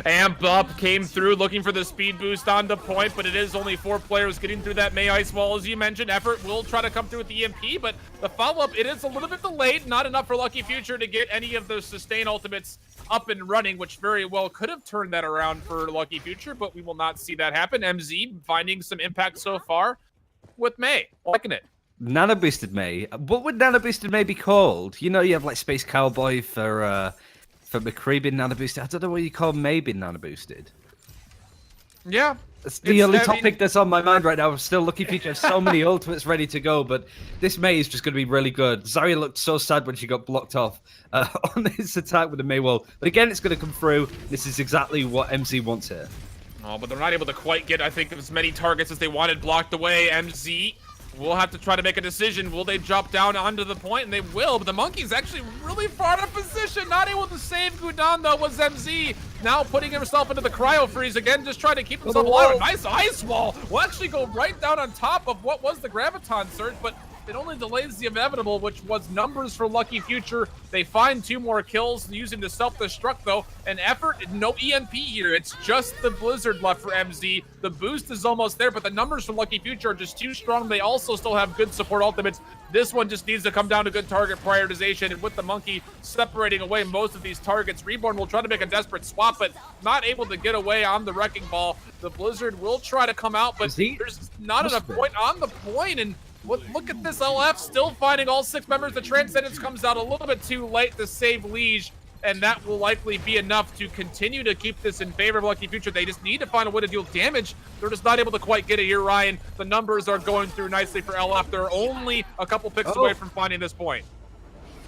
Amp Up came through looking for the speed boost on the point, but it is only 4 players getting through that May Ice Wall. As you mentioned, Effort will try to come through with the EMP, but the follow-up, it is a little bit delayed. Not enough for Lucky Future to get any of those sustain ultimates up and running, which very well could have turned that around for Lucky Future, but we will not see that happen. MZ finding some impact so far with May. Liking it. Nano Boosted May. What would Nano Boosted May be called? You know, you have like Space Cowboy for McCree being Nano Boosted. I don't know what you call May being Nano Boosted. Yeah. It's the only topic that's on my mind right now. I'm still Lucky Future has so many ultimates ready to go, but this May is just going to be really good. Zarya looked so sad when she got blocked off on this attack with the May wall. But again, it's going to come through. This is exactly what MZ wants here. Oh, but they're not able to quite get, I think, as many targets as they wanted blocked away. MZ will have to try to make a decision. Will they drop down onto the point? And they will, but the Monkey's actually really far out of position. Not able to save Gudan, though, was MZ. Now putting himself into the cryo freeze again, just trying to keep himself alive. Nice ice wall. Will actually go right down on top of what was the Graviton surge, but it only delays the inevitable, which was numbers for Lucky Future. They find 2 more kills using the self-destruct, though. An Effort, no EMP here. It's just the Blizzard left for MZ. The boost is almost there, but the numbers for Lucky Future are just too strong. They also still have good support ultimates. This one just needs to come down to good target prioritization, and with the Monkey separating away most of these targets, Reborn will try to make a desperate swap, but not able to get away on the Wrecking Ball. The Blizzard will try to come out, but there's not enough point on the point, and look at this, LF still finding all 6 members. The Transcendence comes out a little bit too late to save Liege, and that will likely be enough to continue to keep this in favor of Lucky Future. They just need to find a way to deal damage. They're just not able to quite get it here, Ryan. The numbers are going through nicely for LF. They're only a couple picks away from finding this point.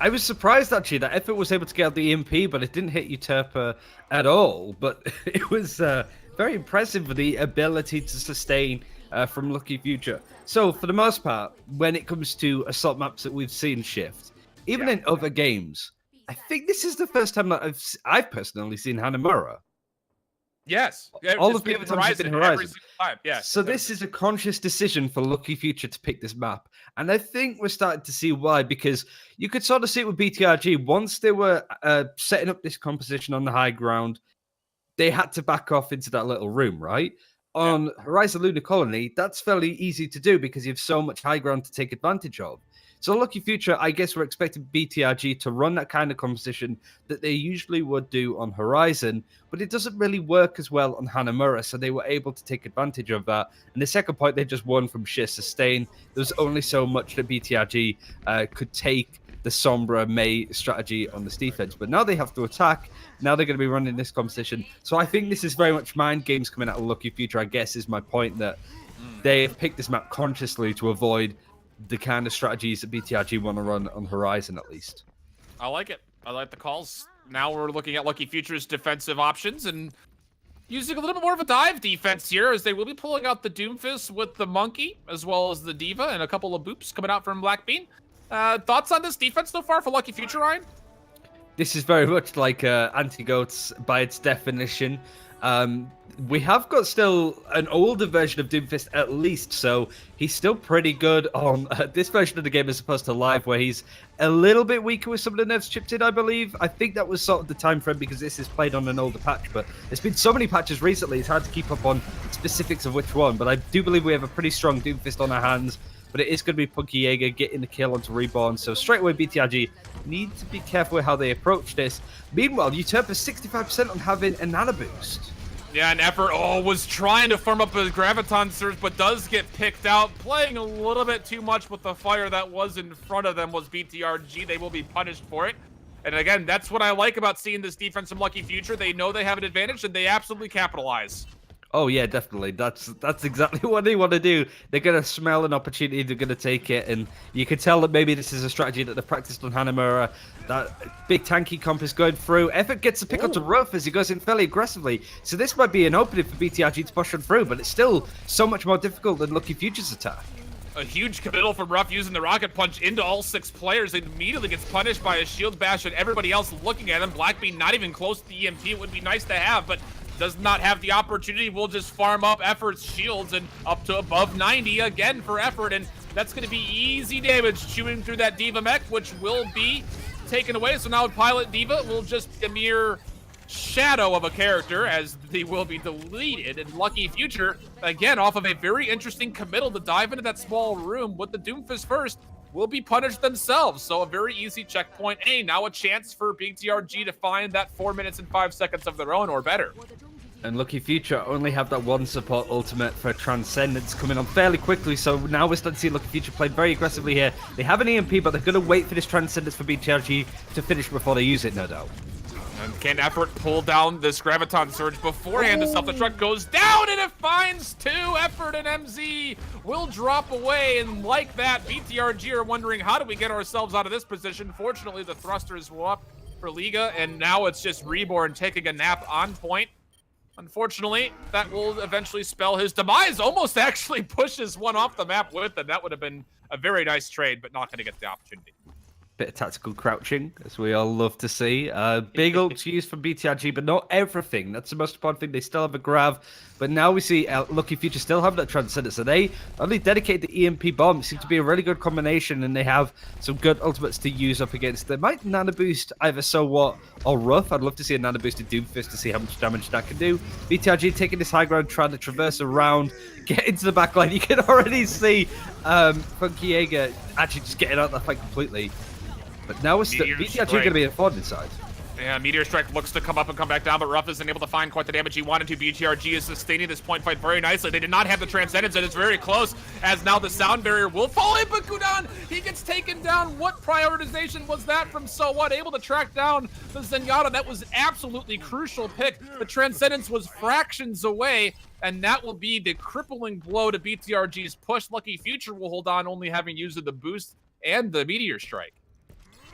I was surprised, actually, that Effort was able to get out the EMP, but it didn't hit Uterpa at all. But it was very impressive for the ability to sustain from Lucky Future. So, for the most part, when it comes to assault maps that we've seen shift, even in other games, I think this is the first time that I've personally seen Hanamura. Yes. All of the other times have been Horizon. Yeah. So this is a conscious decision for Lucky Future to pick this map. And I think we're starting to see why, because you could sort of see it with BTRG. Once they were setting up this composition on the high ground, they had to back off into that little room, right? On Horizon Lunar Colony, that's fairly easy to do because you have so much high ground to take advantage of. So Lucky Future, I guess we're expecting BTRG to run that kind of composition that they usually would do on Horizon, but it doesn't really work as well on Hanamura, so they were able to take advantage of that. And the second point, they just won from sheer sustain. There's only so much that BTRG could take the Sombra May strategy on this defense, but now they have to attack. Now they're going to be running this composition. So I think this is very much mind games coming out of Lucky Future, I guess, is my point, that they have picked this map consciously to avoid the kind of strategies that BTRG want to run on Horizon, at least. I like it. I like the calls. Now we're looking at Lucky Future's defensive options and using a little bit more of a dive defense here, as they will be pulling out the Doomfist with the Monkey, as well as the Diva, and a couple of boops coming out from Blackbean. Thoughts on this defense so far for Lucky Future, Ryan? This is very much like Anti-Goats by its definition. We have got still an older version of Doomfist at least, so he's still pretty good on this version of the game as opposed to live, where he's a little bit weaker with some of the nerfs chipped in, I believe. I think that was sort of the time frame because this is played on an older patch, but there's been so many patches recently, it's hard to keep up on specifics of which one, but I do believe we have a pretty strong Doomfist on our hands. But it is going to be Punky Jaeger getting the kill onto Reborn. So straight away, BTRG need to be careful with how they approach this. Meanwhile, Uterpa 65% on having a nano boost. Yeah, and Effort was trying to farm up a Graviton Surge, but does get picked out. Playing a little bit too much with the fire that was in front of them was BTRG. They will be punished for it. And again, that's what I like about seeing this defense from Lucky Future. They know they have an advantage, and they absolutely capitalize. Oh yeah, definitely. That's exactly what they want to do. They're going to smell an opportunity, they're going to take it, and you can tell that maybe this is a strategy that they've practiced on Hanamura. That big tanky comp is going through. Effort gets a pick onto Ruff as he goes in fairly aggressively. So this might be an opening for BTRG to push on through, but it's still so much more difficult than Lucky Future's attack. A huge committal from Ruff using the Rocket Punch into all 6 players. It immediately gets punished by a Shield Bash and everybody else looking at him. Blackbean not even close to the EMP. It would be nice to have, but does not have the opportunity. We'll just farm up Effort's shields and up to above 90 again for Effort, and that's going to be easy damage chewing through that Diva mech, which will be taken away. So now Pilot Diva will just be a mere shadow of a character, as they will be deleted. And Lucky Future, again, off of a very interesting committal to dive into that small room with the Doomfist first, will be punished themselves. So a very easy checkpoint. Hey, now a chance for BTRG to find that 4 minutes and 5 seconds of their own or better. And Lucky Future only have that one support ultimate for Transcendence coming on fairly quickly, so now we're starting to see Lucky Future play very aggressively here. They have an EMP, but they're going to wait for this Transcendence for BTRG to finish before they use it, no doubt. And can Effort pull down this Graviton Surge beforehand? The self-destruct goes down, and it finds 2. Effort and MZ will drop away, and like that, BTRG are wondering, how do we get ourselves out of this position? Fortunately, the thrusters will up for Liga, and now it's just Reborn taking a nap on point. Unfortunately, that will eventually spell his demise. Almost actually pushes one off the map with it. That would have been a very nice trade, but not going to get the opportunity. Bit of tactical crouching, as we all love to see. Big ults used from BTRG, but not everything. That's the most important thing. They still have a grav, but now we see Lucky Future still have that Transcendence. So they only dedicate the EMP bomb. It seems to be a really good combination, and they have some good ultimates to use up against. They might nano boost either So What or Rough. I'd love to see a nano boosted Doomfist to see how much damage that can do. BTRG taking this high ground, trying to traverse around, get into the back line. You can already see Funky Jaeger actually just getting out of that fight completely. But now it's BTRG going to be informed inside. Yeah, Meteor Strike looks to come up and come back down, but Ruff isn't able to find quite the damage he wanted to. BTRG is sustaining this point fight very nicely. They did not have the Transcendence, and it's very close, as now the sound barrier will fall in, but Gudan, he gets taken down. What prioritization was that from So What? Able to track down the Zenyatta. That was absolutely crucial pick. The Transcendence was fractions away, and that will be the crippling blow to BTRG's push. Lucky Future will hold on, only having used the boost and the Meteor Strike.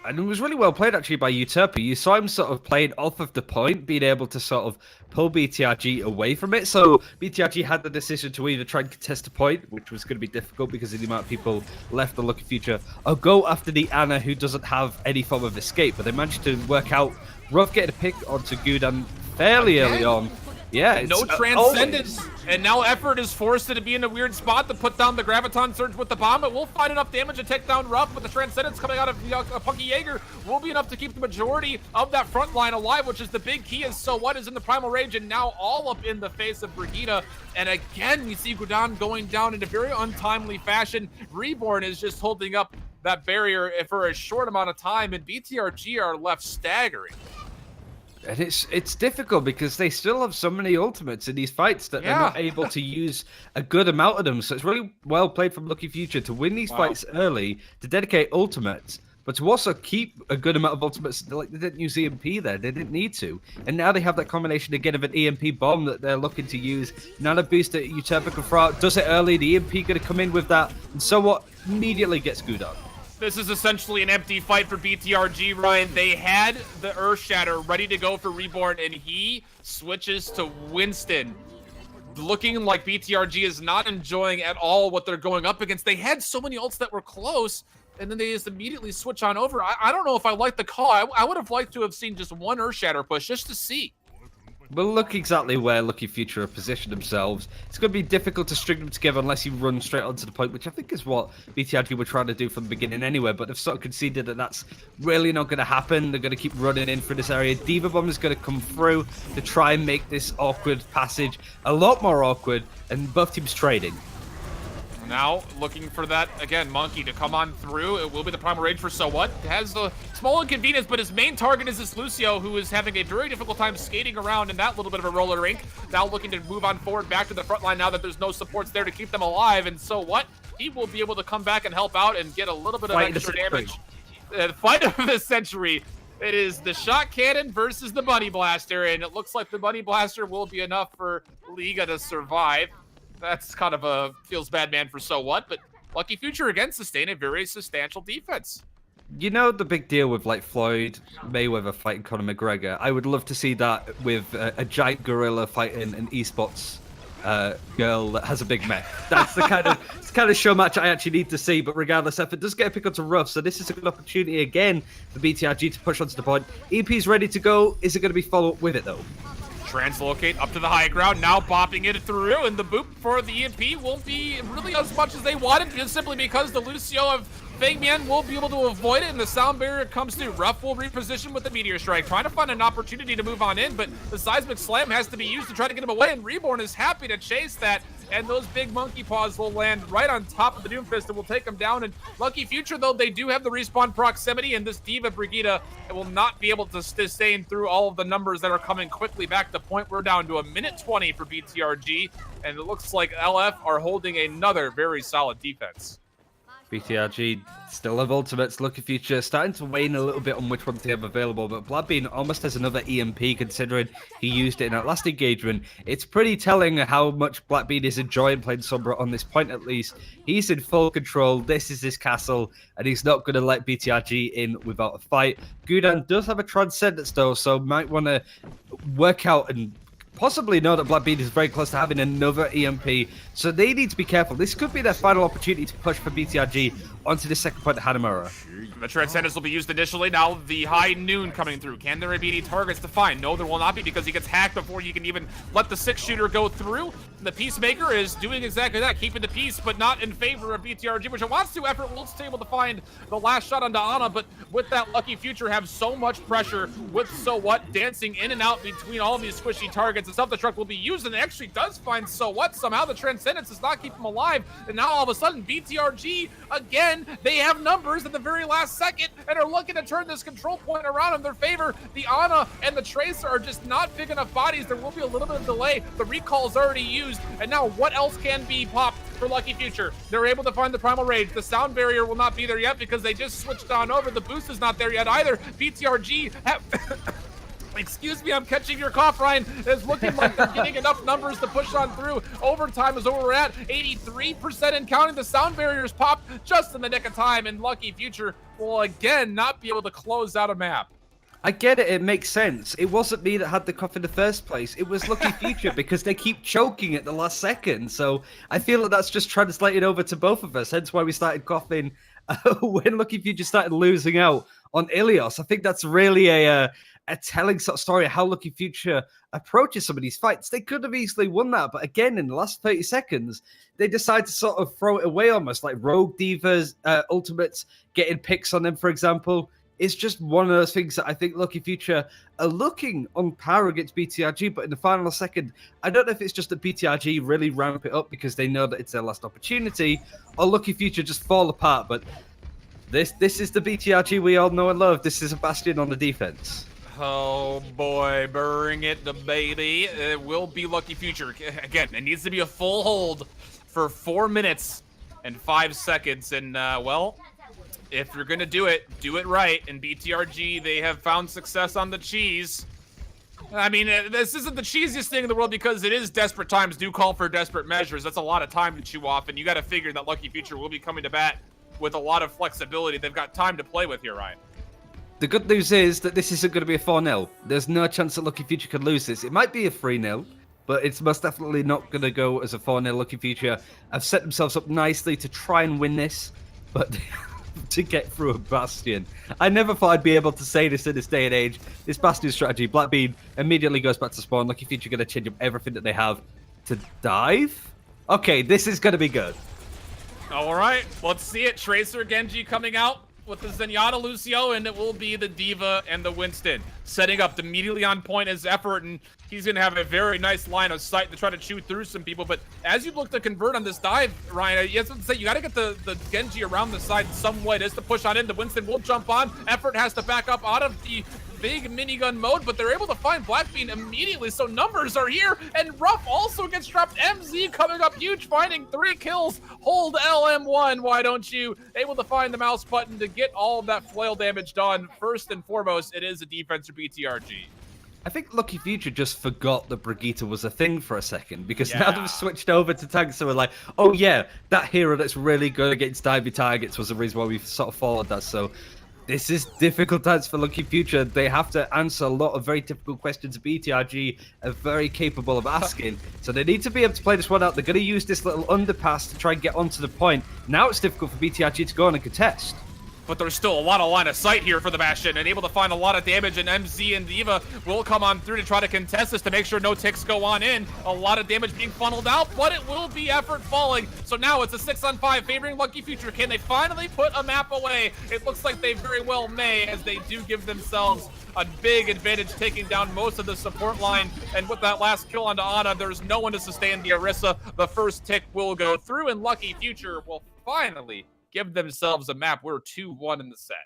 And it was really well played, actually, by Uterpa. You saw him sort of playing off of the point, being able to sort of pull BTRG away from it. So BTRG had the decision to either try and contest a point, which was going to be difficult because of the amount of people left the Lucky Future, or go after the Ana, who doesn't have any form of escape. But they managed to work out Ruff getting a pick onto Gudan fairly early on. Yeah, no Transcendence, and now Effort is forced to be in a weird spot to put down the Graviton Surge with the bomb. It will find enough damage to take down Ruff, but the Transcendence coming out of Punky Jaeger will be enough to keep the majority of that front line alive, which is the big key. As So What is in the Primal Rage, and now all up in the face of Brigitte. And again, we see Gudan going down in a very untimely fashion. Reborn is just holding up that barrier for a short amount of time, and BTRG are left staggering. And it's difficult because they still have so many ultimates in these fights that they're not able to use a good amount of them. So it's really well played from Lucky Future to win these fights early, to dedicate ultimates, but to also keep a good amount of ultimates. Like, they didn't use EMP there, they didn't need to. And now they have that combination again of an EMP bomb that they're looking to use. Nano boost that Uterpa can throw out, does it early, the EMP going to come in with that, and So What immediately gets Gudan. This is essentially an empty fight for BTRG, Ryan. They had the Earth Shatter ready to go for Reborn, and he switches to Winston. Looking like BTRG is not enjoying at all what they're going up against. They had so many ults that were close, and then they just immediately switch on over. I don't know if I like the call. I would have liked to have seen just one Earth Shatter push just to see. We'll look exactly where Lucky Future have positioned themselves. It's going to be difficult to string them together unless you run straight onto the point, which I think is what BTRG were trying to do from the beginning anyway, but they've sort of conceded that that's really not going to happen. They're going to keep running in for this area. Diva Bomb is going to come through to try and make this awkward passage a lot more awkward, and both teams trading. Now, looking for that, again, Monkey to come on through. It will be the Primal Rage for So What. Has the small inconvenience, but his main target is this Lucio, who is having a very difficult time skating around in that little bit of a roller rink. Now looking to move on forward back to the front line now that there's no supports there to keep them alive. And So What? He will be able to come back and help out and get a little bit of extra damage. Fight of the century. It is the shot cannon versus the Bunny Blaster, and it looks like the Bunny Blaster will be enough for Liga to survive. That's kind of a feels bad man for So What, but Lucky Future again sustain a very substantial defense. You know the big deal with like Floyd Mayweather fighting Conor McGregor? I would love to see that with a giant gorilla fighting an esports girl that has a big mech. That's the kind of show match I actually need to see. But regardless, Effort does get a pick onto Ruff, so this is a good opportunity again for BTRG to push onto the point. EP's ready to go. Is it going to be follow-up with it though? Translocate up to the high ground, now bopping it through, and the boop for the EMP won't be really as much as they wanted, just simply because the Lucio have Fangman will be able to avoid it, and the sound barrier comes through. Ruff will reposition with the Meteor Strike, trying to find an opportunity to move on in, but the Seismic Slam has to be used to try to get him away, and Reborn is happy to chase that, and those big monkey paws will land right on top of the Doomfist and will take him down. And Lucky Future, though, they do have the respawn proximity, and this D.Va Brigitte will not be able to sustain through all of the numbers that are coming quickly back to point. We're down to a minute 20 for BTRG, and it looks like LF are holding another very solid defense. BTRG still have ultimates. Lucky Future starting to wane a little bit on which ones they have available, but Bloodbean almost has another EMP considering he used it in that last engagement. It's pretty telling how much Blackbeard is enjoying playing Sombra on this point at least. He's in full control. This is his castle, and he's not going to let BTRG in without a fight. Gudan does have a Transcendence though, so might want to work out and possibly know that Blackbeard is very close to having another EMP, so they need to be careful. This could be their final opportunity to push for BTRG onto the second point of Hanamura. The Transcendence will be used initially. Now the High Noon coming through. Can there be any targets to find? No, there will not be, because he gets hacked before you can even let the 6-shooter go through. The Peacemaker is doing exactly that, keeping the peace, but not in favor of BTRG, which it wants to. Effort will stay able to find the last shot onto Ana, but with that Lucky Future have so much pressure with So What dancing in and out between all of these squishy targets. The self-destruct will be used, and it actually does find So What. Somehow the Transcendence does not keep him alive, and now all of a sudden BTRG, again, they have numbers at the very last second and are looking to turn this control point around in their favor. The Ana and the Tracer are just not big enough bodies. There will be a little bit of delay. The recall is already used, and now what else can be popped for Lucky Future? They're able to find the Primal Rage. The sound barrier will not be there yet because they just switched on over. The boost is not there yet either. BTRG have... Excuse me, I'm catching your cough, Ryan. It's looking like they're getting enough numbers to push on through. Overtime is where we're at. 83% and counting. The sound barriers popped just in the nick of time, and Lucky Future will again not be able to close out a map. I get it, it makes sense. It wasn't me that had the cough in the first place. It was Lucky Future because they keep choking at the last second. So I feel like that's just translated over to both of us. Hence why we started coughing when Lucky Future started losing out on Ilios. I think that's really a telling sort of story of how Lucky Future approaches some of these fights. They could have easily won that, but again, in the last 30 seconds, they decide to sort of throw it away almost, like Rogue Divas, Ultimates, getting picks on them, for example. It's just one of those things that I think Lucky Future are looking on par against BTRG, but in the final second, I don't know if it's just that BTRG really ramp it up because they know that it's their last opportunity, or Lucky Future just fall apart, but this is the BTRG we all know and love. This is a bastion on the defense. Oh boy, bring it to baby. It will be Lucky Future. Again, it needs to be a full hold for 4 minutes and 5 seconds. And, well, if you're going to do it right. And BTRG, they have found success on the cheese. I mean, this isn't the cheesiest thing in the world because it is desperate times do call for desperate measures. That's a lot of time to chew off. And you got to figure that Lucky Future will be coming to bat with a lot of flexibility. They've got time to play with here, Ryan. The good news is that this isn't going to be a 4-0. There's no chance that Lucky Future could lose this. It might be a 3-0, but it's most definitely not going to go as a 4-0. Lucky Future have set themselves up nicely to try and win this, but to get through a Bastion. I never thought I'd be able to say this in this day and age. This Bastion strategy, Blackbeard immediately goes back to spawn. Lucky Future going to change up everything that they have to dive. Okay, this is going to be good. All right, let's see it. Tracer Genji coming out with the Zenyatta Lucio, and it will be the D.Va and the Winston. Setting up immediately on point as Effort, and he's going to have a very nice line of sight to try to chew through some people. But as you look to convert on this dive, Ryan, you have to say you got to get the Genji around the side some way. It is to push on in. The Winston will jump on. Effort has to back up out of the big minigun mode, but they're able to find Blackbean immediately, so numbers are here, and Ruff also gets trapped. MZ coming up huge, finding 3 kills. Hold LM1, why don't you? Able to find the mouse button to get all of that flail damage done. First and foremost, it is a defense for BTRG. I think Lucky Future just forgot that Brigitte was a thing for a second, because now they've switched over to tanks, so we're like, oh yeah, that hero that's really good against divey targets was the reason why we've sort of followed that. So this is difficult times for Lucky Future. They have to answer a lot of very difficult questions BTRG are very capable of asking. So they need to be able to play this one out. They're going to use this little underpass to try and get onto the point. Now it's difficult for BTRG to go on and contest. but there's still a lot of line of sight here for the Bastion and able to find a lot of damage, and MZ and Diva will come on through to try to contest this to make sure no ticks go on in. A lot of damage being funneled out, but it will be effort falling. So now it's a 6-on-5 favoring Lucky Future. Can they finally put a map away? It looks like they very well may, as they do give themselves a big advantage, taking down most of the support line. And with that last kill onto Ana, there's no one to sustain the Orisa. The first tick will go through, and Lucky Future will finally give themselves a map. We're 2-1 in the set.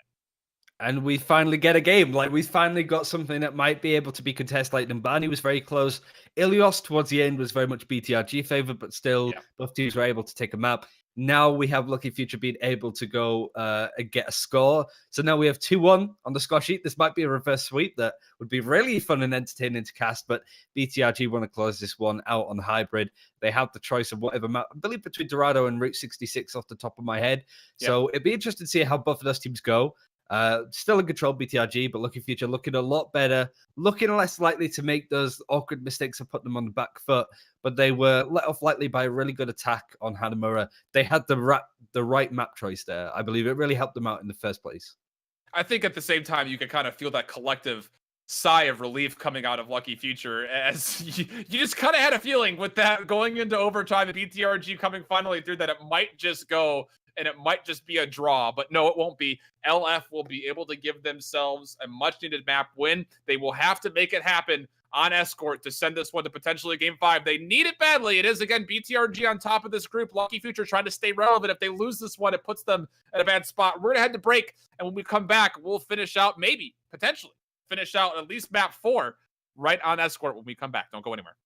And we finally get a game. Like, we finally got something that might be able to be contested. Like, Numbani was very close. Ilios towards the end was very much BTRG favored, but still both teams were able to take a map. Now we have Lucky Future being able to go and get a score. So now we have 2-1 on the score sheet. This might be a reverse sweep that would be really fun and entertaining to cast, but BTRG want to close this one out on hybrid. They have the choice of whatever map, I believe between Dorado and Route 66 off the top of my head. So it'd be interesting to see how both of those teams go. Still in control, BTRG, but Lucky Future looking a lot better, looking less likely to make those awkward mistakes and put them on the back foot. But they were let off lightly by a really good attack on Hanamura. They had the right map choice there. I believe it really helped them out in the first place. I think at the same time, you can kind of feel that collective sigh of relief coming out of Lucky Future, as you just kind of had a feeling with that going into overtime, the BTRG coming finally through, that it might just go and it might just be a draw, but no, it won't be. LF will be able to give themselves a much-needed map win. They will have to make it happen on Escort to send this one to potentially Game 5. They need it badly. It is, again, BTRG on top of this group. Lucky Future trying to stay relevant. If they lose this one, it puts them at a bad spot. We're going to head to break, and when we come back, we'll finish out, maybe, potentially, finish out at least map 4 right on Escort when we come back. Don't go anywhere.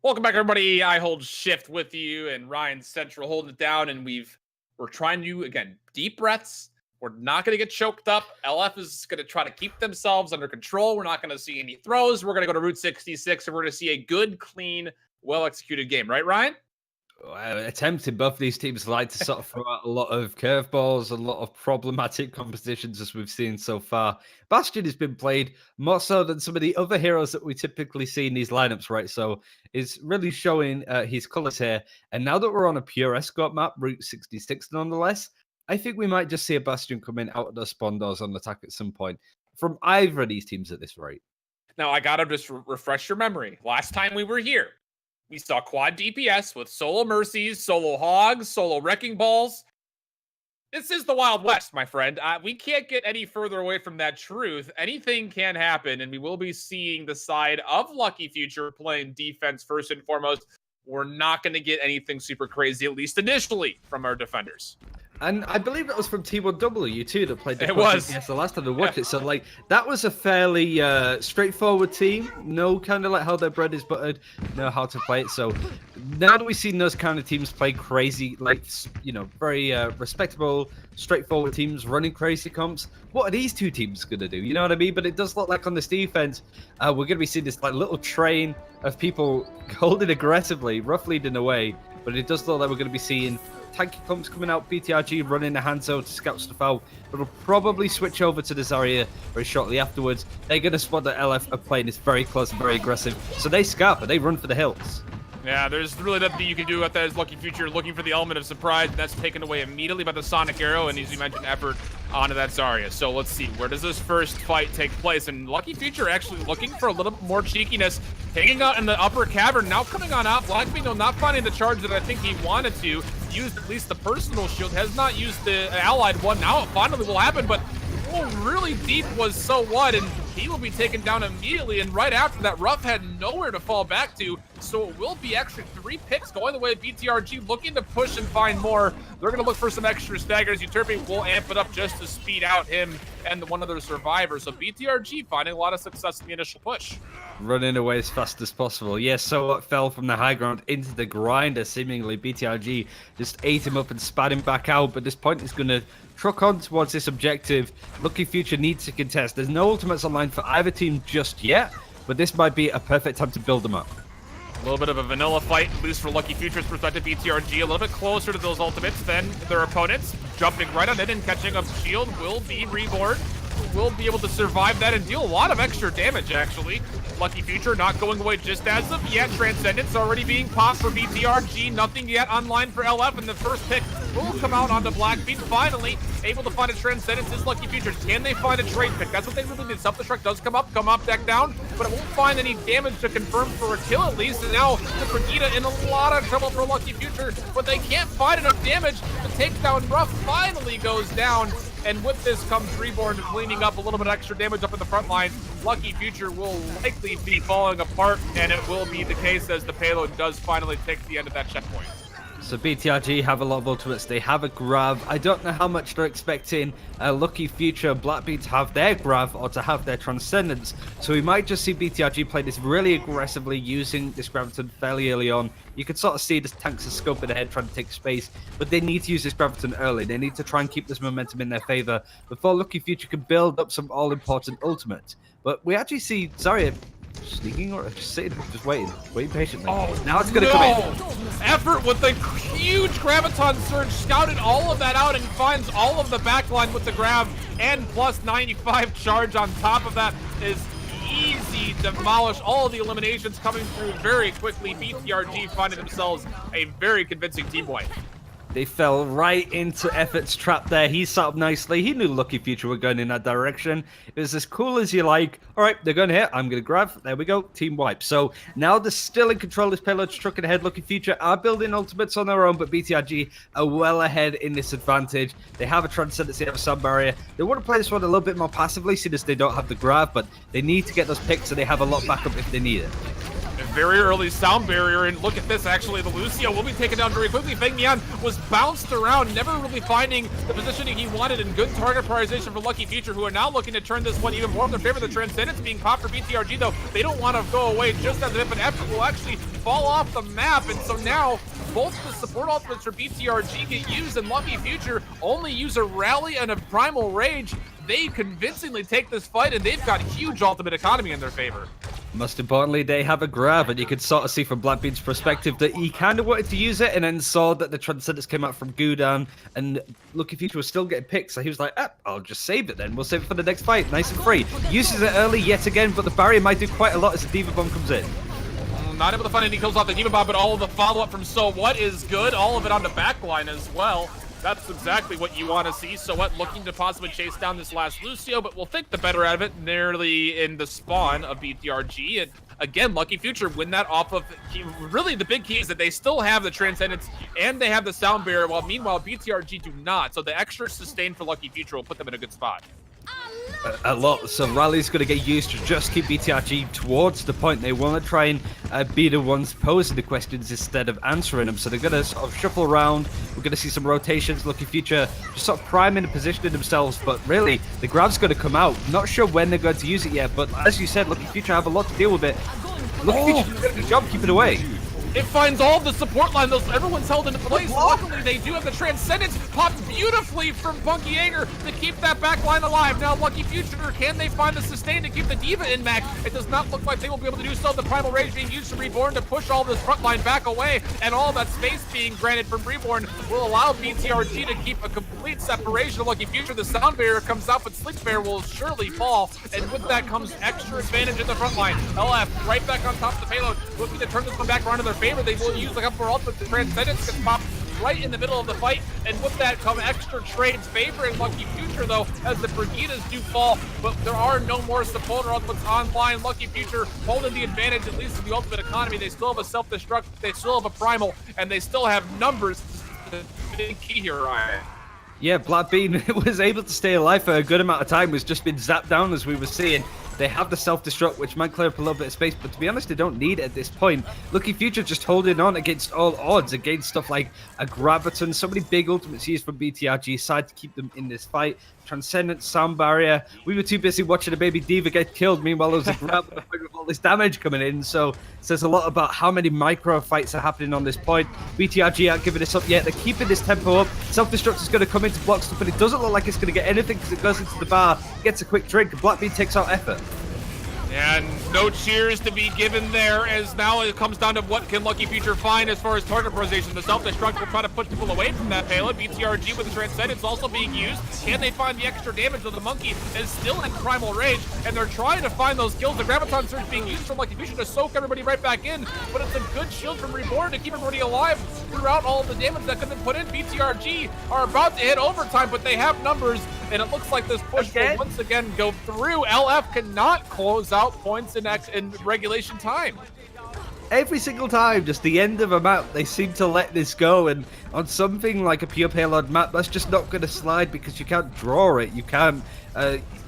Welcome back, everybody. I hold shift with you, and Ryan Central holding it down, and we're trying to, again, deep breaths. We're not going to get choked up. LF is going to try to keep themselves under control. We're not going to see any throws. We're going to go to Route 66, and we're going to see a good, clean, well-executed game. Right, Ryan? Attempting both these teams like to sort of throw out a lot of curveballs, a lot of problematic compositions as we've seen so far. Bastion has been played more so than some of the other heroes that we typically see in these lineups, right? So it's really showing his colors here. And now that we're on a pure escort map, Route 66 nonetheless, I think we might just see a Bastion come in out of the spawn doors on attack at some point from either of these teams at this rate. Now, I got to just refresh your memory. Last time we were here, we saw quad DPS with solo Mercies, solo Hogs, solo Wrecking Balls. This is the Wild West, my friend. We can't get any further away from that truth. Anything can happen, and we will be seeing the side of Lucky Future playing defense first and foremost. We're not going to get anything super crazy, at least initially, from our defenders. And I believe that was from T1W too that played the DPS the last time I watched it. So like that was a fairly straightforward team. No kind of like how their bread is buttered, know how to play it. So now that we've seen those kind of teams play crazy, like very respectable, straightforward teams running crazy comps, what are these two teams gonna do? You know what I mean? But it does look like on this defense, we're gonna be seeing this like little train of people holding aggressively, rough leading away. But it does look like we're gonna be seeing tanky comps coming out, BTRG running the Hanzo to scout stuff out. It'll probably switch over to the Zarya very shortly afterwards. They're going to spot that LF are playing this very close and very aggressive. So they scout, but they run for the hills. Yeah, there's really nothing you can do with that as Lucky Future looking for the element of surprise. That's taken away immediately by the Sonic Arrow and, as you mentioned, effort onto that Zarya. So let's see, where does this first fight take place? And Lucky Future actually looking for a little bit more cheekiness, hanging out in the upper cavern, now coming on out. Black Beano not finding the charge that I think he wanted to. Used at least the personal shield, has not used the allied one. Now it finally will happen, but really deep was so what, and he will be taken down immediately, and right after that, Ruff had nowhere to fall back to, so it will be actually 3 picks going the way of BTRG, looking to push and find more. They're going to look for some extra staggers. Euterpe will amp it up just to speed out him and the one other survivor, so BTRG finding a lot of success in the initial push. Running away as fast as possible. Yes, so what fell from the high ground into the grinder, seemingly BTRG just ate him up and spat him back out, but this point is going to truck on towards this objective. Lucky Future needs to contest. There's no ultimates online for either team just yet, but this might be a perfect time to build them up. A little bit of a vanilla fight, at least for Lucky Future's perspective. BTRG a little bit closer to those ultimates than their opponents. Jumping right on it and catching up shield will be Reborn. Will be able to survive that and deal a lot of extra damage, actually. Lucky Future not going away just as of yet. Transcendence already being popped for BTRG. Nothing yet online for LF, and the first pick will come out onto Blackbeam. Finally able to find a Transcendence is Lucky Future. Can they find a trade pick? That's what they really need. Self-destruct does come up, deck down, but it won't find any damage to confirm for a kill at least. And now the Brigitte in a lot of trouble for Lucky Future, but they can't find enough damage. The takedown Ruff finally goes down. And with this comes Reborn cleaning up a little bit of extra damage up in the front lines. Lucky Future will likely be falling apart, and it will be the case as the payload does finally take the end of that checkpoint. So BTRG have a lot of ultimates. They have a Grav. I don't know how much they're expecting Lucky Future Blackbeard to have their Grav or to have their Transcendence. So we might just see BTRG play this really aggressively using this Graviton fairly early on. You can sort of see the tanks are scoping ahead trying to take space, but they need to use this Graviton early. They need to try and keep this momentum in their favor before Lucky Future can build up some all-important ultimates. But we actually see Zarya sneaking or just sitting, just waiting patiently. Oh, now it's gonna come in. Effort with a huge Graviton surge, scouted all of that out and finds all of the backline with the grab, and plus 95 charge on top of that is easy. Demolish all of the eliminations coming through very quickly. BTRG finding themselves a very convincing team wipe. They fell right into Effort's trap there. He set up nicely. He knew Lucky Future were going in that direction. It was as cool as you like. All right, they're going here. I'm going to grab. There we go. Team wipe. So now they're still in control. This payload's trucking ahead. Lucky Future are building ultimates on their own, but BTRG are well ahead in this advantage. They have a Transcendence. They have a Sun Barrier. They want to play this one a little bit more passively, seeing as they don't have the grab, but they need to get those picks, so they have a lot back up if they need it. A very early sound barrier, and look at this, actually, the Lucio will be taken down very quickly. Feng Mian was bounced around, never really finding the positioning he wanted, and good target prioritization for Lucky Future, who are now looking to turn this one even more in their favor. The Transcendence being popped for BTRG, though, they don't want to go away just as if an effort will actually fall off the map, and so now both the support ultimates for BTRG get used, and Lucky Future only use a Rally and a Primal Rage. They convincingly take this fight, and they've got huge ultimate economy in their favor. Most importantly, they have a grab, and you could sort of see from Blackbeard's perspective that he kind of wanted to use it, and then saw that the Transcendence came out from Gudan, and Lucky Future was still getting picked, so he was like, I'll just save it then. We'll save it for the next fight, nice and free. Uses it early yet again, but the barrier might do quite a lot as the Diva Bomb comes in. Not able to find any kills off the Diva Bomb, but all of the follow-up from So What is good. All of it on the backline as well. That's exactly what you want to see. So What looking to possibly chase down this last Lucio, but we'll think the better out of it nearly in the spawn of BTRG. And again, Lucky Future win that off of, really the big key is that they still have the Transcendence and they have the sound barrier, while meanwhile BTRG do not. So the extra sustain for Lucky Future will put them in a good spot. A lot, so Rally's going to get used to just keep BTRG towards the point. They want to try and be the ones posing the questions instead of answering them, so they're going to sort of shuffle around. We're going to see some rotations. Lucky Future just sort of priming and positioning themselves, but really the grab's going to come out. Not sure when they're going to use it yet, but as you said, Lucky Future have a lot to deal with it. Lucky Future doing a good job keeping it away. It finds all the support line. Everyone's held into place. Luckily, they do have the Transcendence popped beautifully from Funky Jaeger to keep that back line alive. Now, Lucky Future, can they find the sustain to keep the Diva in Mac? It does not look like they will be able to do so. The Primal Rage being used to Reborn to push all this front line back away, and all that space being granted from Reborn will allow BTRG to keep a complete separation of Lucky Future. The sound barrier comes out, but Sleep Bear will surely fall, and with that comes extra advantage in the front line. LF right back on top of the payload, looking to turn this one back around to their favor. They will use a couple more ultimates. The Transcendence gets popped right in the middle of the fight, and with that come extra trades favoring Lucky Future, though, as the Brigidas do fall, but there are no more support or ultimates online. Lucky Future holding the advantage, at least in the ultimate economy. They still have a self-destruct, they still have a primal, and they still have numbers. The big key here, Ryan. Yeah, Blackbeard was able to stay alive for a good amount of time, was just been zapped down as we were seeing. They have the self-destruct, which might clear up a little bit of space, but to be honest, they don't need it at this point. Lucky Future just holding on against all odds, against stuff like a Graviton, so many big ultimates used from BTRG's side to keep them in this fight. Transcendent, sound barrier. We were too busy watching a baby Diva get killed. Meanwhile, there was a grab with all this damage coming in. So it says a lot about how many micro fights are happening on this point. BTRG aren't giving this up yet. They're keeping this tempo up. Self-destruct is going to come into block stuff, but it doesn't look like it's going to get anything because it goes into the bar, gets a quick drink, and Blackbeard takes out effort. And no cheers to be given there, as now it comes down to what can Lucky Future find as far as target prioritization. The self-destruct will try to push people away from that payload. BTRG with the Transcendence also being used. Can they find the extra damage? Of the Monkey is still in Primal Rage, and they're trying to find those kills. The Graviton Surge being used from Lucky Future to soak everybody right back in, but it's a good shield from Reborn to keep everybody alive throughout all of the damage that could have been put in. BTRG are about to hit overtime, but they have numbers, and it looks like this push will once again go through. LF cannot close out points in regulation time. Every single time, just the end of a map, they seem to let this go, and on something like a pure payload map, that's just not going to slide because you can't draw it. You can't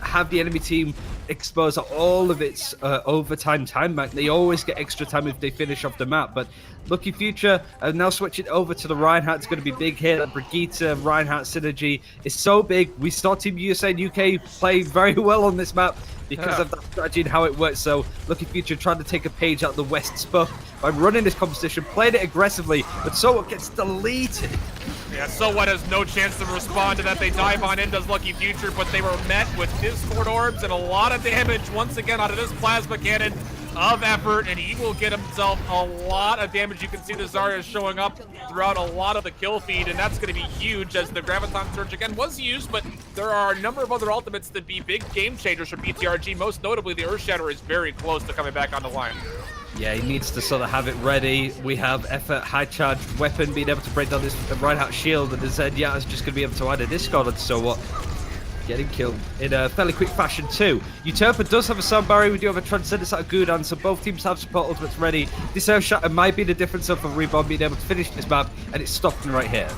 have the enemy team expose all of its overtime time back. They always get extra time if they finish off the map, but Lucky Future now switching over to the Reinhardt. It's going to be big here. The Brigitte Reinhardt synergy is so big. We saw Team USA and UK play very well on this map because of that strategy and how it works. So Lucky Future trying to take a page out of the West's book by running this competition, playing it aggressively, but So What gets deleted. Yeah, So What has no chance to respond to that. They dive on in, does Lucky Future, but they were met with Discord Orbs and a lot of damage once again out of this Plasma Cannon of effort, and he will get himself a lot of damage. You can see the Zarya showing up throughout a lot of the kill feed, and that's going to be huge as the Graviton Surge again was used, but there are a number of other ultimates that be big game changers for BTRG. Most notably, the Earthshatter is very close to coming back on the line. Yeah, he needs to sort of have it ready. We have effort, high charge weapon being able to break down this Reinhardt shield, and the Zenyatta is just going to be able to add a discard on So What. Getting killed in a fairly quick fashion too. Uturpa does have a sound barrier. We do have a Transcendence out of Gudan, so both teams have support ultimates ready. This Earthshatter might be the difference of Reborn being able to finish this map, and it's stopping right here.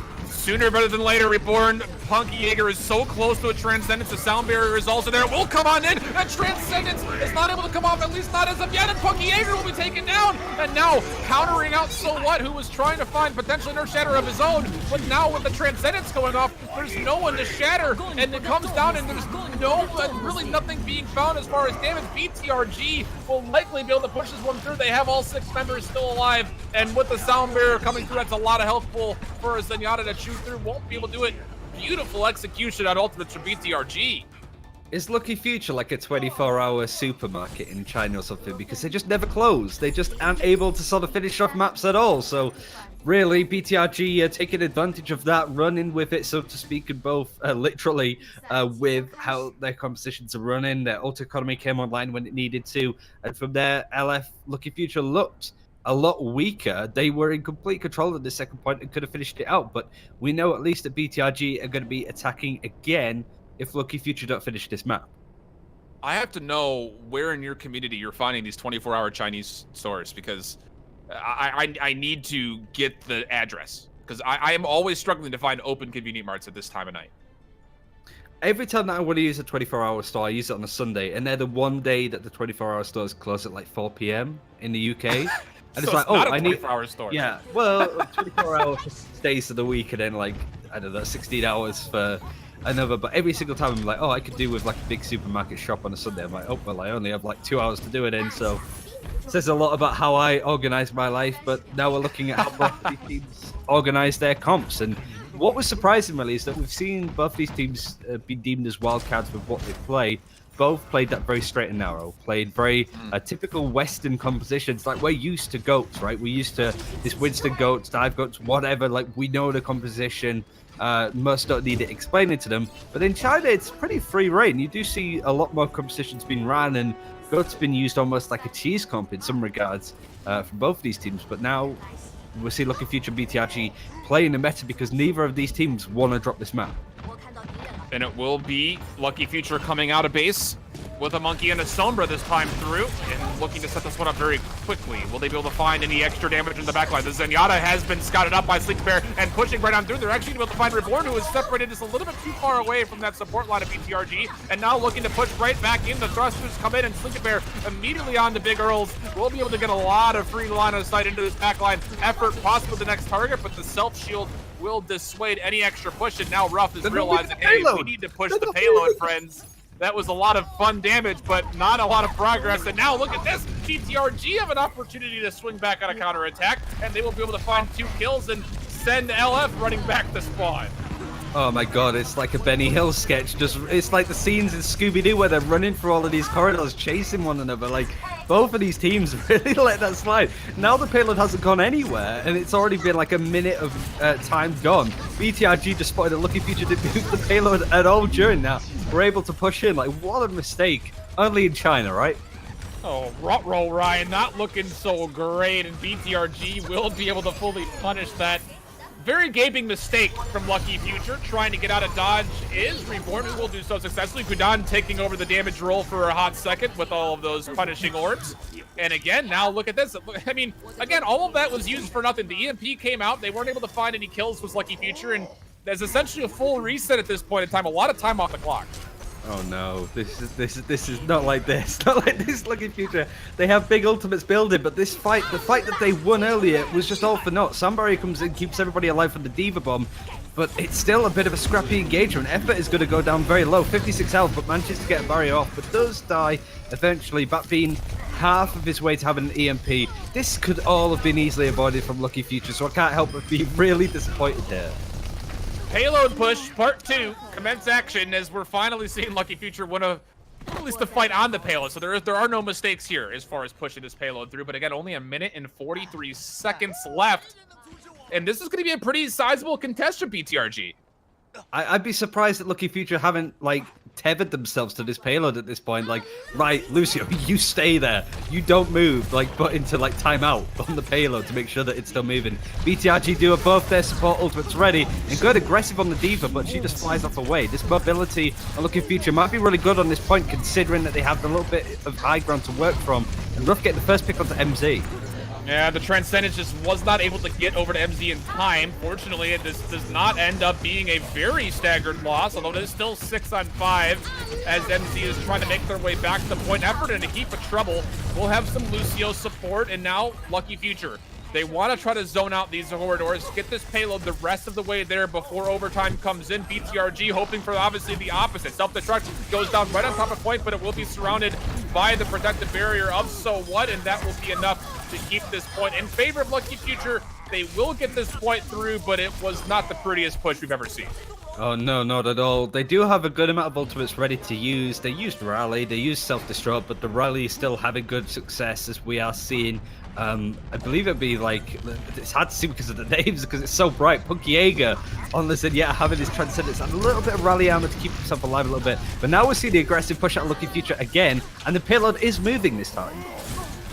Sooner rather than later, Reborn. Punky Jaeger is so close to a Transcendence. The sound barrier is also there. Will come on in. And Transcendence is not able to come off, at least not as of yet. And Punky Jaeger will be taken down. And now countering out So What, who was trying to find potentially Nerf Shatter of his own. But now with the Transcendence going off, there's no one to shatter. And it comes down and there's really nothing being found as far as damage. BTRG will likely be able to push this one through. They have all 6 members still alive. And with the sound barrier coming through, that's a lot of health pool for Zenyatta to shoot through. Won't be able to do it. Beautiful execution on ultimates from BTRG. Is Lucky Future like a 24-hour supermarket in China or something? Because they just never close. They just aren't able to sort of finish off maps at all. So really, BTRG taking advantage of that, running with it, so to speak, and both literally with how their compositions are running. Their ult economy came online when it needed to. And from there, LF Lucky Future looked a lot weaker. They were in complete control at the second point and could have finished it out. But we know at least that BTRG are going to be attacking again if Lucky Future don't finish this map. I have to know where in your community you're finding these 24-hour Chinese stores, because I need to get the address, because I am always struggling to find open convenient marts at this time of night. Every time that I want to use a 24-hour store, I use it on a Sunday, and they're the one day that the 24-hour stores close at like 4 p.m. in the UK. And so it's like, not a I need 24-hour store. Yeah, well, 24-hour days of the week, and then like, I don't know, 16 hours for another. But every single time I'm like, I could do with like a big supermarket shop on a Sunday. I'm like, well, I only have like 2 hours to do it in. So it says a lot about how I organize my life. But now we're looking at how both these teams organize their comps. And what was surprising really is that we've seen both these teams be deemed as wildcards with what they play. Both played that very straight and narrow, played very typical Western compositions. Like, we're used to goats, right? We're used to this Winston goats, dive goats, whatever. Like, we know the composition. Most don't need it explaining to them. But in China, it's pretty free reign. You do see a lot more compositions being ran, and goats been used almost like a cheese comp in some regards from both of these teams. But now we'll see Lucky Future BTRG playing the meta because neither of these teams want to drop this map. And it will be Lucky Future coming out of base with a Monkey and a Sombra this time through, and looking to set this one up very quickly. Will they be able to find any extra damage in the backline? The Zenyatta has been scouted up by Sleep Bear and pushing right on through. They're actually able to find Reborn, who is separated just a little bit too far away from that support line of BTRG, and now looking to push right back in. The thrusters come in, and Sleep Bear immediately on to Big Earls. We'll be able to get a lot of free line of sight into this backline. Effort possible the next target, but the self-shield will dissuade any extra push, and now Ruff is realizing, hey, we need to push the payload, friends. That was a lot of fun damage, but not a lot of progress. And now look at this. BTRG have an opportunity to swing back on a counterattack, and they will be able to find 2 kills and send LF running back to spawn. Oh my god, it's like a Benny Hill sketch. It's like the scenes in Scooby-Doo where they're running through all of these corridors, chasing one another. Like, both of these teams really let that slide. Now the payload hasn't gone anywhere, and it's already been like a minute of time gone. BTRG just spotted a Lucky Future didn't move the payload at all during that. We're able to push in. Like, what a mistake. Only in China, right? Oh, Rutroll Ryan not looking so great, and BTRG will be able to fully punish that. Very gaping mistake from Lucky Future. Trying to get out of dodge is Reborn, who will do so successfully. Kudan taking over the damage roll for a hot second with all of those punishing orbs. And again, now look at this. I mean, again, all of that was used for nothing. The EMP came out. They weren't able to find any kills with Lucky Future, and there's essentially a full reset at this point in time. A lot of time off the clock. Oh no, this is not like this. Not like this Lucky Future. They have big ultimates building, but this fight, the fight that they won earlier, was just all for naught. Sunbury comes in, keeps everybody alive from the Diva Bomb, but it's still a bit of a scrappy engagement. Effort is going to go down very low, 56 health, but manages to get a barrier off, but does die eventually. Bat being half of his way to having an EMP. This could all have been easily avoided from Lucky Future, so I can't help but be really disappointed here. Payload push, part 2, commence action, as we're finally seeing Lucky Future win at least the fight on the payload. So there are no mistakes here as far as pushing this payload through. But again, only 1 minute and 43 seconds left. And this is going to be a pretty sizable contest for BTRG. I'd be surprised that Lucky Future haven't, like, tethered themselves to this payload at this point. Like, right, Lucio, you stay there. You don't move, like, but into, like, timeout on the payload to make sure that it's still moving. BTRG do have both their support ultimates ready and good aggressive on the Diva, but she just flies off away. This mobility on Lucky Future might be really good on this point, considering that they have a little bit of high ground to work from. And Ruff getting the first pick onto MZ. Yeah, the Transcendence just was not able to get over to MZ in time. Fortunately, this does not end up being a very staggered loss, although it is still 6-on-5 as MZ is trying to make their way back to the point. Effort in a heap of trouble. We'll have some Lucio support, and now Lucky Future. They want to try to zone out these corridors, get this payload the rest of the way there before overtime comes in. BTRG hoping for obviously the opposite. Self-destruct goes down right on top of point, but it will be surrounded by the protective barrier of So What, and that will be enough to keep this point in favor of Lucky Future. They will get this point through, but it was not the prettiest push we've ever seen. Oh, no, not at all. They do have a good amount of ultimates ready to use. They used Rally, they used Self-Destruct, but the Rally is still having good success, as we are seeing. I believe it'd be like, it's hard to see because of the names, because it's so bright. Punky Jaeger on this, and yeah, having his Transcendence and a little bit of Rally armor to keep himself alive a little bit. But now we see the aggressive push out of Lucky Future again, and the payload is moving this time.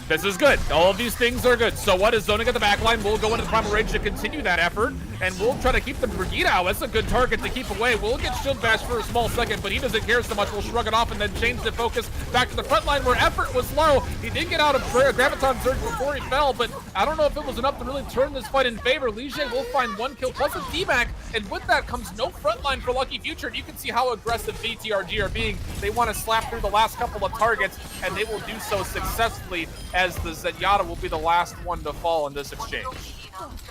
This is good. All of these things are good. So What is zoning at the backline. We'll go into the primal range to continue that effort, and we'll try to keep the Brigida out. That's a good target to keep away. We'll get shield bash for a small second, but he doesn't care so much. We'll shrug it off and then change the focus back to the front line where effort was low. He did get out of Graviton Surge before he fell, but I don't know if it was enough to really turn this fight in favor. Lige will find 1 kill plus a DMAC, and with that comes no front line for Lucky Future. And you can see how aggressive BTRG are being. They want to slap through the last couple of targets, and they will do so successfully as the Zenyatta will be the last one to fall in this exchange.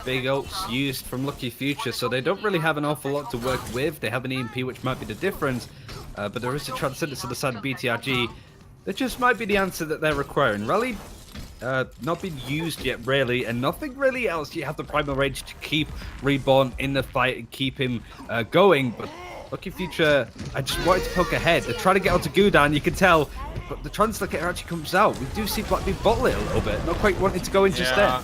Big ults used from Lucky Future, so they don't really have an awful lot to work with. They have an EMP, which might be the difference, but there is a Transcendence on the side of BTRG. That just might be the answer that they're requiring. Rally not been used yet, really, and nothing really else. You have the primal range to keep Reborn in the fight and keep him going, but Lucky Future, I just wanted to poke ahead. They're trying to get onto Gudan, you can tell, but the Translocator actually comes out. We do see Blackbeard bottle it a little bit, not quite wanting to go in just then.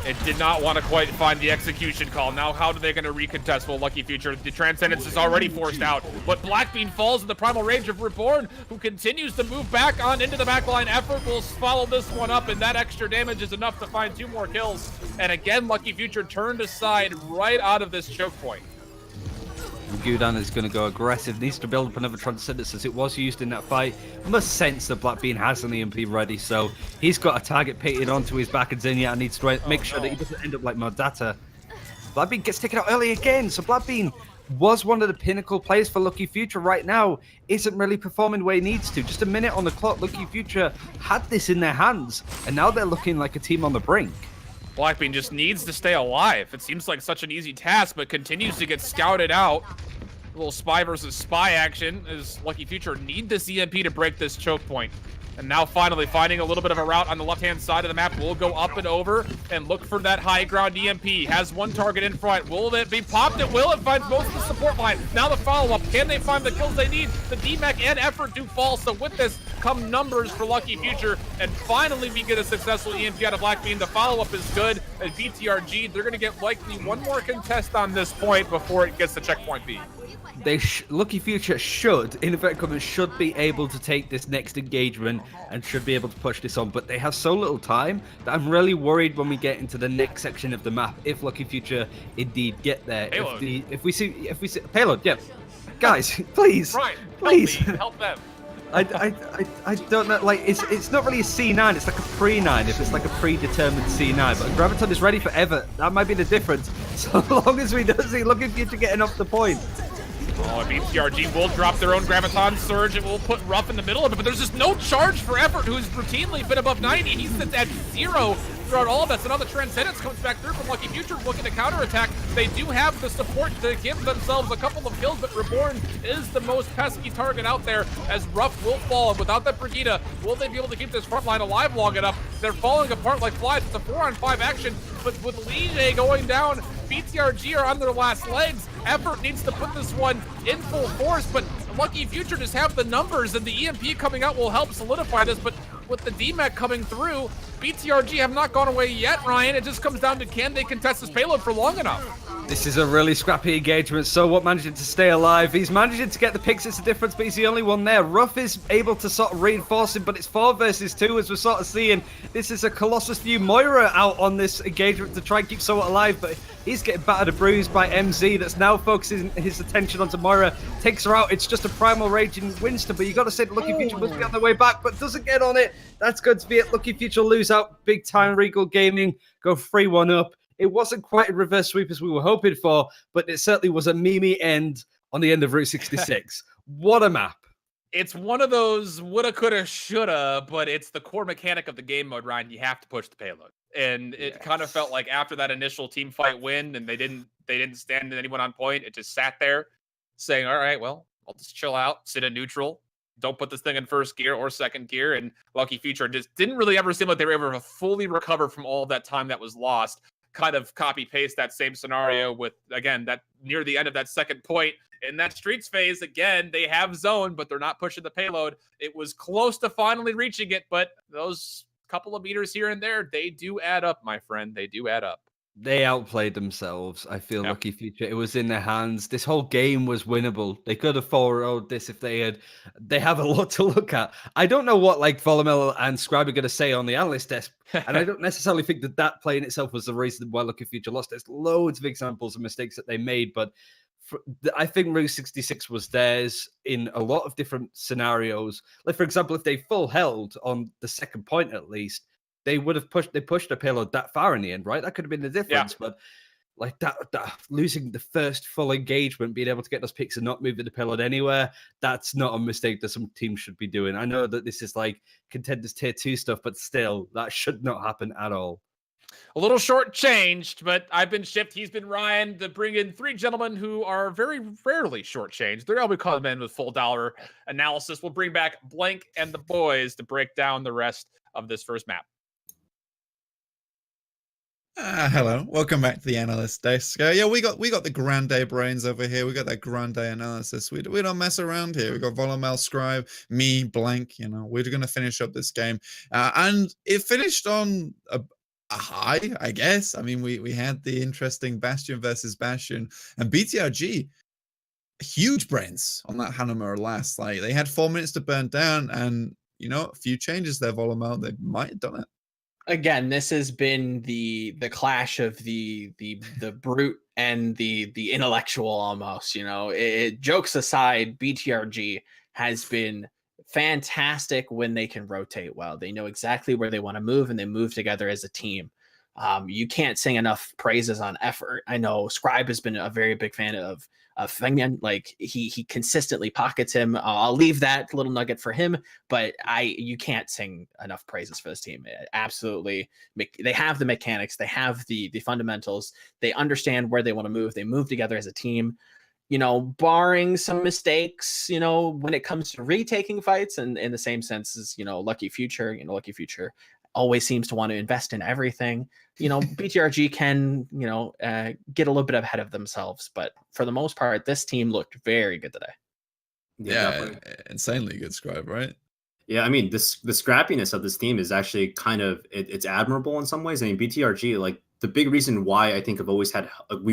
It did not want to quite find the execution call. Now, how are they going to recontest? Well, Lucky Future, the Transcendence is already forced out, but Blackbeard falls in the primal range of Reborn, who continues to move back on into the backline. Effort will follow this one up, and that extra damage is enough to find 2 more kills. And again, Lucky Future turned aside right out of this choke point. Gudan is going to go aggressive, needs to build up another Transcendence as it was used in that fight. Must sense that Blackbeard has an EMP ready, so he's got a target painted onto his back, and Zenyatta needs to make sure that he doesn't end up like Modata. Blackbeard gets taken out early again, so Blackbeard was one of the pinnacle players for Lucky Future right now, isn't really performing the way he needs to. Just a minute on the clock, Lucky Future had this in their hands, and now they're looking like a team on the brink. Blackbeard just needs to stay alive. It seems like such an easy task, but continues to get scouted out. A little spy versus spy action as Lucky Future need this EMP to break this choke point. And now finally finding a little bit of a route on the left-hand side of the map. We'll go up and over and look for that high ground EMP. Has 1 target in front. Will it be popped? It will. It finds most of the support line. Now the follow-up. Can they find the kills they need? The DMAC and effort do fall. So with this come numbers for Lucky Future. And finally we get a successful EMP out of Blackbeard. The follow-up is good. And BTRG, they're going to get likely 1 more contest on this point before it gets to checkpoint B. Lucky Future should, in effect, should be able to take this next engagement and should be able to push this on, but they have so little time that I'm really worried when we get into the next section of the map if Lucky Future indeed get there. Payload. If we see payload, yeah, guys, please, Right, please help them. I don't know, like it's not really a C9, it's like a pre-9 if it's like a predetermined C9, but Graviton is ready forever. That might be the difference, so long as we don't see Lucky Future getting off the point. Oh, BTRG will drop their own Graviton Surge. It will put Ruff in the middle of it, but there's just no charge for Effort, who's routinely been above 90. He sits at 0 throughout all of that. So now the Transcendence comes back through from Lucky Future looking to counterattack. They do have the support to give themselves a couple of kills, but Reborn is the most pesky target out there as Ruff will fall. And without that Brigida, will they be able to keep this front line alive long enough? They're falling apart like flies. It's a 4-on-5 action, but with Lige going down, BTRG are on their last legs. Effort needs to put this one in full force, but Lucky Future just have the numbers, and the EMP coming out will help solidify this, but with the DMAC coming through, BTRG have not gone away yet, Ryan. It just comes down to can they contest this payload for long enough? This is a really scrappy engagement. So what managing to stay alive. He's managing to get the picks. It's a difference, but he's the only one there. Ruff is able to sort of reinforce him, but it's 4 versus 2 as we're sort of seeing. This is a Colossus View Moira out on this engagement to try and keep someone alive, but he's getting battered and bruised by MZ that's now now focusing his attention onto Moira, takes her out. It's just a Primal Rage in Winston, but you got to say Lucky Future must be on the way back, but doesn't get on it. That's good to be it. Lucky Future lose out big time. Regal Gaming go 3-1 up. It wasn't quite a reverse sweep as we were hoping for, but it certainly was a Mimi end on the end of Route 66. What a map. It's one of those woulda, coulda, shoulda, but it's the core mechanic of the game mode, Ryan. You have to push the payload. And it kind of felt like after that initial team fight win and they didn't stand anyone on point, it just sat there saying, all right, well, I'll just chill out, sit in neutral, don't put this thing in first gear or second gear. And Lucky Future just didn't really ever seem like they were able to fully recover from all that time that was lost. Kind of copy paste that same scenario with, again, that near the end of that second point in that streets phase, again, they have zone, but they're not pushing the payload. It was close to finally reaching it, but those couple of meters here and there, they do add up, my friend. They do add up. They outplayed themselves. I feel Lucky Future. It was in their hands. This whole game was winnable. They could have 4-0'd this if they had. They have a lot to look at. I don't know what like Volamel and Scribe are going to say on the analyst desk, and I don't necessarily think that play in itself was the reason why Lucky Future lost. There's loads of examples of mistakes that they made, but I think Route 66 was theirs in a lot of different scenarios. Like, for example, if they full held on the second point at least, they would have pushed the payload that far in the end, right? That could have been the difference. Yeah. But like that losing the first full engagement, being able to get those picks and not moving the payload anywhere, that's not a mistake that some teams should be doing. I know that this is like Contenders tier 2 stuff, but still, that should not happen at all. A little shortchanged, but I've been Shift. He's been Ryan to bring in three gentlemen who are very rarely shortchanged. They're all we call them in with full dollar analysis. We'll bring back Blank and the boys to break down the rest of this first map. Hello, welcome back to the analyst desk. Yeah, we got the grande brains over here. We got that grande analysis. We don't mess around here. We got Volamel, Scribe, me, Blank. You know, we're gonna finish up this game, and it finished on a high, I guess. I mean, we had the interesting Bastion versus Bastion, and BTRG, huge brains on that Hanamura last. Like, they had 4 minutes to burn down, and you know, a few changes there, Volamel. They might have done it. Again, this has been the clash of the brute and the intellectual almost. You know, jokes aside, BTRG has been fantastic when they can rotate well. They know exactly where they want to move, and they move together as a team. You can't sing enough praises on effort. I know Scribe has been a very big fan of Fengyan. Like, he consistently pockets him. I'll leave that little nugget for him, but you can't sing enough praises for this team. Absolutely, they have the mechanics, they have the fundamentals, they understand where they want to move. They move together as a team. You know, barring some mistakes, you know, when it comes to retaking fights, and in the same sense as, you know, Lucky Future. Lucky Future always seems to want to invest in everything. You know, BTRG can, you know, get a little bit ahead of themselves, but for the most part, this team looked very good today. Yeah, insanely good, Scribe, right? Yeah, I mean, the scrappiness of this team is actually kind of it's admirable in some ways. I mean, BTRG, like, the big reason why I think we've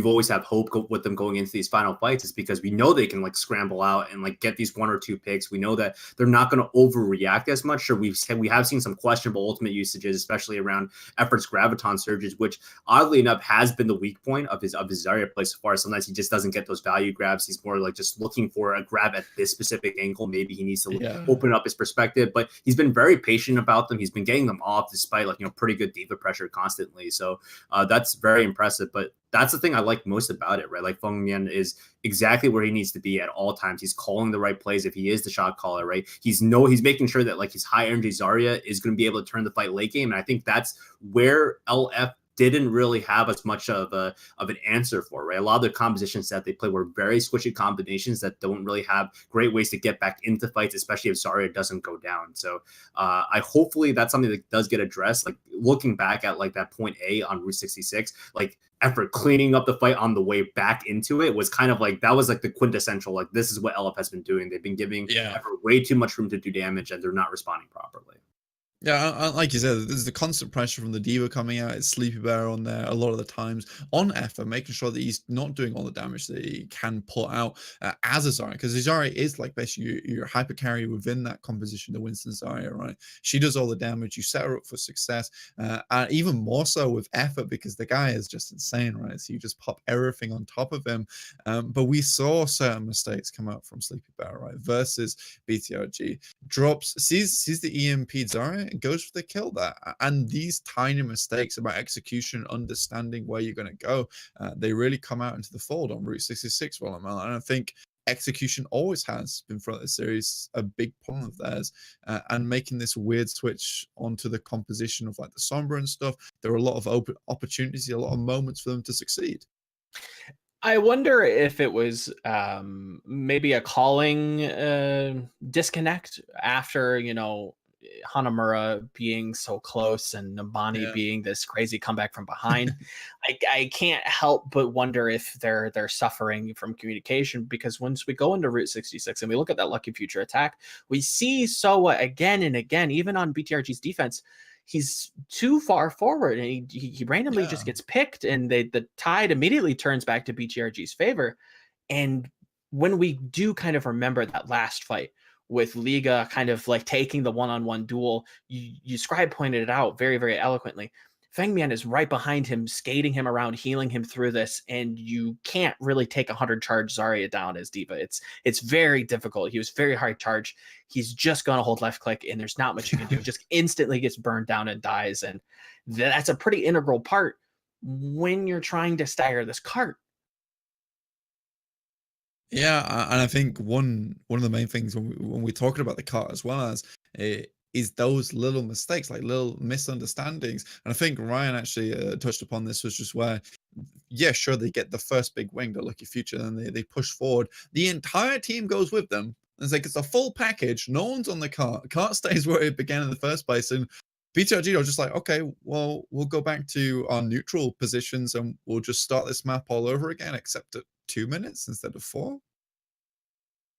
always had hope with them going into these final fights is because we know they can like scramble out and like get these 1 or 2 picks. We know that they're not going to overreact as much. Sure, we have seen some questionable ultimate usages, especially around Effort's graviton surges, which oddly enough has been the weak point of his Zarya play so far. Sometimes he just doesn't get those value grabs. He's more like just looking for a grab at this specific angle. Maybe he needs to open up his perspective, but he's been very patient about them. He's been getting them off despite like, you know, pretty good diva pressure constantly. So that's very impressive, but that's the thing I like most about it, right? Like, Fengyan is exactly where he needs to be at all times. He's calling the right plays if he is the shot caller, right? He's making sure that like his high energy Zarya is going to be able to turn the fight late game, and I think that's where LF didn't really have as much of an answer for, right? A lot of the compositions that they play were very squishy combinations that don't really have great ways to get back into fights, especially if Zarya doesn't go down. So hopefully that's something that does get addressed. Like, looking back at like that point A on Route 66, like Effort cleaning up the fight on the way back into it was kind of like, that was like the quintessential, like, this is what LF has been doing. They've been giving Effort way too much room to do damage, and they're not responding properly. Yeah, like you said, there's the constant pressure from the diva coming out. It's Sleepy Bear on there a lot of the times on effort, making sure that he's not doing all the damage that he can put out as a Zarya, because Zarya is like basically your hyper carry within that composition, the Winston Zarya, right? She does all the damage. You set her up for success, and even more so with effort because the guy is just insane, right? So you just pop everything on top of him. But we saw certain mistakes come out from Sleepy Bear, right? Versus BTRG. Sees the EMP Zarya and goes for the kill there. And these tiny mistakes about execution, understanding where you're going to go, they really come out into the fold on Route 66, Volamel. And I think execution always has been throughout the series a big problem of theirs, and making this weird switch onto the composition of like the Sombra and stuff. There are a lot of open opportunities, a lot of moments for them to succeed. I wonder if it was maybe a calling disconnect after, Hanamura being so close and Numbani being this crazy comeback from behind. I can't help but wonder if they're suffering from communication, because once we go into Route 66 and we look at that Lucky Future attack, we see Soa again and again, even on BTRG's defense. He's too far forward, and he randomly just gets picked, and the tide immediately turns back to BTRG's favor. And when we do kind of remember that last fight with Liga kind of like taking the one-on-one duel, you Scribe pointed it out very, very eloquently. Fengmian is right behind him, skating him around, healing him through this, and you can't really take 100 charge Zarya down as Diva. It's very difficult. He was very hard charge. He's just going to hold left click, and there's not much you can do. He just instantly gets burned down and dies, and that's a pretty integral part when you're trying to stagger this cart. Yeah, and I think one of the main things when we're talking about the cart as well as is those little mistakes, like little misunderstandings. And I think Ryan actually touched upon this, was just where, yeah, sure, they get the first big wing, the Lucky Future, and they push forward. The entire team goes with them. It's like it's a full package. No one's on the cart. Cart stays where it began in the first place. And BTRG are just like, okay, well, we'll go back to our neutral positions and we'll just start this map all over again, except at 2 minutes instead of 4.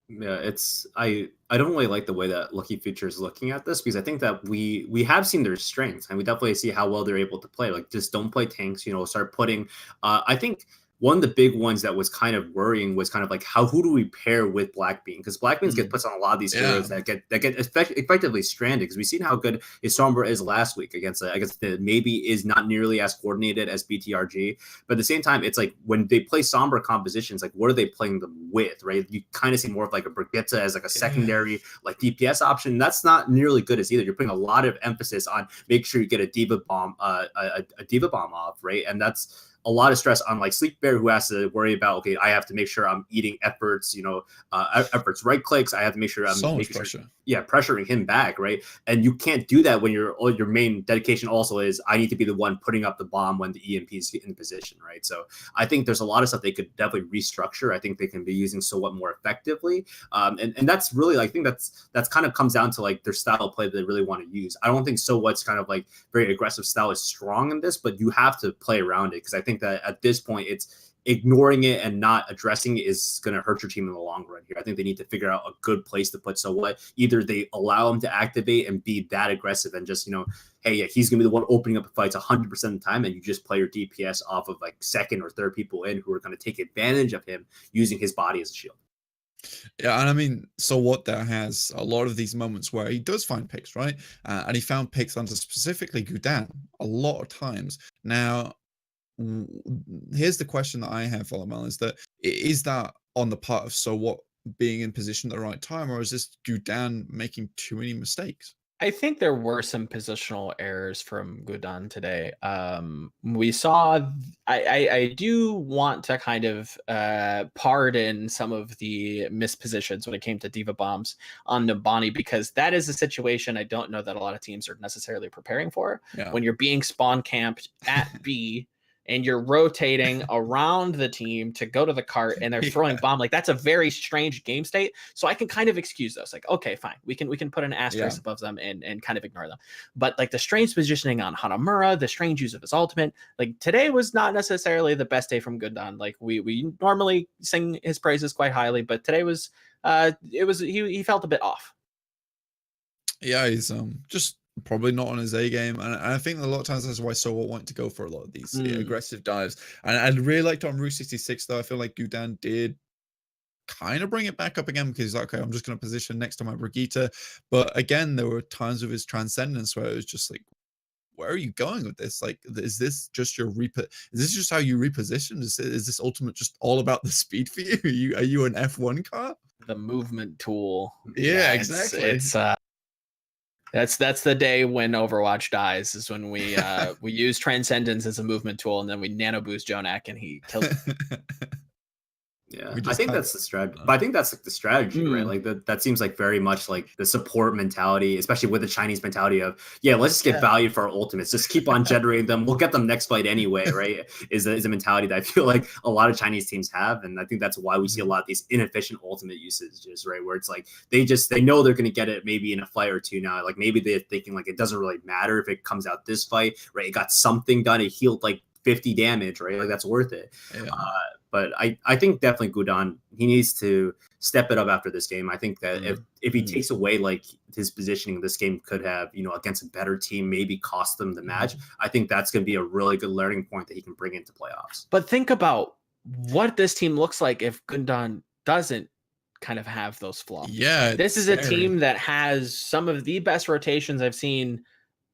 Yeah, I don't really like the way that Lucky Future is looking at this, because I think that we have seen their strengths, and we definitely see how well they're able to play. Like, just don't play tanks, start putting I think one of the big ones that was kind of worrying was kind of like who do we pair with Blackbean? Because Blackbeans get puts on a lot of these heroes that get effectively stranded. Because we've seen how good his Sombra is last week against the maybe is not nearly as coordinated as BTRG, but at the same time, it's like when they play Sombra compositions, like what are they playing them with, right? You kind of see more of like a Brigitte as like a secondary like DPS option. That's not nearly good as either. You're putting a lot of emphasis on make sure you get a diva bomb, a diva bomb off, right? And that's a lot of stress on like Sleep Bear, who has to worry about, okay, I have to make sure I'm eating efforts, efforts right clicks. I have to make sure I'm pressuring him back, right? And you can't do that when your main dedication also is I need to be the one putting up the bomb when the EMP is in position, right? So I think there's a lot of stuff they could definitely restructure. I think they can be using somewhat more effectively, and that's really, I think that's kind of comes down to like their style of play that they really want to use. I don't think so what's kind of like very aggressive style is strong in this, but you have to play around it, because I think that at this point it's ignoring it and not addressing it is going to hurt your team in the long run here. I think they need to figure out a good place to put. So what, either they allow him to activate and be that aggressive and just, hey, yeah, he's going to be the one opening up the fights 100% of the time, and you just play your DPS off of like second or third people in who are going to take advantage of him using his body as a shield. Yeah, and I mean, so what there has a lot of these moments where he does find picks, right? And he found picks under specifically Gudan a lot of times. Now, here's the question that I have, Volamel, is that on the part of So What being in position at the right time, or is this Gudan making too many mistakes? I think there were some positional errors from Gudan today. We saw, I do want to kind of pardon some of the mispositions when it came to Diva Bombs on Numbani, because that is a situation I don't know that a lot of teams are necessarily preparing for. Yeah. When you're being spawn camped at B, and you're rotating around the team to go to the cart, and they're throwing bomb, like that's a very strange game state. So I can kind of excuse those. Like, okay, fine, we can put an asterisk above them and kind of ignore them. But like the strange positioning on Hanamura, the strange use of his ultimate, like today was not necessarily the best day from Gudan. Like we normally sing his praises quite highly, but today was he felt a bit off. Yeah, he's just probably not on his A game. And I think a lot of times that's why Sowot wanted to go for a lot of these aggressive dives. And I'd really liked on Route 66, though. I feel like Gudan did kind of bring it back up again because he's like, okay, I'm just going to position next to my Brigitte. But again, there were times of his transcendence where it was just like, where are you going with this? Like, is this just your is this just how you reposition? Is this ultimate just all about the speed for you? Are you an F1 car? The movement tool. Yeah, exactly. It's that's the day when Overwatch dies, is when we we use Transcendence as a movement tool, and then we nano boost Jonak and he kills Yeah, I think that's the strategy. But I think that's like the strategy, right? Like that seems like very much like the support mentality, especially with the Chinese mentality of, yeah, let's just get value for our ultimates. Just keep on generating them. We'll get them next fight anyway, right? Is a mentality that I feel like a lot of Chinese teams have. And I think that's why we see a lot of these inefficient ultimate usages, right? Where it's like they know they're going to get it maybe in a fight or two now. Like maybe they're thinking like it doesn't really matter if it comes out this fight, right? It got something done. It healed like 50 damage, right? Like that's worth it. Yeah. But I think definitely Gudan, he needs to step it up after this game. I think that if he takes away like his positioning, this game could have, against a better team, maybe cost them the match. I think that's going to be a really good learning point that he can bring into playoffs. But think about what this team looks like if Gudan doesn't kind of have those flaws. Yeah. This is a team that has some of the best rotations I've seen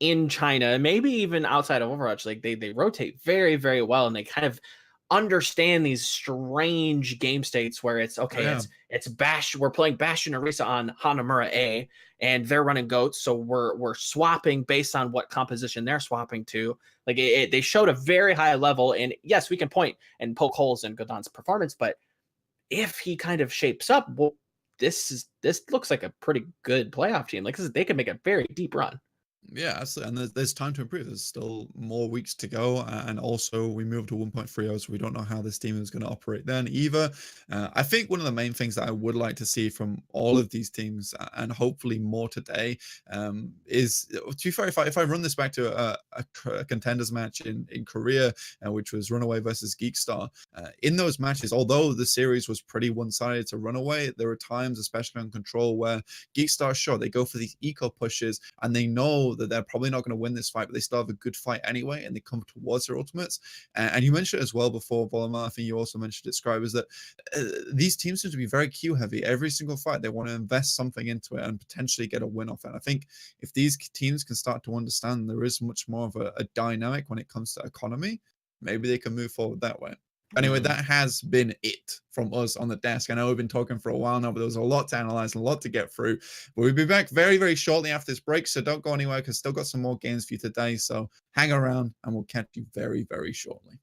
in China, maybe even outside of Overwatch. Like they rotate very, very well, and they kind of understand these strange game states where it's okay, it's Bash, we're playing Bastion Orisa on Hanamura A, and they're running goats, so we're swapping based on what composition they're swapping to. Like they showed a very high level, and yes, we can point and poke holes in Gudan's performance, but if he kind of shapes up, well, this looks like a pretty good playoff team. Like they can make a very deep run. Yeah, absolutely. And there's time to improve. There's still more weeks to go. And also, we moved to 1.30, so we don't know how this team is going to operate then either. I think one of the main things that I would like to see from all of these teams, and hopefully more today, is, to be fair, if I run this back to a contenders match in Korea, which was Runaway versus Geekstar, in those matches, although the series was pretty one-sided to Runaway, there were times, especially on Control, where Geekstar, sure, they go for these eco pushes, and they know that they're probably not going to win this fight, but they still have a good fight anyway, and they come towards their ultimates. And you mentioned it as well before, Volumar, I think you also mentioned it, Scribe, is that these teams seem to be very Q heavy. Every single fight, they want to invest something into it and potentially get a win off it. And I think if these teams can start to understand there is much more of a dynamic when it comes to economy, maybe they can move forward that way. Anyway, that has been it from us on the desk. I know we've been talking for a while now, but there was a lot to analyze and a lot to get through. But we'll be back very, very shortly after this break, so don't go anywhere because still got some more games for you today. So hang around and we'll catch you very, very shortly.